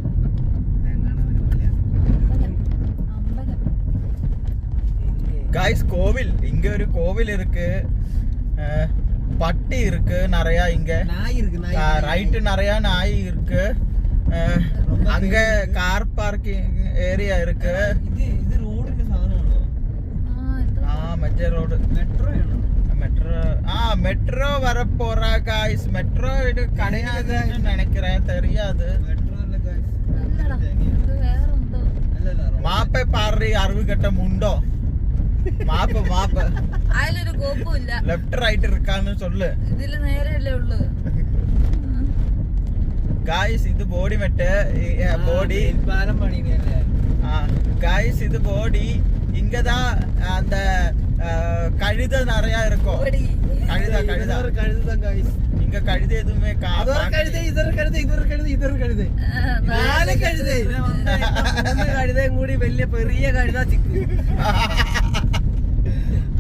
காய்ஸ், கோவில் இங்க ஒரு கோவில் இருக்கு, பட்டி இருக்கு நிறைய, இங்க நாய் இருக்கு. ரைட் நிறைய நாய் இருக்கு. அங்க கார் பார்க்கிங் ஏரியா இருக்கு. ഇത് റോഡിന്റെ സാധനമാണോ? മറ്റേ റോഡ് മെട്രോയാണോ? மெட்ரோ வரப்போறா காய்ஸ். மெட்ரோ இது கிடையாதுன்னு நினைக்கிறேன், தெரியாது. മെട്രോ അല്ല ഗൈസ്. അല്ലടാ, ഇത് വേറെന്തോ. അല്ലല്ല മാപ്പെ പാറി, അറിവ് കെട്ട മുണ്ടോ. മാപ്പ് മാപ്പ് അതിലൊരു കോപ്പും ഇല്ല. ലെഫ്റ്റ് റൈറ്റ് இருக்கான்னு சொல்லு. ഇതില് നേരെയല്ലേ ഉള്ളു. காய்ஸ், இது போடி மெட்டு போடி പാലം പണിയല്ലേ. காய்ஸ், இது போடி. இங்கதான் அந்த கழுத நிறைய இருக்கும். கழுத கழுதா ஒரு கழுதுதான் guys. இங்க கழுதை எதுவுமே அது ஒரு கழுதை, இது ஒரு கழுதை, இது ஒரு கழுதை, இது ஒரு கழுதை. നാല് കഴുതേ. മൂന്ന് കഴുതയും കൂടി വലിയ പെറിയ കഴുത ചിക്ക്.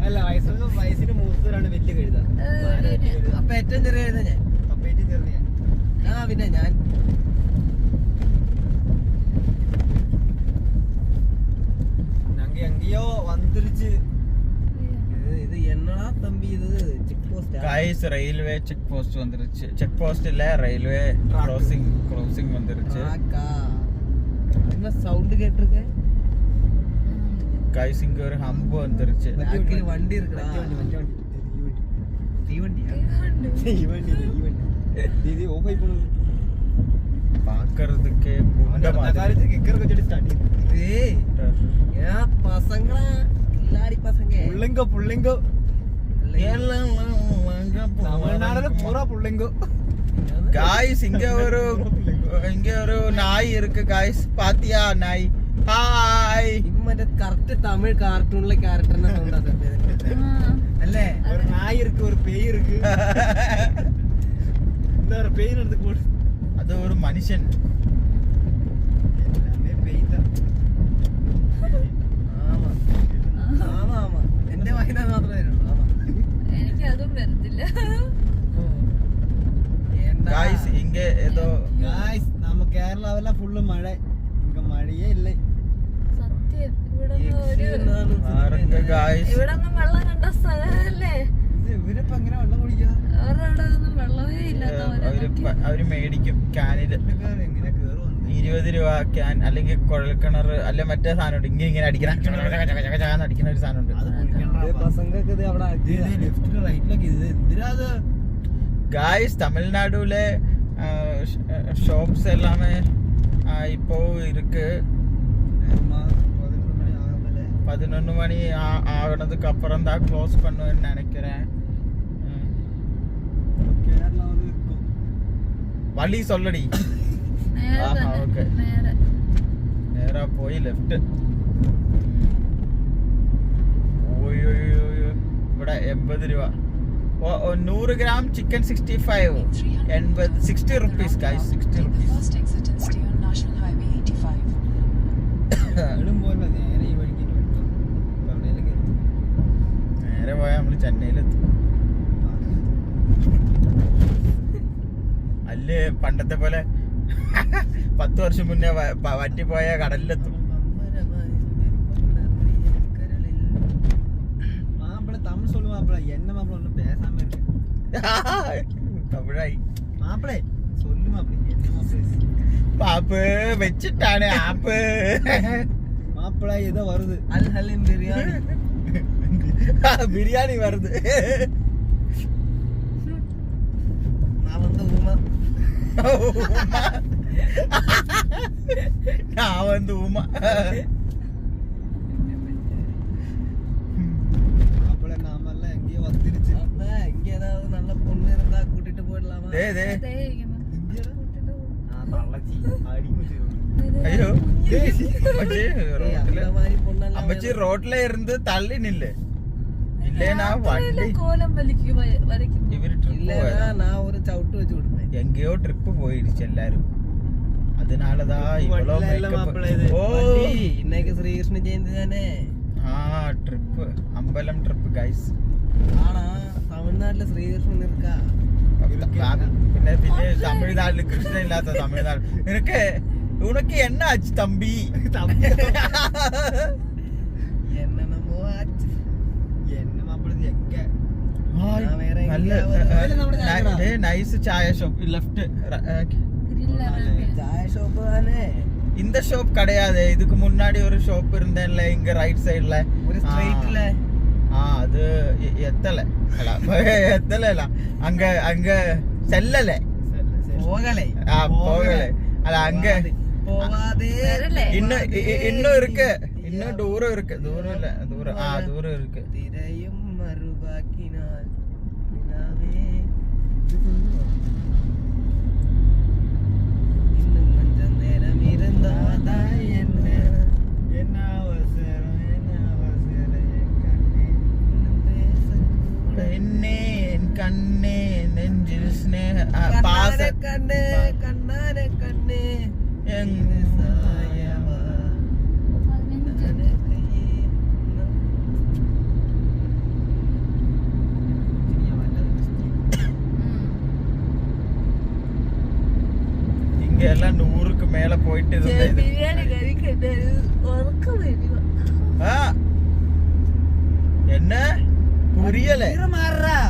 അല്ല വയസ്സിന് മൂത്തവരാണ് വലിയ കഴുത. അപ്പൊ ഏറ്റവും ചെറിയ കഴുത ഞാൻ. അപ്പൊ ഏറ്റവും ചെറുത് ഞാൻ. ആ പിന്നെ ഞാൻ എങ്കയോ വന്നിരിച്ച്. ഇത് എന്നടാ തമ്പി ഇത് check post guys railway check post வந்துருச்சு. செக் போஸ்ட் இல்ல ரயில்வே க்ராசிங் வந்துருச்சு. என்ன சவுண்ட் கேட்டிருக்கேன் கைஸ் இங்க ஒரு ஹம்பு வந்துருச்சு. ബാക്കിൽ വണ്ടി இருக்குடா തീവണ്ടിയാ ദീദി ഓഫ് ആയി പോണു. பாக்குறதுக்கு குண்ட மாதிரி കാലത്ത് കിക്കർ കൊച്ചിട്ട് സ്റ്റാർട്ട് ചെയ്തു. ஏய் ஏன் பசங்களா கில்லாடி பசங்க പുള്ളിങ്കോ തമിഴ്നാടിലെ പൂറ പുള്ളിങ്കോ. காய்ஸ் இங்க ஒரு நாய் இருக்கு காய்ஸ். பாத்தியா நாய்? ஹாய். മറ്റേ കറക്റ്റ് തമിഴ് കാർട്ടൂണിലെ ക്യാരക്ടറിനെ സൗണ്ടാ അല്ലേ? ഒരു നായി ഇருக்கு, ഒരു പേയ് ഇருக்கு. എന്താ ഒരു പേയിനടുത്ത് പോട്. அது ஒரு மனுஷன். എല്ലാമേ പേയ് தான். ആമാ എന്റെ വായന മാത്രമേ വരുള്ളൂ. ആമാ എനിക്ക് അതും വരത്തില്ല. காய்ஸ் இங்க ஏதோ ഗായ്സ് നമ്മ കേരളാവെല്ലാം ഫുള്ള് മഴ. ഇങ്ങ മഴയേ ഇല്ല. സത്യം ഇവിടെ பாருங்க காய்ஸ். ഇവിടെ ഒന്നും വെള്ളം കണ്ട സ്ഥലമല്ലേ? ഇവരിപ്പോ എങ്ങനെ വെള്ളം കുടിക്കുക? അവരുടെ അവിടെ ഒന്നും വെള്ളമേ ഇല്ലാത്ത അവര് മേടിക്കും ക്യാനില്. എങ്ങനെ കേറും? 20 രൂപ ക്യാൻ അല്ലെങ്കിൽ കുഴൽക്കിണർ അല്ലെ മറ്റേ സാധനം ഇങ്ങനെ അടിക്കണ അടിക്കുന്ന ഒരു സാധനം ഉണ്ട്. പസങ്ങൾക്ക് ഇത് അവിടെ ലെഫ്റ്റില് റൈറ്റിലൊക്കെ ഇത് എന്തിനാ അത്? காய்ஸ் தமிழ்நாடுல ஷாப்ஸ் எல்லாமே இப்போ இருக்கு. 11 மணி ஆகுனதுக்கு அப்புறம் தான் க்ளோஸ் பண்ணுவேன்னு நினைக்கிறேன். வழி சொல்லடி. നേരെ ஓகே നേരെ நேரா போய் லெஃப்ட். ഇവിടെ 80 രൂപ. 100 gram chicken 65 60 rupees guys. 60 rupees. First exit and stay on National Highway 85. പോലെ നേരെ ഈ വഴിക്ക് എവിടെയെങ്കിലും എത്തും. നേരെ പോയാൽ നമ്മള് ചെന്നൈയിലെത്തും. അല്ലേ പണ്ടത്തെ പോലെ 10 വർഷം മുന്നേ വറ്റിപ്പോയ കടലിലെത്തും. മാപ്പിള തമിഴ് சொல்லு மாப்பிள. என்ன மாப்பிள ஒன்னும் பேசாம இருக்கு. തമിഴായി. மாப்பிளே சொல்லு மாப்பிள. என்ன மாப்பிள? പാപ്പ് വെച്ചിട്ടാണ് ആപ്പ്. மாப்பிள ஏதோ வருது. അൽ ഹലീം ബിരിയാണി ബിരിയാണി വരുത്. ഞാൻ വന്ന് ഊമ நான் வந்து உமா. மாப்பிள நாமெல்லாம் எங்கேயோ வந்துருச்சு. இங்க ஏதாவது நல்ல பொண்ணு இருந்தா கூட்டிட்டு போயிடலாமா? ദേ ദേ ദേ ഇരിക്കുന്നു. തള്ളച്ചി അടിമുടി. അയ്യോ അമ്മച്ചി റോട്ടില് மாதிரி பொண்ணெல்லாம் അമ്മച്ചി റോട്ടിലെ ഇരുന്ന് തള്ളി നില്ലേ ഇല്ലേനാ യാത്രയില് വണ്ടി. കോലം വരയ്ക്കുന്നു. ഇവര് ട്രിപ്പ് இல்லைன்னா പോയതാ. நான் ஒரு சவுட்டு வச்சு கொடுப்பேன். എങ്കയോ ട്രിപ്പ് പോയിടിച്ചു എല്ലാരും. അതിനാലതാ ഇവളോ വണ്ടിയിലല്ല മാപ്പിള ഇത്. ഓ இன்னைக்கு ஸ்ரீகிருஷ்ண ஜெயந்தி தானே? ആ ട്രിപ്പ് അമ്പലം ട്രിപ്പ് ഗൈസ്. ஆனா தமிழ்நாட்டுல ஸ்ரீகிருஷ்ணன் இருக்கா? പിന്നെ തമിഴ്നാട്ടില് കൃഷ്ണൻ ഇല്ലാത്ത തമിഴ്നാട്. ഉനക്ക് എണ്ണ ആச்சு തമ്പി. என்னென்னமோ ஆச்சு. என்ன மாப்பிள இது எங்க? நான் வேற നല്ല எங்கேயாவது നൈസ് ചായ ഷോപ്പ് ലെഫ്റ്റ്. Grill Arabia. சாய ஷாப்பு தானே? இந்த ஷாப் கிடையாது. இதுக்கு முன்னாடி ஒரு ஷாப் இருந்தேன்ல இங்க ரைட் சைடுல ஒரு ஸ்ட்ரைட்ல அது எத்தல எத்தல அங்க அங்க செல்லல போகலை போகல അല്ല அங்க போவாதே. വരല്ലേ? இன்னும் இருக்கு. இன்னும் தூரம் இருக்கு. தூரம் இல்ல தூரம் தூரம் இருக்கு. திரையும் மறுபாக்கினால் நிலாவே இன்னும் கொஞ்சம் நேரம் இருந்தாதா என்ன என்ன அவசரம், என்ன அவசரம் என் கண்ணே. இன்னும் பேசக்கூட പെണ്ണേ എൻ കണ്ണേ നെഞ്ചിൽ സ്നേഹ കണ്ണേ കണ്ണാനെ കണ്ണേ இங்க எல்லாம் 100க்கு மேல போயிட்டு இருந்தது. ബിരിയാണി കഴിക്കട്ടെ ഉറക്കം വരുക. என்ன புரியல മാറാ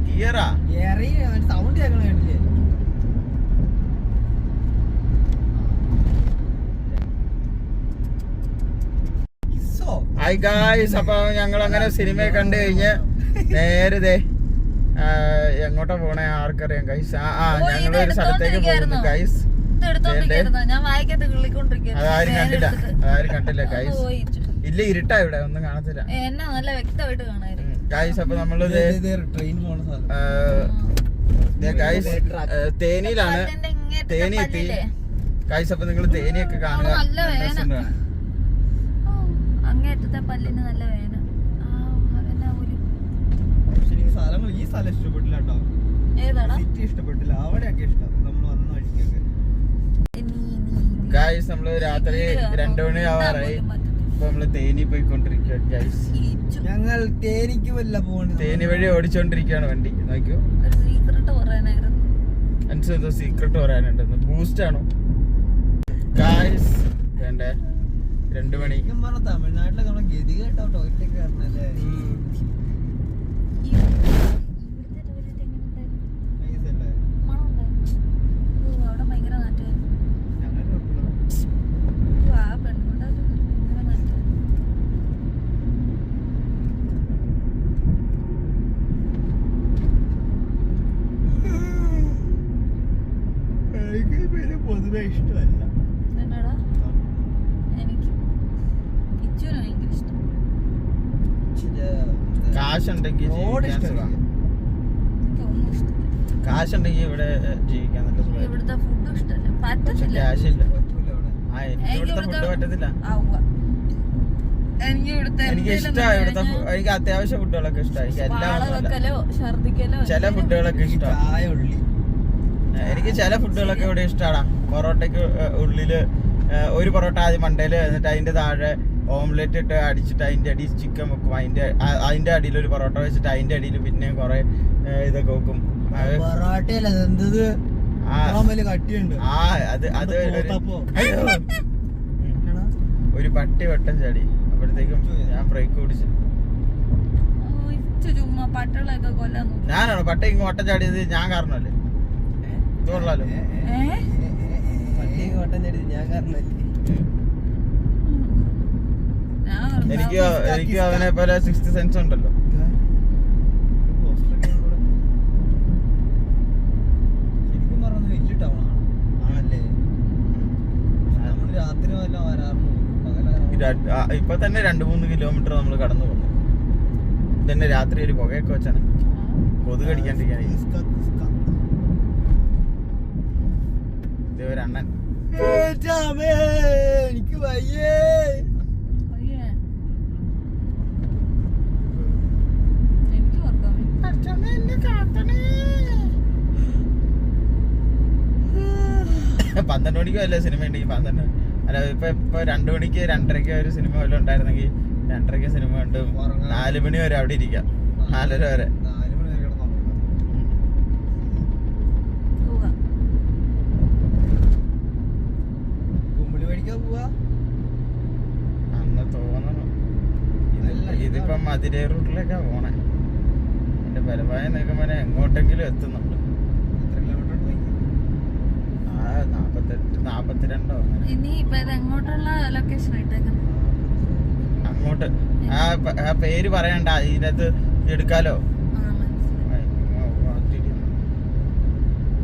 கியரா ഏറി സൗണ്ട് കേൾക്കണ കേട്ടില്ലേ? ഹായ് ഗായ്സ്, അപ്പൊ ഞങ്ങൾ അങ്ങനെ സിനിമ കണ്ടു കഴിഞ്ഞ് നേരെ ദേ എങ്ങോട്ടാ പോണേ ആർക്കറിയാം ഗൈസ്. ഞങ്ങളൊരു സ്ഥലത്തേക്ക് പോകുന്നു ഗൈസ്. ഇതെടുത്തോണ്ടിരിക്കുന്നു. ഞാൻ വായിക്കത്ത് കിള്ളിക്കൊണ്ടിരിക്കുന്നു. അതാരും കണ്ടില്ല ഗൈസ്. ഇല്ല, ഇരുട്ടാ ഇവിടെ, ഒന്നും കാണത്തില്ല എന്നെ നല്ല വ്യക്തമായിട്ട് കാണായിരുന്നു ഗൈസ്. അപ്പൊ നമ്മള് ട്രെയിൻ പോണ സ്ഥലം ഗൈസ് തേനിയിലാണ്. തേനി എത്തി ഗൈസ്. അപ്പൊ നിങ്ങൾ തേനിയൊക്കെ കാണുക. നല്ല വേദന. അങ്ങേറ്റത്തെ പല്ലിന് നല്ല വേദന. സ്ഥലങ്ങൾ ഈ സ്ഥലം ഇഷ്ടപ്പെട്ടില്ല കേട്ടോ. ഏതാടാ സിറ്റി ഇഷ്ടപ്പെട്ടില്ല, അവിടെയൊക്കെ ഇഷ്ടം. നമ്മൾ വന്ന വഴിക്കൊക്കെ ഗൈസ് നമ്മള് രാത്രി 2 മണി ആവാറായി. ഇപ്പൊ നമ്മള് തേനി പോയിക്കൊണ്ടിരിക്കുക ഗൈസ്. ഞങ്ങൾ തേനിക്ക് വല്ല പോകണ്ട. തേനി വഴി ഓടിച്ചോണ്ടിരിക്കുകയാണ് വണ്ടി. നോക്കൂ, ഒരു സീക്രട്ട് പറയാനായിരുന്നു. എന്തോ സീക്രട്ട് പറയാനുണ്ടെന്ന്. ബൂസ്റ്റ് ആണോ ഗൈസ്? വേണ്ടേ 2 മണി. പറഞ്ഞ തമിഴ്നാട്ടിലൊക്കെ നമ്മളെ ഗതി കേട്ടോ ടോയ്ലറ്റ് കയറണല്ലേ. ഇവിടുത്തെ ടോയ്ലറ്റ് എങ്ങനെയുണ്ടായിരുന്നു? നൈസല്ലേ? മണം ഉണ്ടായിരുന്നു. അവിടെ ഭയങ്കര നാറ്റുമായിരുന്നു. ഞങ്ങൾ ആ പെണ്ണുങ്ങളുടെ ഭയങ്കര നാറ്റുമായിരുന്നു. എനിക്ക് പൊതുവെ ഇഷ്ടമല്ല. എന്നടാ എനിക്ക് ഇച്ചുവിന് ഭയങ്കര ഇഷ്ടം. കാശുണ്ടെങ്കിൽ ജീവിക്കാൻ സുഖമാണ്. എനിക്കൊന്നും ഇഷ്ടമില്ല. കാശുണ്ടെങ്കിൽ ഇവിടെ ജീവിക്കാൻ നല്ല സുഖം. ഇവിടുത്തെ ഫുഡും ഇഷ്ടമല്ല. പക്ഷെ പറ്റത്തില്ല. ക്യാഷില്ല. പറ്റൂല അവിടെ. എനിക്ക് ഇവിടുത്തെ ഫുഡ് പറ്റത്തില്ല. എനിക്ക് ഇവിടുത്തെ എനിക്ക് ഇഷ്ടമാണ് ഇവിടുത്തെ എനിക്ക് അത്യാവശ്യം ഫുഡുകളൊക്കെ ഇഷ്ടമാണ്. എനിക്ക് എല്ലാം ഒന്നുമല്ല. വെക്കലോ ഛർദിക്കലോ ചില ഫുഡുകളൊക്കെ ഇഷ്ടമാണ്. ചായ ഉള്ളി എനിക്ക് ചില ഫുഡുകളൊക്കെ ഇവിടെ ഇഷ്ടമാണ്. പൊറോട്ടയ്ക്ക് ഉള്ളില് ഒരു പൊറോട്ട ആദ്യം മണ്ടയില്, എന്നിട്ട് അതിന്റെ താഴെ ഓംലെറ്റ് ഇട്ട് അടിച്ചിട്ട് അതിന്റെ അടിയിൽ ചിക്കൻ വെക്കും. അതിന്റെ അടിയിൽ ഒരു പൊറോട്ട വെച്ചിട്ട് അതിന്റെ അടിയിൽ പിന്നെയും കുറെ ഇതൊക്കെ വെക്കും. പൊറോട്ടയല്ല എന്തത് വലിയ കട്ടിയുണ്ട്. അത് ഒരു പട്ടി വട്ടം ചാടി. അപ്പോഴത്തേക്കും ഞാൻ ബ്രേക്ക് പിടിച്ചു. ചുമ്മാ പട്ടുകളൊക്കെ കൊല്ലാൻ നോക്കി. ഞാനാണോ പട്ടി ഇങ്ങ് വട്ടം ചാടിയത്? ഞാൻ കാരണമല്ലേ? ഇത് കൊള്ളാലോ. പട്ടി കോട്ടം ചടി ഞാൻ കാരണല്ലേ. എനിക്ക് അവനെ പോലെ 6th സെൻസ് ഉണ്ടല്ലോ. ശരിക്കും പറഞ്ഞത് വലിയ ടൗൺ ആണല്ലേ. നമ്മള് രാത്രി വല്ല വരാറുണ്ട്. ഇപ്പൊ തന്നെ 2-3 കിലോമീറ്റർ നമ്മൾ കടന്നു പോകുന്നു. തന്നെ രാത്രി ഒരു പുകയൊക്കെ വെച്ചാണ് കൊതുക് കടിക്കാണ്ടിരിക്കാൻ. ഇതേവരണ്ണൻ എനിക്ക് വയ്യേ. എനിക്ക് ഓർക്കാൻ 12 മണിക്ക് വല്ല സിനിമ ഉണ്ടെങ്കിൽ 12 അല്ല ഇപ്പൊ 2 മണിക്ക് 2:30 ഒരു സിനിമ വല്ലതും ഉണ്ടായിരുന്നെങ്കിൽ 2:30 സിനിമ ഉണ്ട്. 4 മണി വരെ അവിടെ ഇരിക്കാം. 4:30 വരെ. 4 മണി വരെ കിടന്നു. കുമ്പിളി മേടിക്കാൻ പോവാ. അന്ന് തോന്നണം. ഇതിപ്പം മധുരൈ റൂട്ടിലേക്കാ പോണേ. എന്റെ ബലമായ നിഗമനം എങ്ങോട്ടെങ്കിലും എത്തുന്നുണ്ട്. എത്ര കിലോമീറ്റർ ഉണ്ട്? 48-42 ഇനി ഇപ്പൊ ഇത് എങ്ങോട്ടുള്ള ലൊക്കേഷൻ ഇട്ടേക്കുന്നത്? അങ്ങോട്ട്. ആ പേര് പറയണ്ട, ഇതിനകത്ത് എടുക്കാലോ.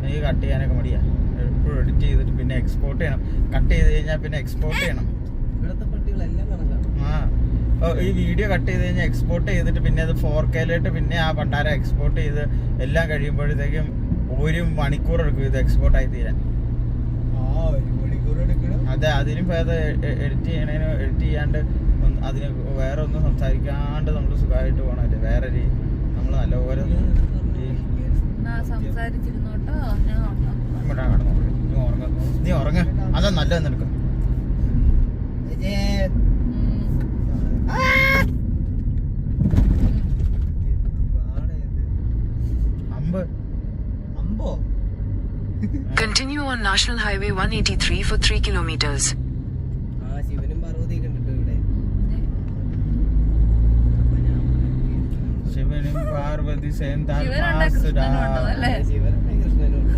എനിക്ക് കട്ട് ചെയ്യാനൊക്കെ മടിയാ. എപ്പോഴും എഡിറ്റ് ചെയ്തിട്ട് പിന്നെ എക്സ്പോർട്ട് ചെയ്യണം. കട്ട് ചെയ്ത് കഴിഞ്ഞാൽ പിന്നെ എക്സ്പോർട്ട് ചെയ്യണം. ഇവിടുത്തെ പട്ടികളെല്ലാം കണക്കാണ്. ഈ വീഡിയോ കട്ട് ചെയ്ത് കഴിഞ്ഞാൽ എക്സ്പോർട്ട് ചെയ്തിട്ട് പിന്നെ അത് 4K പിന്നെ ആ പണ്ടാര എക്സ്പോർട്ട് ചെയ്ത് എല്ലാം കഴിയുമ്പോഴത്തേക്കും 1 മണിക്കൂർ എടുക്കും ഇത് എക്സ്പോർട്ട് ആയി തീരാൻ. അതെ, അതിനും ഭേദം എഡിറ്റ് ചെയ്യാണ്ട് അതിന് വേറെ ഒന്നും സംസാരിക്കാണ്ട് നമ്മൾ സുഖമായിട്ട് പോകണമല്ലേ. വേറെ നമ്മൾ നല്ല സംസാരിച്ചിരുന്നോട്ടോ ഞാൻ ഉറങ്ങാൻ പോവാ. ഇവിടെ കിടന്നോ. നീ ഉറങ്ങ അതാ നല്ലതെന്ന് എടുക്കും. അമ്പ് അമ്പോ Continue on National Highway 183 for 3 kilometers. ആ ശിവനും പാർവതിയൊക്കെ ഉണ്ട് ഇവിടെ. ശിവനും പാർവതി ശിവനുണ്ട്, കൃഷ്ണനുണ്ടോ അല്ലേ? ശിവനുണ്ട് കൃഷ്ണനും ഉണ്ട്.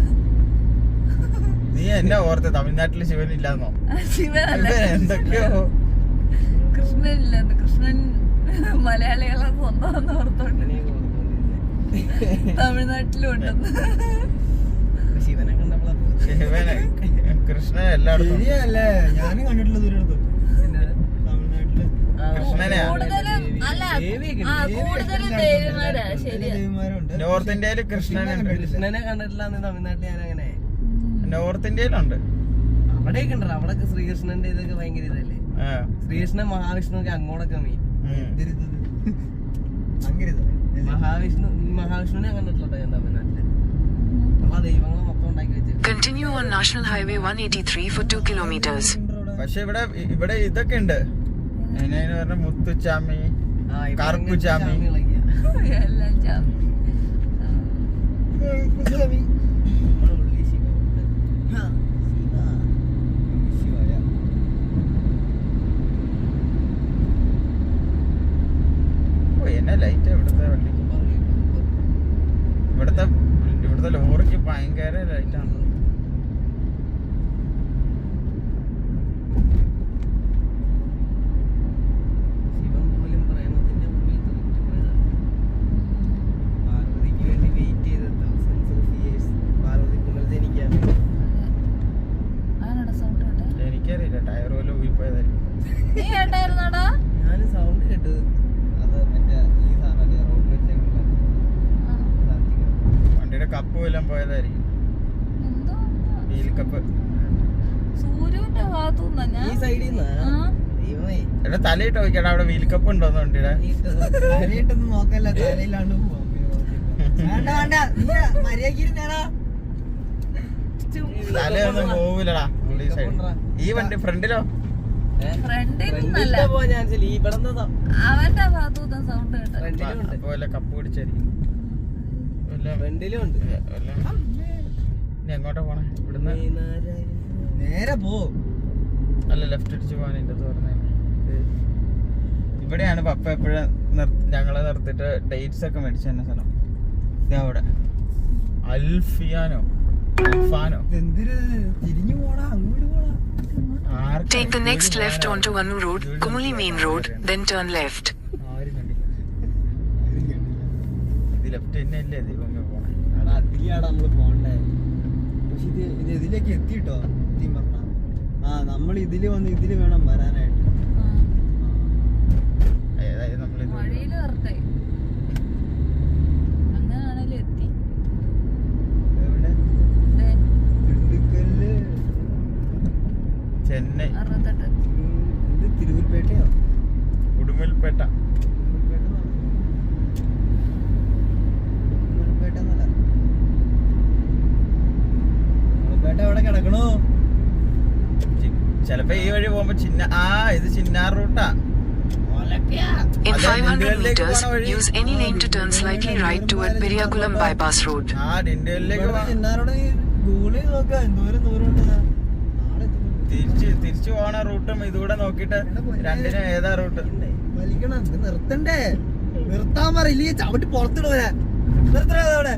നീ എന്നെ ഓർത്ത് തമിഴ്നാട്ടില് ശിവനില്ലാന്നോ? ശിവനല്ല, എന്തൊക്കെയോ കൃഷ്ണനില്ല. കൃഷ്ണൻ മലയാളികളെ സ്വന്തം ഓർത്തോണ്ട് അങ്ങനെയൊക്കെ ഓർത്തോണ്ടിരുന്നെ. തമിഴ്നാട്ടിലും ഉണ്ടെന്ന്. അപ്പൊ ശിവനെ കണ്ടപ്പോഴാ ശിവന് കൃഷ്ണൻ എല്ലായിടത്തും ഉണ്ട്. ശരിയല്ലേ, ഞാനും കണ്ടിട്ടുള്ളത് ഒരിടത്ത് തമിഴ്നാട്ടില്. കൃഷ്ണനെ കൂടുതലും അല്ല കൂടുതലും ദേവിമാരാ. ശരിയാ. ദേവിമാരുണ്ട്. നോർത്ത് ഇന്ത്യയില് കൃഷ്ണനുണ്ട്. കൃഷ്ണനെ കണ്ടിട്ടില്ലാന്ന് തമിഴ്നാട്ടിൽ ഞാൻ അങ്ങനെ. നോർത്ത് ഇന്ത്യയിലുണ്ട്. അവിടെയൊക്കെ ഉണ്ടോ? അവിടെയൊക്കെ ശ്രീകൃഷ്ണന്റെ ഇതൊക്കെ ഭയങ്കര ഇതല്ലേ. ആ. ശ്രീകൃഷ്ണൻ മഹാവിഷ്ണുവൊക്കെ അങ്ങോട്ടൊക്കെ മീൻ. ഉം. അങ്ങനെ മഹാവിഷ്ണുവിനെ കണ്ടിട്ടില്ല ഞാൻ തമിഴ്നാട്ടില്. ഉള്ള ദൈവങ്ങളെ മൊത്തം ഉണ്ടാക്കി വെച്ചേക്കും. Continue on National Highway 183 for 2 kilometers. പക്ഷെ ഇവിടെ ഇതൊക്കെ ഉണ്ട്. അതിന് പറഞ്ഞ മുത്തുച്ചാമി, ആ, ഇപ്പൊ കറുപ്പുചാമി. ചാമികളൊക്കെയാ. എല്ലാം ചാമി. നമ്മുടെ ഉള്ളി ശിവമുണ്ട്. ഓ എന്നെ ലൈറ്റ് ഇവിടുത്തെ വണ്ടിക്ക്. ഇവിടുത്തെ ലോറിക്ക് ഭയങ്കര ലൈറ്റാണ്. ശിവൻ പോലും പ്രേമത്തിന്റെ മുമ്പിൽ തോറ്റുപോയതാ. പാർവതിക്ക് വേണ്ടി വെയിറ്റ് ചെയ്ത thousands of years. പാർവതി പുനർജനിക്കാൻ വേണ്ടി. ആരാടാ സൗണ്ട് കേട്ടെ? എനിക്കറിയില്ല, ടയർ പോലെ ഊരിപ്പോയതായിരിക്കും. നീ കേട്ടായിരുന്നോടാ? ഞാൻ സൗണ്ട് കേട്ടത് അത് മറ്റേ ഈ സാധനം റോഡ് വെച്ചേക്കുള്ള വണ്ടിയുടെ കപ്പ് വല്ലതും പോയതായിരിക്കും. എന്തോ വീൽ കപ്പ്. സൂര്യന്റെ ഭാഗത്തുനിന്നാ ഈ ഞാൻ. സൈഡിൽ നിന്നാ ആ. ദൈവമേ. എടാ തലയിട്ട് നോക്കിയാടാ, അവിടെ വീൽ കപ്പ് ഉണ്ടോന്ന് വണ്ടിയുടെ. തലയിട്ടൊന്നും നോക്കല്ല, തലയിലാണ്ട് പോവാം. വേണ്ട വേണ്ട, നീ മര്യാദക്കിരുന്നേടാ. തലയൊന്നും പോവില്ലടാ ഈ സൈഡ്. ഈ വണ്ടി ഫ്രണ്ടിലോ? ഫ്രണ്ടിൽ നിന്നല്ല, ഫ്രണ്ടിലത്തെ പോവാൻ ചാൻസ് ഇല്ല. ഈ ഇവിടെ നിന്നതാ. അവന്റെ ഭാഗത്തുനിന്ന് സൗണ്ട് കേട്ട. ഫ്രണ്ടിലും ഉണ്ട്. അപ്പൊ വല്ല കപ്പ് പിടിച്ചായിരിക്കും. ഫ്രണ്ടിലും ഉണ്ട്. ഇനി എങ്ങോട്ടാ പോണേ? ഇവിടുന്ന് നേരെ പോ. അല്ല ലെഫ്റ്റ് അടിച്ച് പോകാൻ എന്റെ പറഞ്ഞ. ഇവിടെയാണ് പപ്പ എപ്പോഴും ഞങ്ങളെ നിർത്തിയിട്ട് ഡേറ്റ്സ് ഒക്കെ മേടിച്ചു തന്നെ സ്ഥലം. ഇതവിടെ അൽഫാനോ. എന്തിന് തിരിഞ്ഞു പോടാ, അങ്ങോട്ട് പോടാ. Take the next left onto Vanu Road, Kumuli Main Road, then turn left. ആരും കണ്ടില്ല. ഇത് ലെഫ്റ്റ് തന്നെയല്ലേ ദൈവമേ പോണേ. അതിലാണ് നമ്മള് പോണ്ടേ. പക്ഷെ ഇത് ഇതിലേക്ക് എത്തിട്ടോ സത്യം പറഞ്ഞ. ആ നമ്മൾ ഇതില് വന്ന് ഇതില് വേണം വരാനായിട്ട്. ഏതായാലും നമ്മളിത് വഴിയില് വരട്ടെ. അങ്ങനാണേലും എത്തി. എവിടെ? ദേ, ദിണ്ടുക്കല്ല്. ചെന്നൈ 68. എന്ത് തിരുവൽപേട്ടയോ? ഉടുമ്പൽപേട്ട. ഉടുമ്പൽപേട്ട എവിടെ കിടക്കണോ? ചെലപ്പോ ഈ വഴി പോകുമ്പോ ഇത് Chinnar റൂട്ടാ. In Are they 500 Dindigalilekku meters, pona vazhi? use any lane to turn slightly right toward Periyakulam bypass road. ആ ഡിൻഡലിലേക്ക് ചിന്നാരോട് ഗൂഗിളിൽ നോക്കാം എന്തോരം ദൂരം ഉണ്ട്. നാളെ തിരിച്ചു പോണ റൂട്ടും ഇതുകൂടെ നോക്കിട്ട് രണ്ടിനും ഏതാ റൂട്ട്. വലിക്കണം. ഇത് നിർത്തണ്ടേ? നിർത്താൻ പറയില്ലേ, ചവിട്ടി പുറത്തിടുവേ. നിർത്തണേ അവിടെ.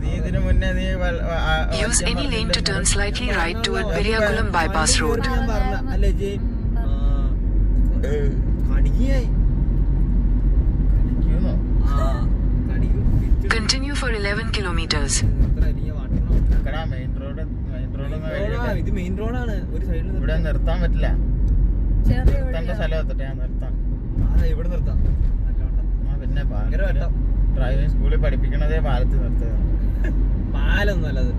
നീ ഇതിനു മുന്നേ നീ Use any lane to turn slightly right toward Periyakulam bypass road. ഞാൻ പറഞ്ഞ അല്ലേ ജി? കടിക്കുകയായി. Continue for 11 kilometers. Main road ഇത് മെയിൻ റോഡാണ്. ഒരു സൈഡിൽ ഇവിടെ നിർത്താൻ പറ്റില്ല. ചെറിയ നിർത്തേണ്ട വഴിയാ. സ്ഥലം എത്തട്ടെ ഞാൻ നിർത്താം. ഇവിടെ നിർത്താം. ആ പിന്നെ ഭയങ്കര വെട്ടം. ഡ്രൈവിംഗ് സ്കൂളിൽ പഠിപ്പിക്കണതേ പാലത്ത് നിർത്തുക. പാലൊന്നും അല്ലത്,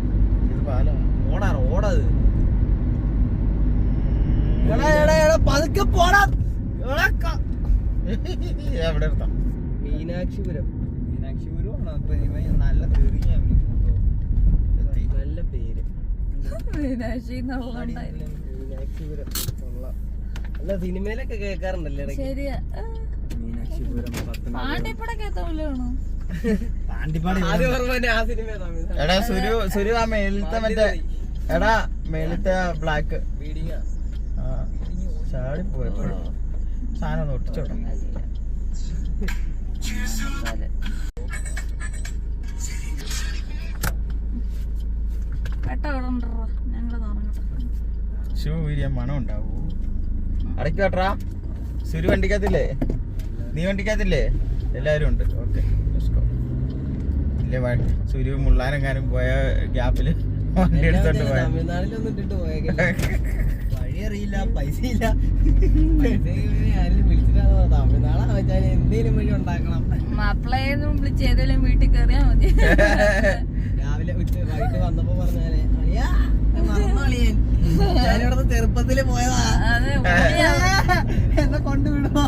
ഇത് പാലമാണ്. ഓടാത്. പതുക്കെ പോടാ. എവിടെ നിർത്താം? മീനാക്ഷിപുരം. മീനാക്ഷിപുരമാണ്. നല്ല തെറിയാണ്. നല്ല പേര്. മീനാക്ഷി എന്നുള്ളതുണ്ടായിരുന്നു. മീനാക്ഷിപുരം കൊള്ളാം. അല്ല സിനിമയിലൊക്കെ കേൾക്കാറുണ്ടല്ലേ ഇടയ്ക്ക്? ശരിയാ. മീനാക്ഷിപുരം പാണ്ടിപ്പടക്കത്തെ പോലെയാണോ? ആദ്യം ഓർമ്മ തന്നെ ആ സിനിമ തമിഴ്. എടാ സുരു ആ മേലത്തെ മറ്റേ എടാ മേലത്തെ ബ്ലാക്ക് ബീഡിങ്ങാ. ചാടി പോയപ്പോഴും സാധനം ഒന്ന് ഒട്ടിച്ചോട്ടെ. പെട്ട അവിടെ ഉണ്ടോ? ഞങ്ങള് തുറങ്ങട്ടെ. ഷൂ വീരിയാൻ മണം ഉണ്ടാവൂ. അടയ്ക്ക് കേട്ടാ. സുരു വണ്ടിക്കകത്തില്ലേ? നീ വണ്ടിക്കകത്തില്ലേ? എല്ലാവരും ഉണ്ട്. ഓക്കെ ഇല്ലേ സുരു മുള്ളാനെങ്ങാനും പോയ ഗ്യാപ്പില് വണ്ടി എടുത്തോണ്ട് പോയ. തമിഴ്നാട്ടിലൊന്നും ഇട്ടിട്ട് പോയേക്കാം. വഴി അറിയില്ല, പൈസ ഇല്ല. ആരും വിളിച്ചിട്ടാണോ? തമിഴ്നാടാ വെച്ചാൽ എന്തേലും വഴി ഉണ്ടാക്കണം. മാപ്പിളയെന്നും വിളിച്ച് ഏതെങ്കിലും വീട്ടിൽ കയറിയാ മതി. രാവിലെ വൈകിട്ട് വന്നപ്പോ പറഞ്ഞാലേ അളിയാ മറന്നളിയൻ ഞാനിവിടെ ചെറുപ്പത്തില് പോയതാ. അതെ എന്നെ കൊണ്ടുവിടുമോ?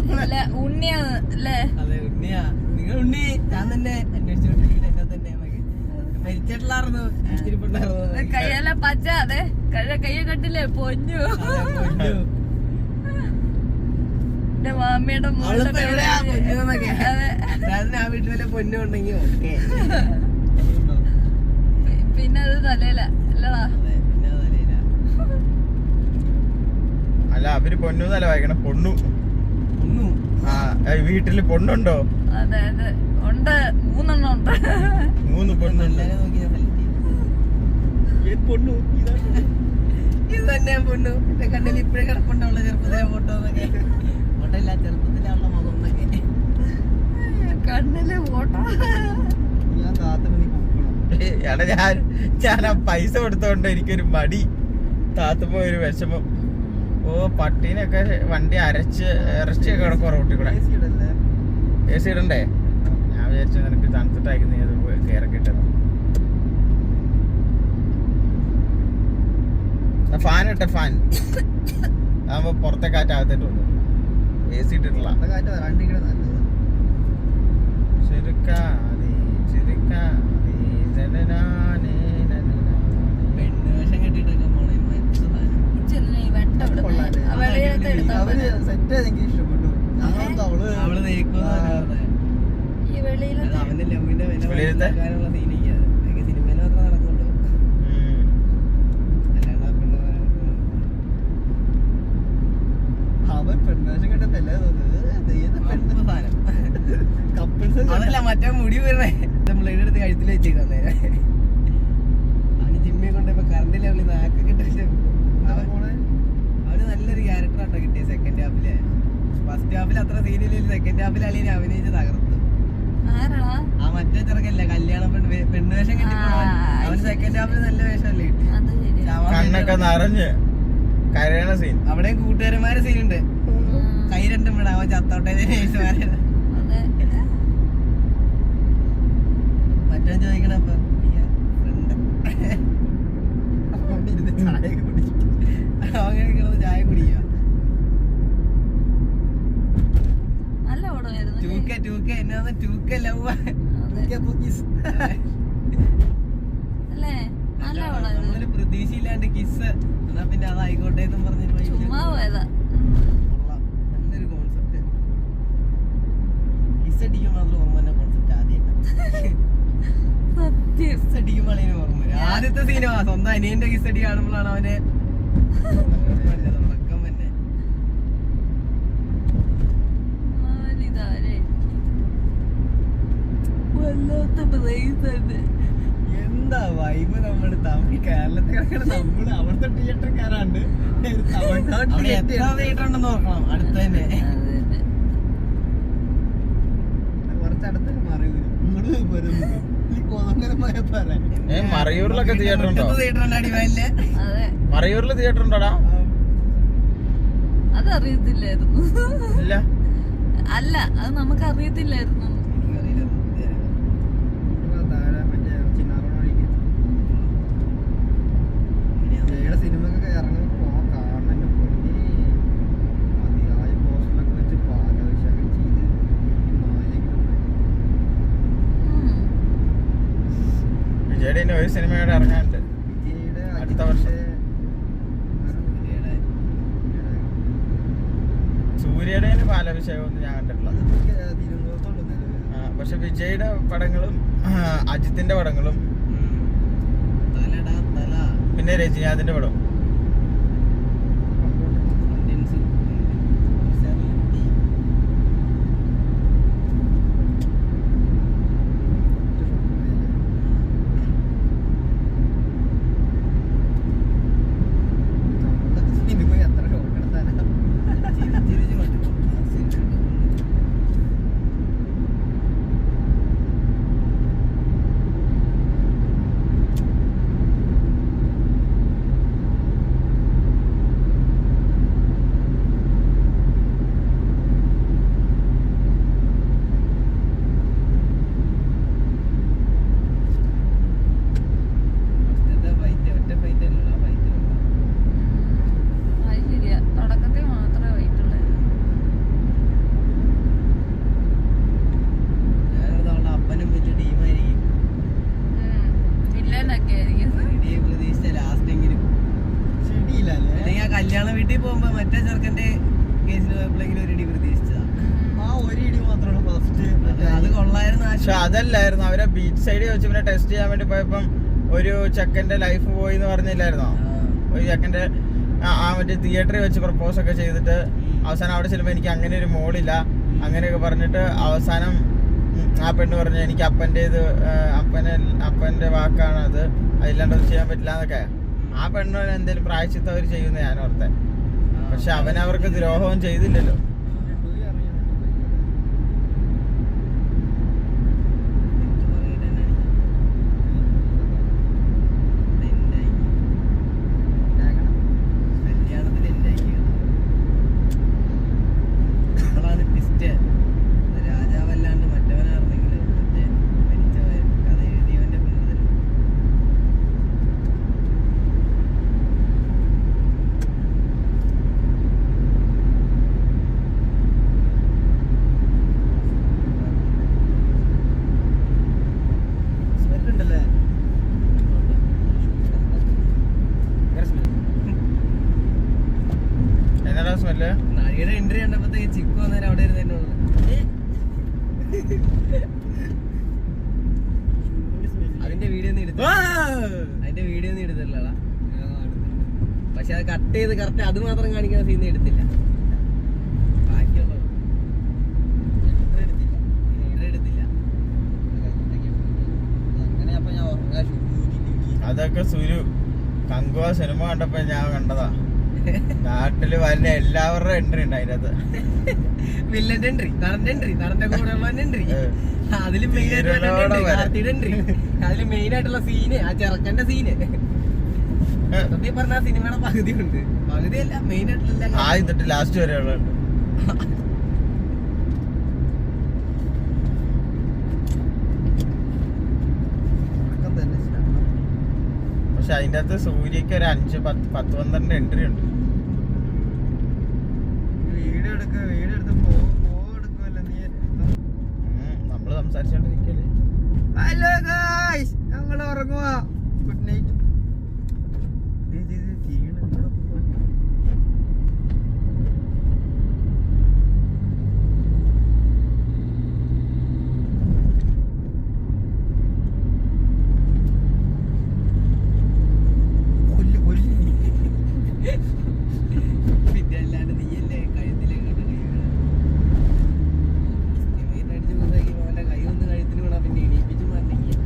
ഉണ്ണിയാണ് അല്ലേ? അതെ ഉണ്ണിയാ. നിങ്ങൾ ഉണ്ണി ഞാൻ തന്നെ അന്വേഷിച്ചോണ്ടിരിക്കുന്നത് എന്നെ തന്നെ മരിച്ചിട്ടില്ലായിരുന്നു. ഇരിപ്പുണ്ടായിരുന്നു. കയ്യല്ല പച്ച. അതെ കയ്യെ കണ്ടില്ലേ? പൊന്നു. എന്റെ മാമിയുടെ ആ വീട്ടിൽ വല്ല പൊന്നു ഉണ്ടെങ്കിൽ ഓക്കെ. പിന്നെ അത് തലയില അല്ലടാ. അല്ല അവര് പൊന്നു തല വായിക്കണം. പൊണ്ണു. ആ വീട്ടില് പൊണ്ണുണ്ടോ? അതെ അതെ ഉണ്ട്. 3 എണ്ണം ഉണ്ട്. 3 പൊണ്ണുണ്ട്. പൊണ്ണു ഇത് തന്നെ പൊണ്ണു. എന്റെ കണ്ണിൽ ഇപ്പഴേ കിടപ്പുണ്ടുള്ള ചെറുപ്പത്തിലെ ഫോട്ടോ എന്നൊക്കെ. ഫോട്ടോ ഇല്ല, ചെറുപ്പത്തിലെ ഉള്ള മുഖം എന്നൊക്കെ. കണ്ണില് ഫോട്ടോ. ഞാൻ താത്തമണി എടാ ഞാൻ ആ പൈസ കൊടുത്തോണ്ട് എനിക്കൊരു മടി. താത്തുമ്പോ ഒരു വിഷമം. ഓ പട്ടീനൊക്കെ വണ്ടി ഇറച്ചിയൊക്കെ കിടക്കും റോട്ടിൽ കൂടെ. AC ഇടണ്ടേ? ഞാൻ വിചാരിച്ചു നിനക്ക് തണുത്തിട്ടായിരിക്കും നീ അത് കയറൊക്കെ ഇട്ടത്. ഫാൻ ഇട്ട ഫാൻ ആകുമ്പോ പുറത്തെ കാറ്റ് അകത്തേട്ട് വന്നു. AC ഇട്ടിട്ടില്ല. പെണ്ണുവേഷം കെട്ടിട്ടൊക്കെ പോണേ. അവള് ഈ വെളിയിലത്തെ അവന്റെ ലവിന്റെ വില വെളിയിലത്തെ? മനസ്സിലാക്കാനുള്ള സീനിക്കാതെ സിനിമയിൽ മാത്രമേ നടക്കുള്ളൂ. അല്ലാണ്ട് പെണ്ണ് അവൻ പെണ്ണുവേഷം കെട്ടപ്പോ അതല്ല മറ്റേ മുടി വീണേ ബ്ലേഡ് എടുത്ത് കഴുത്തിൽ വെച്ചേക്കാൻ നേരെ. അവന് ജിമ്മി കൊണ്ടിപ്പോ കറണ്ട് ലെവലിൽ നാക്കൊക്കെ ഇട്ടിട്ട് അവന് നല്ലൊരു ക്യാരക്ടർ ആട്ടോ കിട്ടിയ സെക്കൻഡ് ഹാഫില്. ഫസ്റ്റ് ഹാഫിൽ അത്ര സീനില്ല. സെക്കൻഡ് ഹാഫിൽ അളിയെ അഭിനയിച്ച് തകർത്തു. ആരാടാ? ആ മറ്റേ ചെറുക്കല്ലേ കല്യാണം പെണ്ണുവേഷം കെട്ടിപ്പോണവൻ. അവന് സെക്കൻഡ് ഹാഫിൽ നല്ല വേഷമല്ലേ കിട്ടി. അത് ശരിയാ. കണ്ണൊക്കെ നിറഞ്ഞ് കരയണ സീൻ. അവിടെയും കൂട്ടുകാരന്മാരെ സീനുണ്ട്. കൈ രണ്ടും വിടാം അവൻ ചത്തോട്ടെ നേഴ്സുമാരെ. അതെ മറ്റേ ചോദിക്കണ ഫ്രണ്ട് ചായ കുടിച്ചു അങ്ങനെ കിടന്ന് ചായ കുടിക്കുക. നല്ല ഓടമായിരുന്നു. 2K എന്നാ 2K ലവ് അല്ലേ? നല്ല ഓടമായിരുന്നു. നമ്മളൊരു പ്രതീക്ഷയില്ലാണ്ട് കിസ് എന്നാ പിന്നെ അതായിക്കോട്ടെ എന്നും പറഞ്ഞിട്ട് ചുമ്മാ പോയതാ. നല്ലൊരു കോൺസെപ്റ്റ്. കിസ് അടിക്കാൻ മാത്രം ഓർമ്മ തന്നെ കോൺസെപ്റ്റ് ആദ്യം. സത്യം. കിസ് അടിക്കുമ്പോൾ അതിന് ഓർമ്മ വരും. ആദ്യത്തെ സിനിമ സ്വന്തം അനിയന്റെ കിസ് അടി കാണുമ്പോഴാണ് അവനെ തുടക്കം തന്നെ. വല്ലാത്ത ബ്രേസ് തന്നെ. എന്താ വൈബ്. നമ്മുടെ തമിഴ് കേരളത്തിൽ കിടക്കണ നമ്മള് അവിടുത്തെ തിയേറ്റർക്കാരാണ്ട് എത്ര തിയേറ്റർ ഉണ്ടെന്ന് നോക്കണം. അടുത്ത് തന്നെ കുറച്ചടുത്ത് മറയൂരിലൊക്കെ തിയേറ്റർ ഉണ്ടോ? തിയേറ്റർ ഉണ്ട് അടിവായില്ലേ. അതെ മറയൂരില് തിയേറ്റർ ഉണ്ടോടാ? അതറിയത്തില്ലായിരുന്നു. ഇല്ല. അല്ല അത് നമുക്ക് അറിയത്തില്ലായിരുന്നു. സിനിമക്കൊക്കെ ഇറങ്ങുമ്പോ കാണാൻ മതിയായ പോസ്റ്ററൊക്കെ വെച്ച് പാലവശ്യമൊക്കെ ചെയ്ത് വിജയുടെ ഒരു സിനിമയുടെ ഇറങ്ങാനുണ്ട്. അടുത്ത വർഷം സൂര്യയുടെ പാലഭിഷേകമൊന്നും ഞാൻ കണ്ടിട്ടില്ല. പക്ഷെ വിജയുടെ പടങ്ങളും അജിത്തിന്റെ പടങ്ങളും പിന്നെ രജനീകാന്തിന്റെ പടം കല്യാണ വീട്ടിൽ പോകുമ്പോ മറ്റേ ചെറുക്കന്റെ കേസിൽ പോയപ്പോഴെങ്കിലും ഒരു ഇടി പ്രതീക്ഷിച്ചതാ. ആ ഒരു ഇടി മാത്രമാണ് ഫസ്റ്റ്. അത് കൊള്ളായിരുന്നു. പക്ഷെ അതല്ലായിരുന്നു, അവരെ ബീച്ച് സൈഡിൽ വെച്ച് പിന്നെ ടെസ്റ്റ് ചെയ്യാൻ വേണ്ടി പോയപ്പം ഒരു ചെക്കന്റെ ലൈഫ് പോയി എന്ന് പറഞ്ഞില്ലായിരുന്നോ? ഒരു ചെക്കന്റെ മറ്റേ തിയേറ്ററിൽ വെച്ച് പ്രപ്പോസ് ഒക്കെ ചെയ്തിട്ട് അവസാനം അവിടെ ചെല്ലുമ്പോൾ എനിക്ക് അങ്ങനെ ഒരു മോളില്ല അങ്ങനെയൊക്കെ പറഞ്ഞിട്ട് അവസാനം ആ പെണ്ണ് പറഞ്ഞു എനിക്ക് അപ്പന്റെ വാക്കാണ് അത്, അതില്ലാണ്ടൊന്നും ചെയ്യാൻ പറ്റില്ല എന്നൊക്കെ. ആ പെണ്ണിന് എന്തെങ്കിലും പ്രായശ്ചിത്തം അവർ ചെയ്യുന്ന ഞാൻ ഓർത്തെ. പക്ഷെ അവർക്ക് ദ്രോഹവും ചെയ്തില്ലല്ലോ. നടിയുടെ എൻട്രി കണ്ടപ്പോഴത്തേക്ക് ചിക്കു വന്നേരം അവിടെ ഇരുന്നോ. അതിന്റെ വീഡിയോ ഒന്നും എടുത്തില്ലടാ. പക്ഷെ അത് കട്ട് ചെയ്ത് കറക്റ്റ് അത് മാത്രം കാണിക്കുന്ന സീൻ എടുത്തില്ല. ബാക്കിയുള്ളത് എടുത്തില്ല. അതൊക്കെ സുരു കങ്കുവ സിനിമ കണ്ടപ്പോ ഞാൻ കണ്ടതാ. നാട്ടില് വരുന്ന എല്ലാവരുടെ എൻട്രി ഉണ്ട് അതിനകത്ത്. വില്ലന്റെ എൻട്രി, നടന്റെ കൂടെ ഉള്ള എൻട്രി, അതില് മെയിൻ ആയിട്ടുള്ള സീന്, ആ ചെറുക്കന്റെ സീന്. സത്യം പറഞ്ഞ സിനിമയുടെ പകുതി ഉണ്ട്, പകുതിയല്ല മെയിൻ ആയിട്ടുള്ള ആദ്യം തൊട്ട് ലാസ്റ്റ് വരെ ഉള്ളുണ്ട്. പക്ഷെ അതിന്റെ അകത്ത് സൂര്യക്ക് ഒരു 5-10-12 എൻട്രി ഉണ്ട്. വീഡിയോ എടുത്ത് എടുക്കുമല്ലോ നീ. നമ്മള് സംസാരിച്ചോണ്ടിരിക്കല്ലേ. ഹലോ ഗായ്സ്, ഞങ്ങൾ ഉറങ്ങുക. Good night. പിന്നെ അല്ലാണ്ട് നീയല്ലേ കഴുത്തിലെ അടിച്ചു അവന്റെ കൈ ഒന്ന് കഴുത്തിന് വീണാ പിന്നെ എണീപ്പിച്ചു മാറ്റില്ല.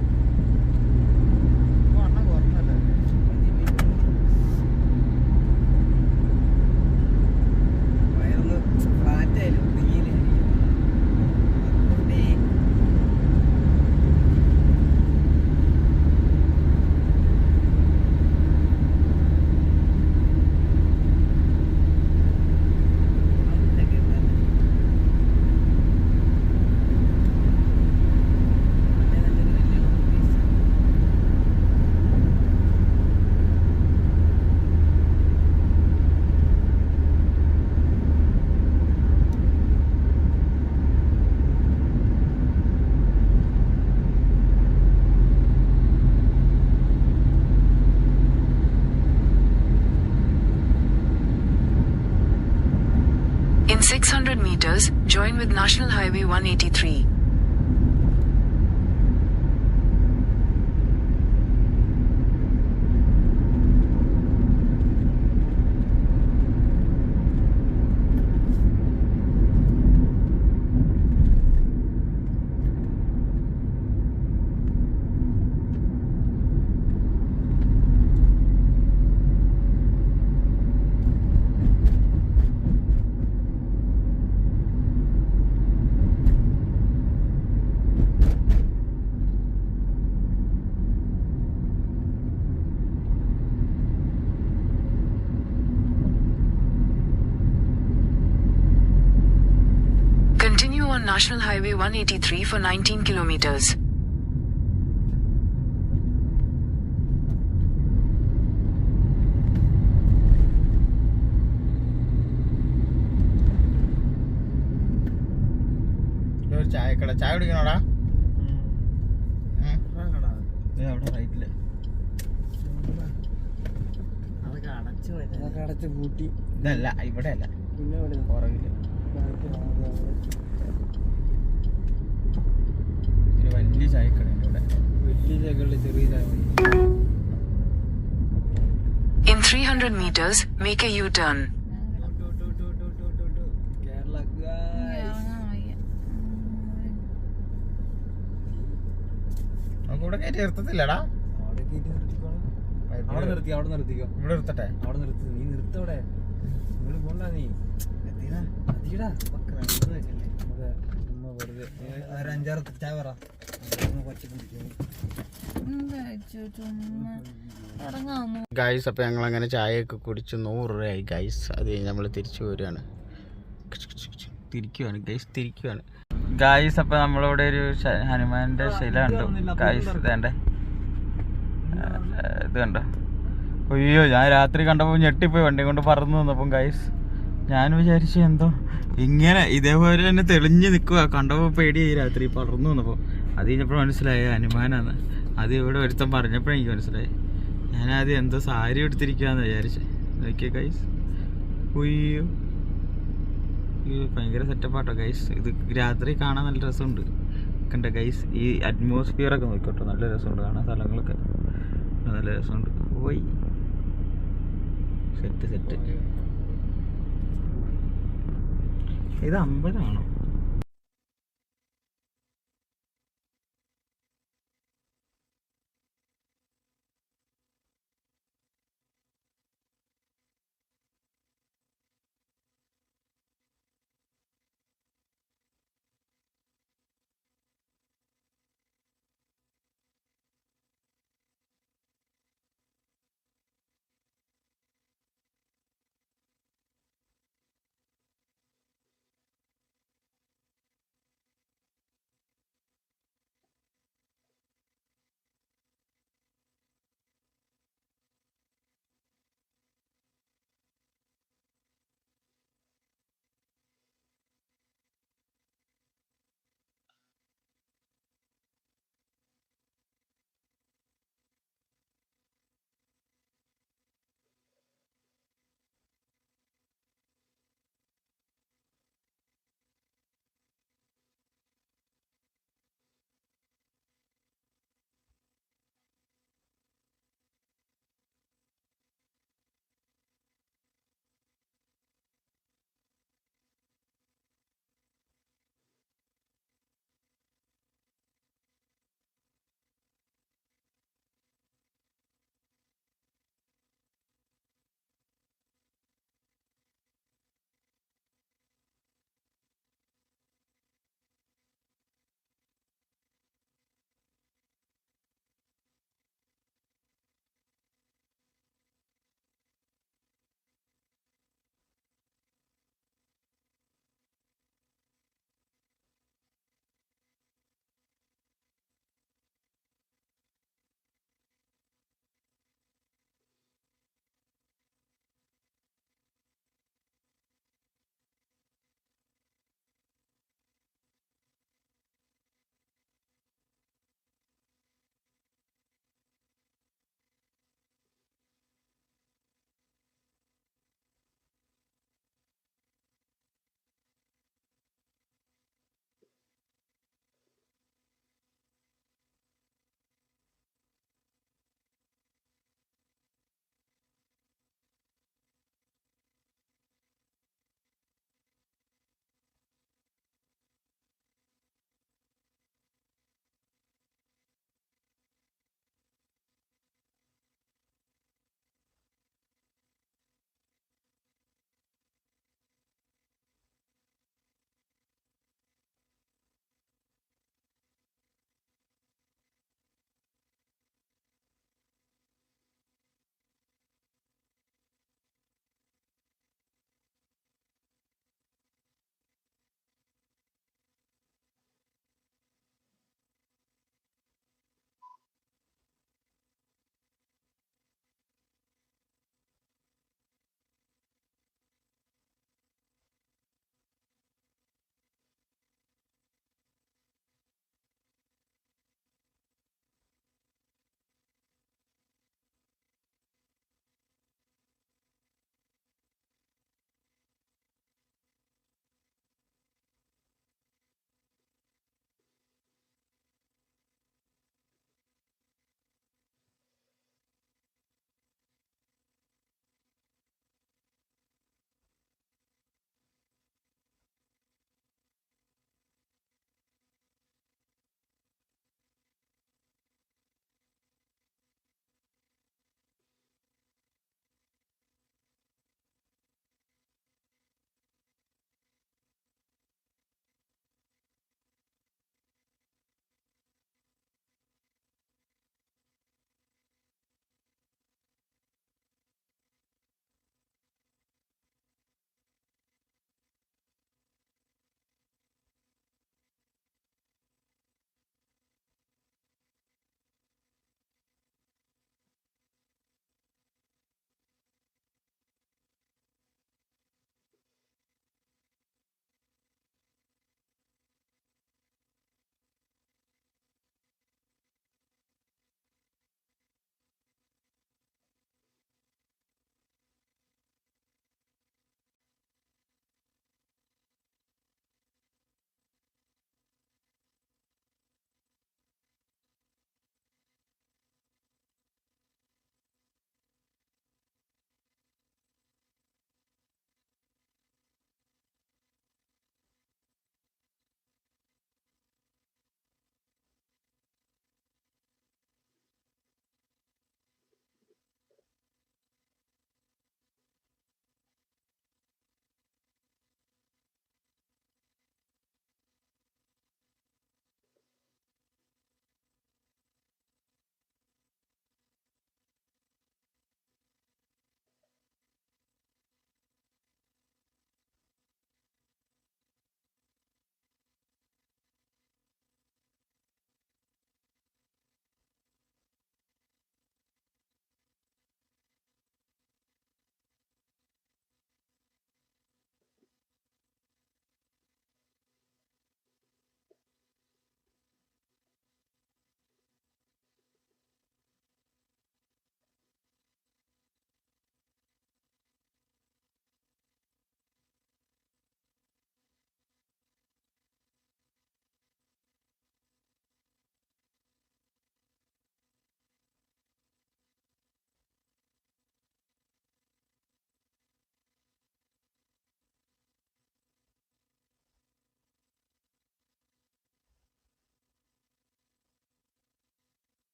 Join with National Highway 183. Continue on National Highway 183 for 19 kilometers. ഒരു ചായക്കട. ചായ കുടിക്കണോടാ? അവിടെ റൈറ്റില് അതൊക്കെ അടച്ച് പൂട്ടി. ഇതല്ല, ഇവിടെ അല്ല, പിന്നെ പുറകില് ഒരു വലിയ ചായക്കടയുണ്ട് ഇവിടെ. വലിയ ചായകളിൽ ചെറിയ ചായ മതി. In 300 meters, make a U-turn. Kerala നമുക്ക് ഇവിടെ കയറ്റി നിർത്തത്തില്ലടാ. അവിടെ നിർത്തിക്കോ. ഇവിടെ നിർത്തട്ടെ. അവിടെ നിർത്തി. നീ നിർത്തവിടെ. നിങ്ങൾ പോണ്ട. നീ അതിടാ. അതെ, ചുമ്മാ വെറുതെ ഒരു 5-6 ചായ പറ. ഇറങ്ങാമോ? ഗൈസ്, അപ്പോൾ ഞങ്ങൾ അങ്ങനെ ചായയൊക്കെ കുടിച്ച് 100 രൂപയായി ഗൈസ്. അത് കഴിഞ്ഞ് നമ്മൾ തിരിച്ചു പോരുകയാണ്. തിരിക്കുവാണ് ഗൈസ്. അപ്പോൾ നമ്മളിവിടെ ഒരു ഹനുമാന്റെ ശില കണ്ടു ഗൈസ്. ഇതേണ്ടേ, ഇത് കണ്ടോ? അയ്യോ, ഞാൻ രാത്രി കണ്ടപ്പോൾ ഞെട്ടിപ്പോയി. വണ്ടി കൊണ്ട് പറന്നു വന്നപ്പം ഗൈസ് ഞാൻ വിചാരിച്ചു എന്തോ ഇങ്ങനെ ഇതേപോലെ തന്നെ തെളിഞ്ഞ് നിൽക്കുക. കണ്ടപ്പോൾ പേടിയായി രാത്രി പറന്നു വന്നപ്പോൾ. അത് കഴിഞ്ഞപ്പോൾ മനസ്സിലായി ഹനുമാനാന്ന്. അത് ഇവിടെ ഒരുത്തം പറഞ്ഞപ്പോഴേ എനിക്ക് മനസ്സിലായി. ഞാനാദ്യം എന്തോ സാരി എടുത്തിരിക്കുകയെന്ന് വിചാരിച്ചേ. നോക്കിയേ ഗൈസ്. ഉയ്യോ, ഭയങ്കര സെറ്റപ്പാട്ടോ ഗൈസ്. ഇത് രാത്രി കാണാൻ നല്ല രസമുണ്ട്. കണ്ട ഗൈസ്, ഈ അറ്റ്മോസ്ഫിയറൊക്കെ നോക്കിക്കോട്ടോ, നല്ല രസമുണ്ട് കാണാൻ. സ്ഥലങ്ങളൊക്കെ നല്ല രസമുണ്ട്. പോയി സെറ്റ്. ഇത് 50 ആണോ?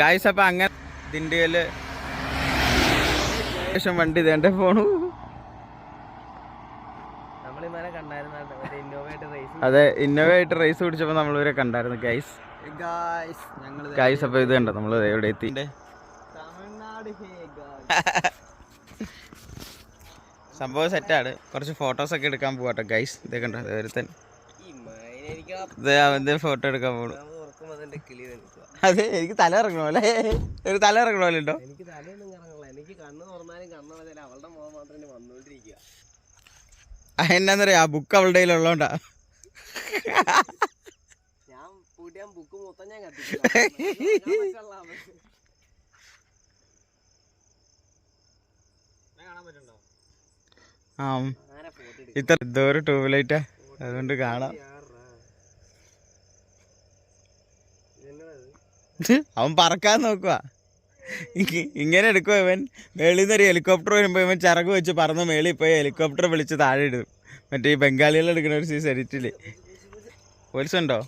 ഗായ്സ് അപ്പൊ അങ്ങനെ ദിണ്ടിയില് ശേഷം വണ്ടി ഇതേണ്ട പോണു. നമ്മളിമാരെ കണ്ടായിരുന്നു ഇന്നോവയായിട്ട് റേസ്. അതെ, ഇന്നോവ ആയിട്ട് റേസ് പിടിച്ചപ്പോ നമ്മളിവരെ കണ്ടായിരുന്നു ഗൈസ്. ഗൈസ് അപ്പൊ ഇത് കണ്ടോ നമ്മള് എവിടെ എത്തി. തമിഴ്നാട് സംഭവം സെറ്റാണ്. കുറച്ച് ഫോട്ടോസ് ഒക്കെ എടുക്കാൻ പോവാട്ടോ ഗൈസ്. ഇതൊക്കെ കണ്ടോ ഒരുത്തൻ, ഇത് അവന്റെ ഫോട്ടോ എടുക്കാൻ പോണു. അതെ, എനിക്ക് തല ഇറങ്ങണ പോലെ, ഒരു തല ഇറങ്ങണ പോലെ ഉണ്ടോ? എനിക്ക് തലയൊന്നും കറങ്ങണില്ല. എനിക്ക് കണ്ണ് തുറന്നാലും കണ്ണടച്ചാലും അവളുടെ മുഖം മാത്രമേ വന്നോണ്ടിരിക്കുക. എന്നാന്നറിയാ, ആ ബുക്ക് അവളുടെ കയ്യിലുള്ളോണ്ടാ. ഞാൻ ബുക്ക് മൊത്തം ഞാൻ കത്തിച്ചു. ആ ഇത്ര ഇതൊരു ട്യൂബ്ലൈറ്റാ, അതുകൊണ്ട് കാണാം. അവൻ പറക്കാൻ നോക്കുക. ഇങ്ങനെ എടുക്കുക ഇവൻ. മേളിൽ നിന്ന് ഒരു ഹെലികോപ്റ്റർ വരുമ്പോൾ ഇവൻ ചിറക് വെച്ച് പറന്ന് മേളിൽ പോയി ഹെലികോപ്റ്റർ വിളിച്ച് താഴെ ഇടും. മറ്റേ ഈ ബംഗാളികൾ എടുക്കുന്ന ഒരു സീസ് എഡിറ്റില്. പോലീസ് ഉണ്ടോ?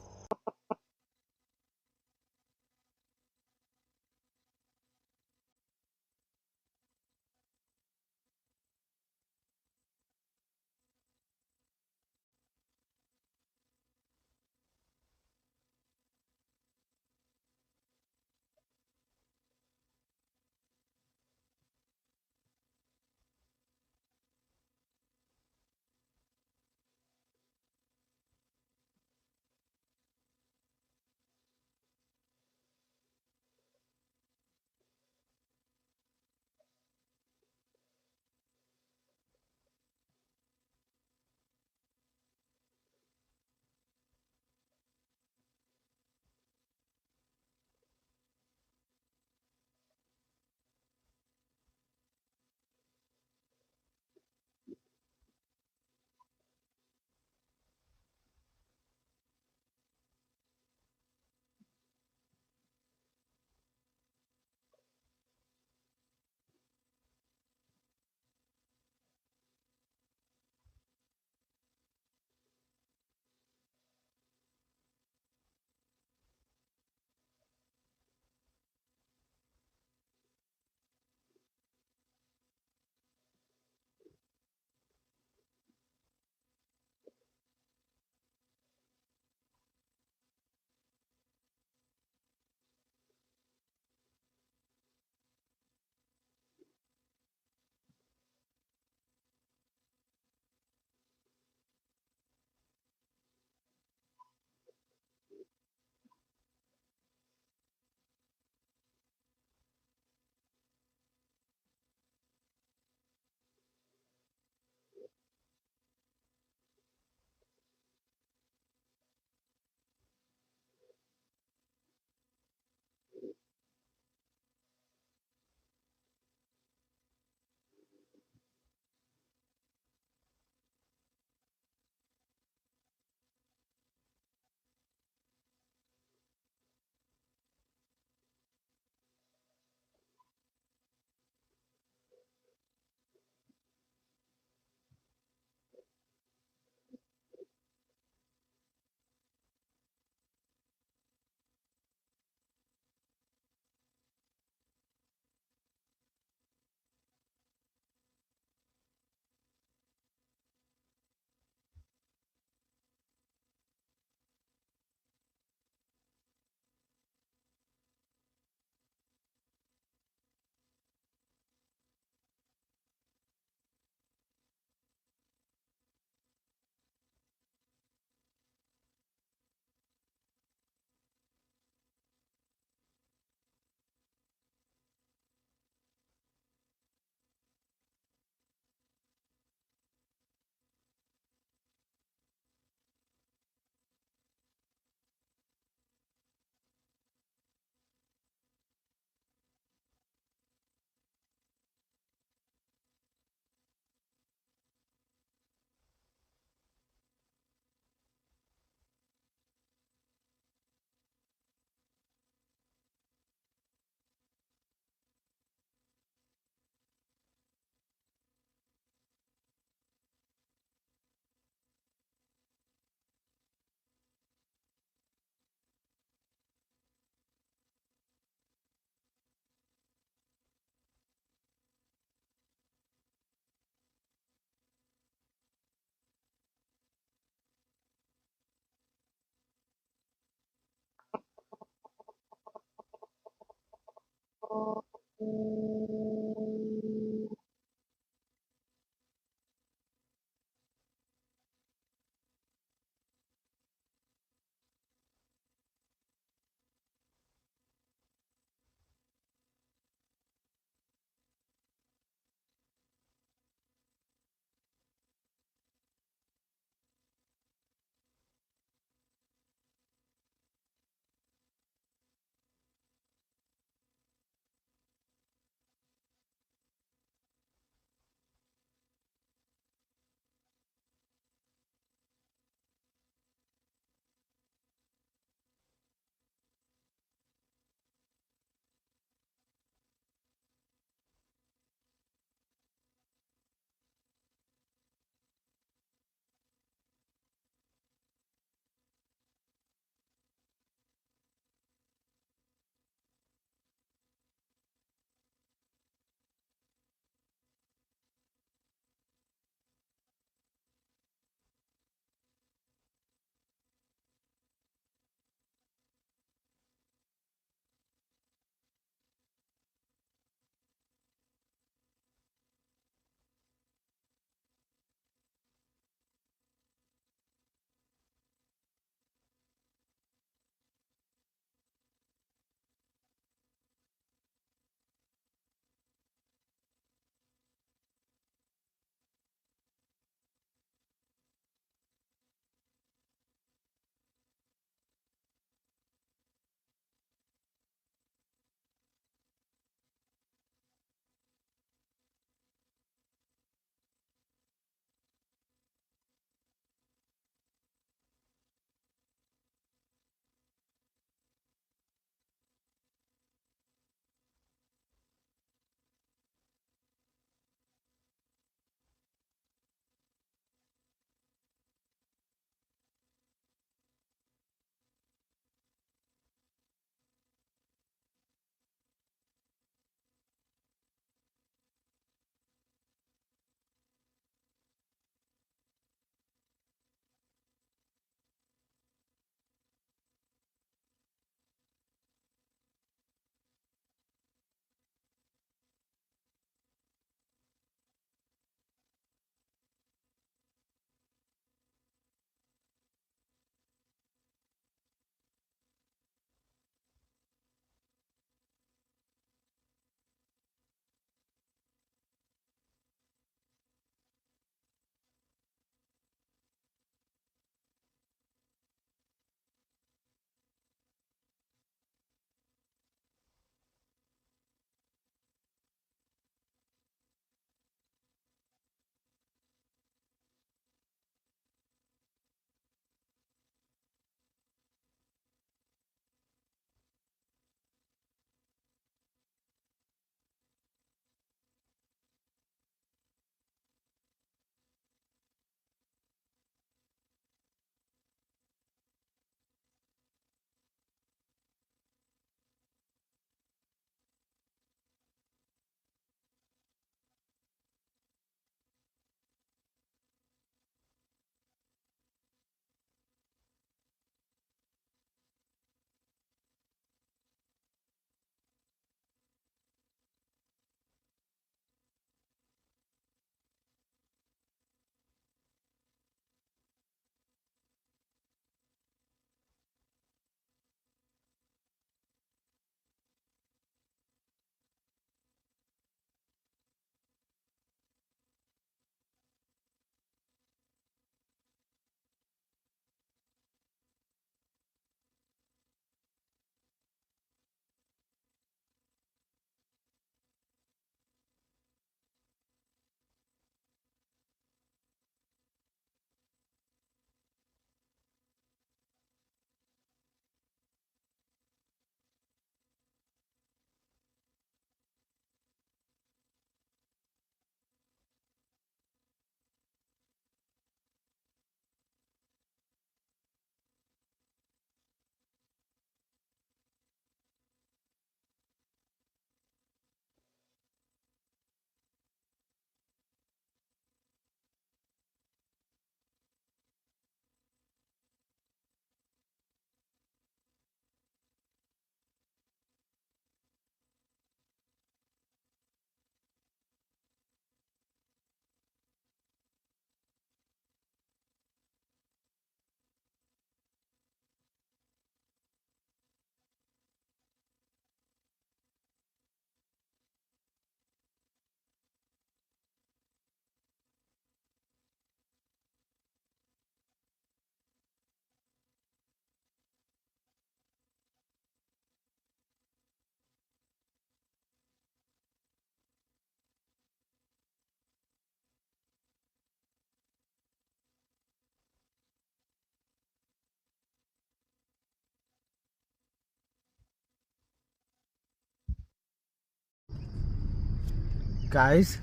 ഗായ്സ്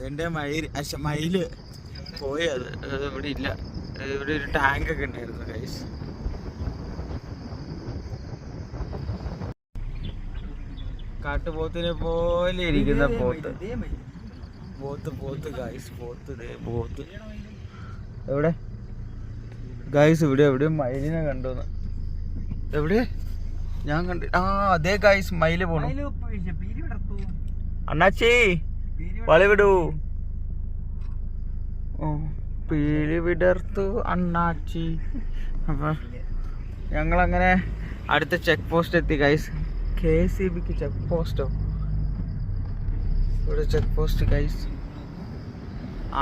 എൻ്റെ മയില് പോയി. അത് ഇവിടെ ഇല്ല. ഇവിടെ ഒരു ടാങ്ക് ഒക്കെ ഉണ്ടായിരുന്നു ഗായ്സ്. കാട്ടുപോത്തിനെ പോലെ ഇരിക്കുന്ന പോത്ത് ഗായ്സ്. പോത്ത് എവിടെ ഗായ്സ്? എവിടെ മയിലിനെ കണ്ടോന്ന്? എവിടെ? ഞാൻ കണ്ടു. അതേ ഗായ്സ്, മയില് പോണു. അണ്ണാച്ചി വളി വിടൂ. പീലി വിടർത്തു അണ്ണാച്ചി. അപ്പൊ ഞങ്ങളങ്ങനെ അടുത്ത ചെക്ക് പോസ്റ്റ് എത്തി ഗൈസ്. KCBക്ക് ചെക്ക് പോസ്റ്റോ? ഇവിടെ ചെക്ക് പോസ്റ്റ് ഗൈസ്.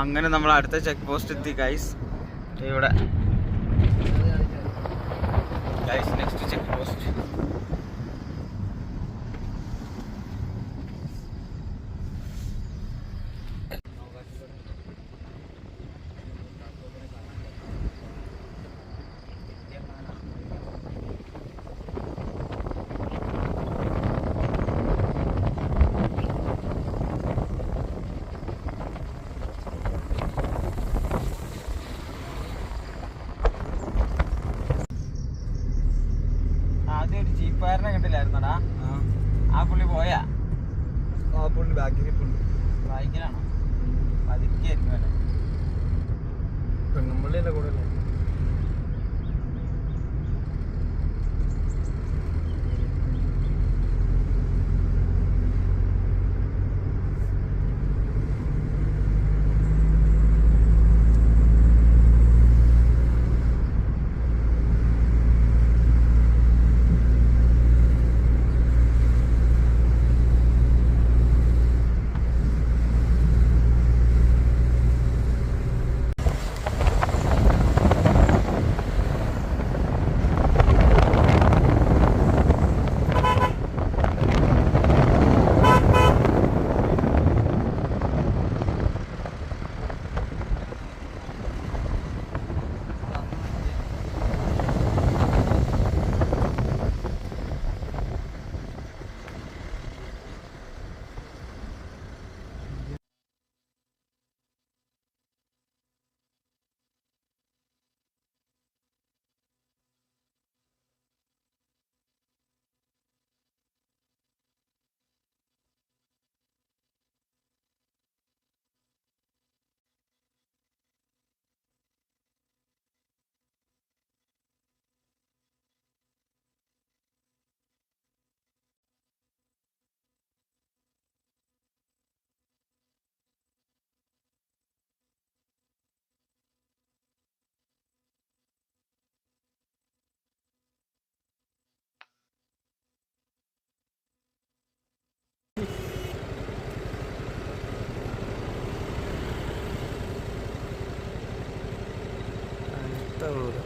അങ്ങനെ നമ്മൾ അടുത്ത ചെക്ക് പോസ്റ്റ് എത്തി ഗൈസ്. ഇവിടെ ഗൈസ് നെക്സ്റ്റ് ചെക്ക് പോസ്റ്റ്. ആദ്യം ഒരു ജീപ്പാരനെ കണ്ടില്ലായിരുന്നടാ? ആ പുള്ളി പോയാ? ബൈക്കിലാണോ? പതുക്കെയായിരിക്കും അല്ലേ? പെണ്ണുമ്പള്ളിയല്ലേ കൂടെ? അടുത്ത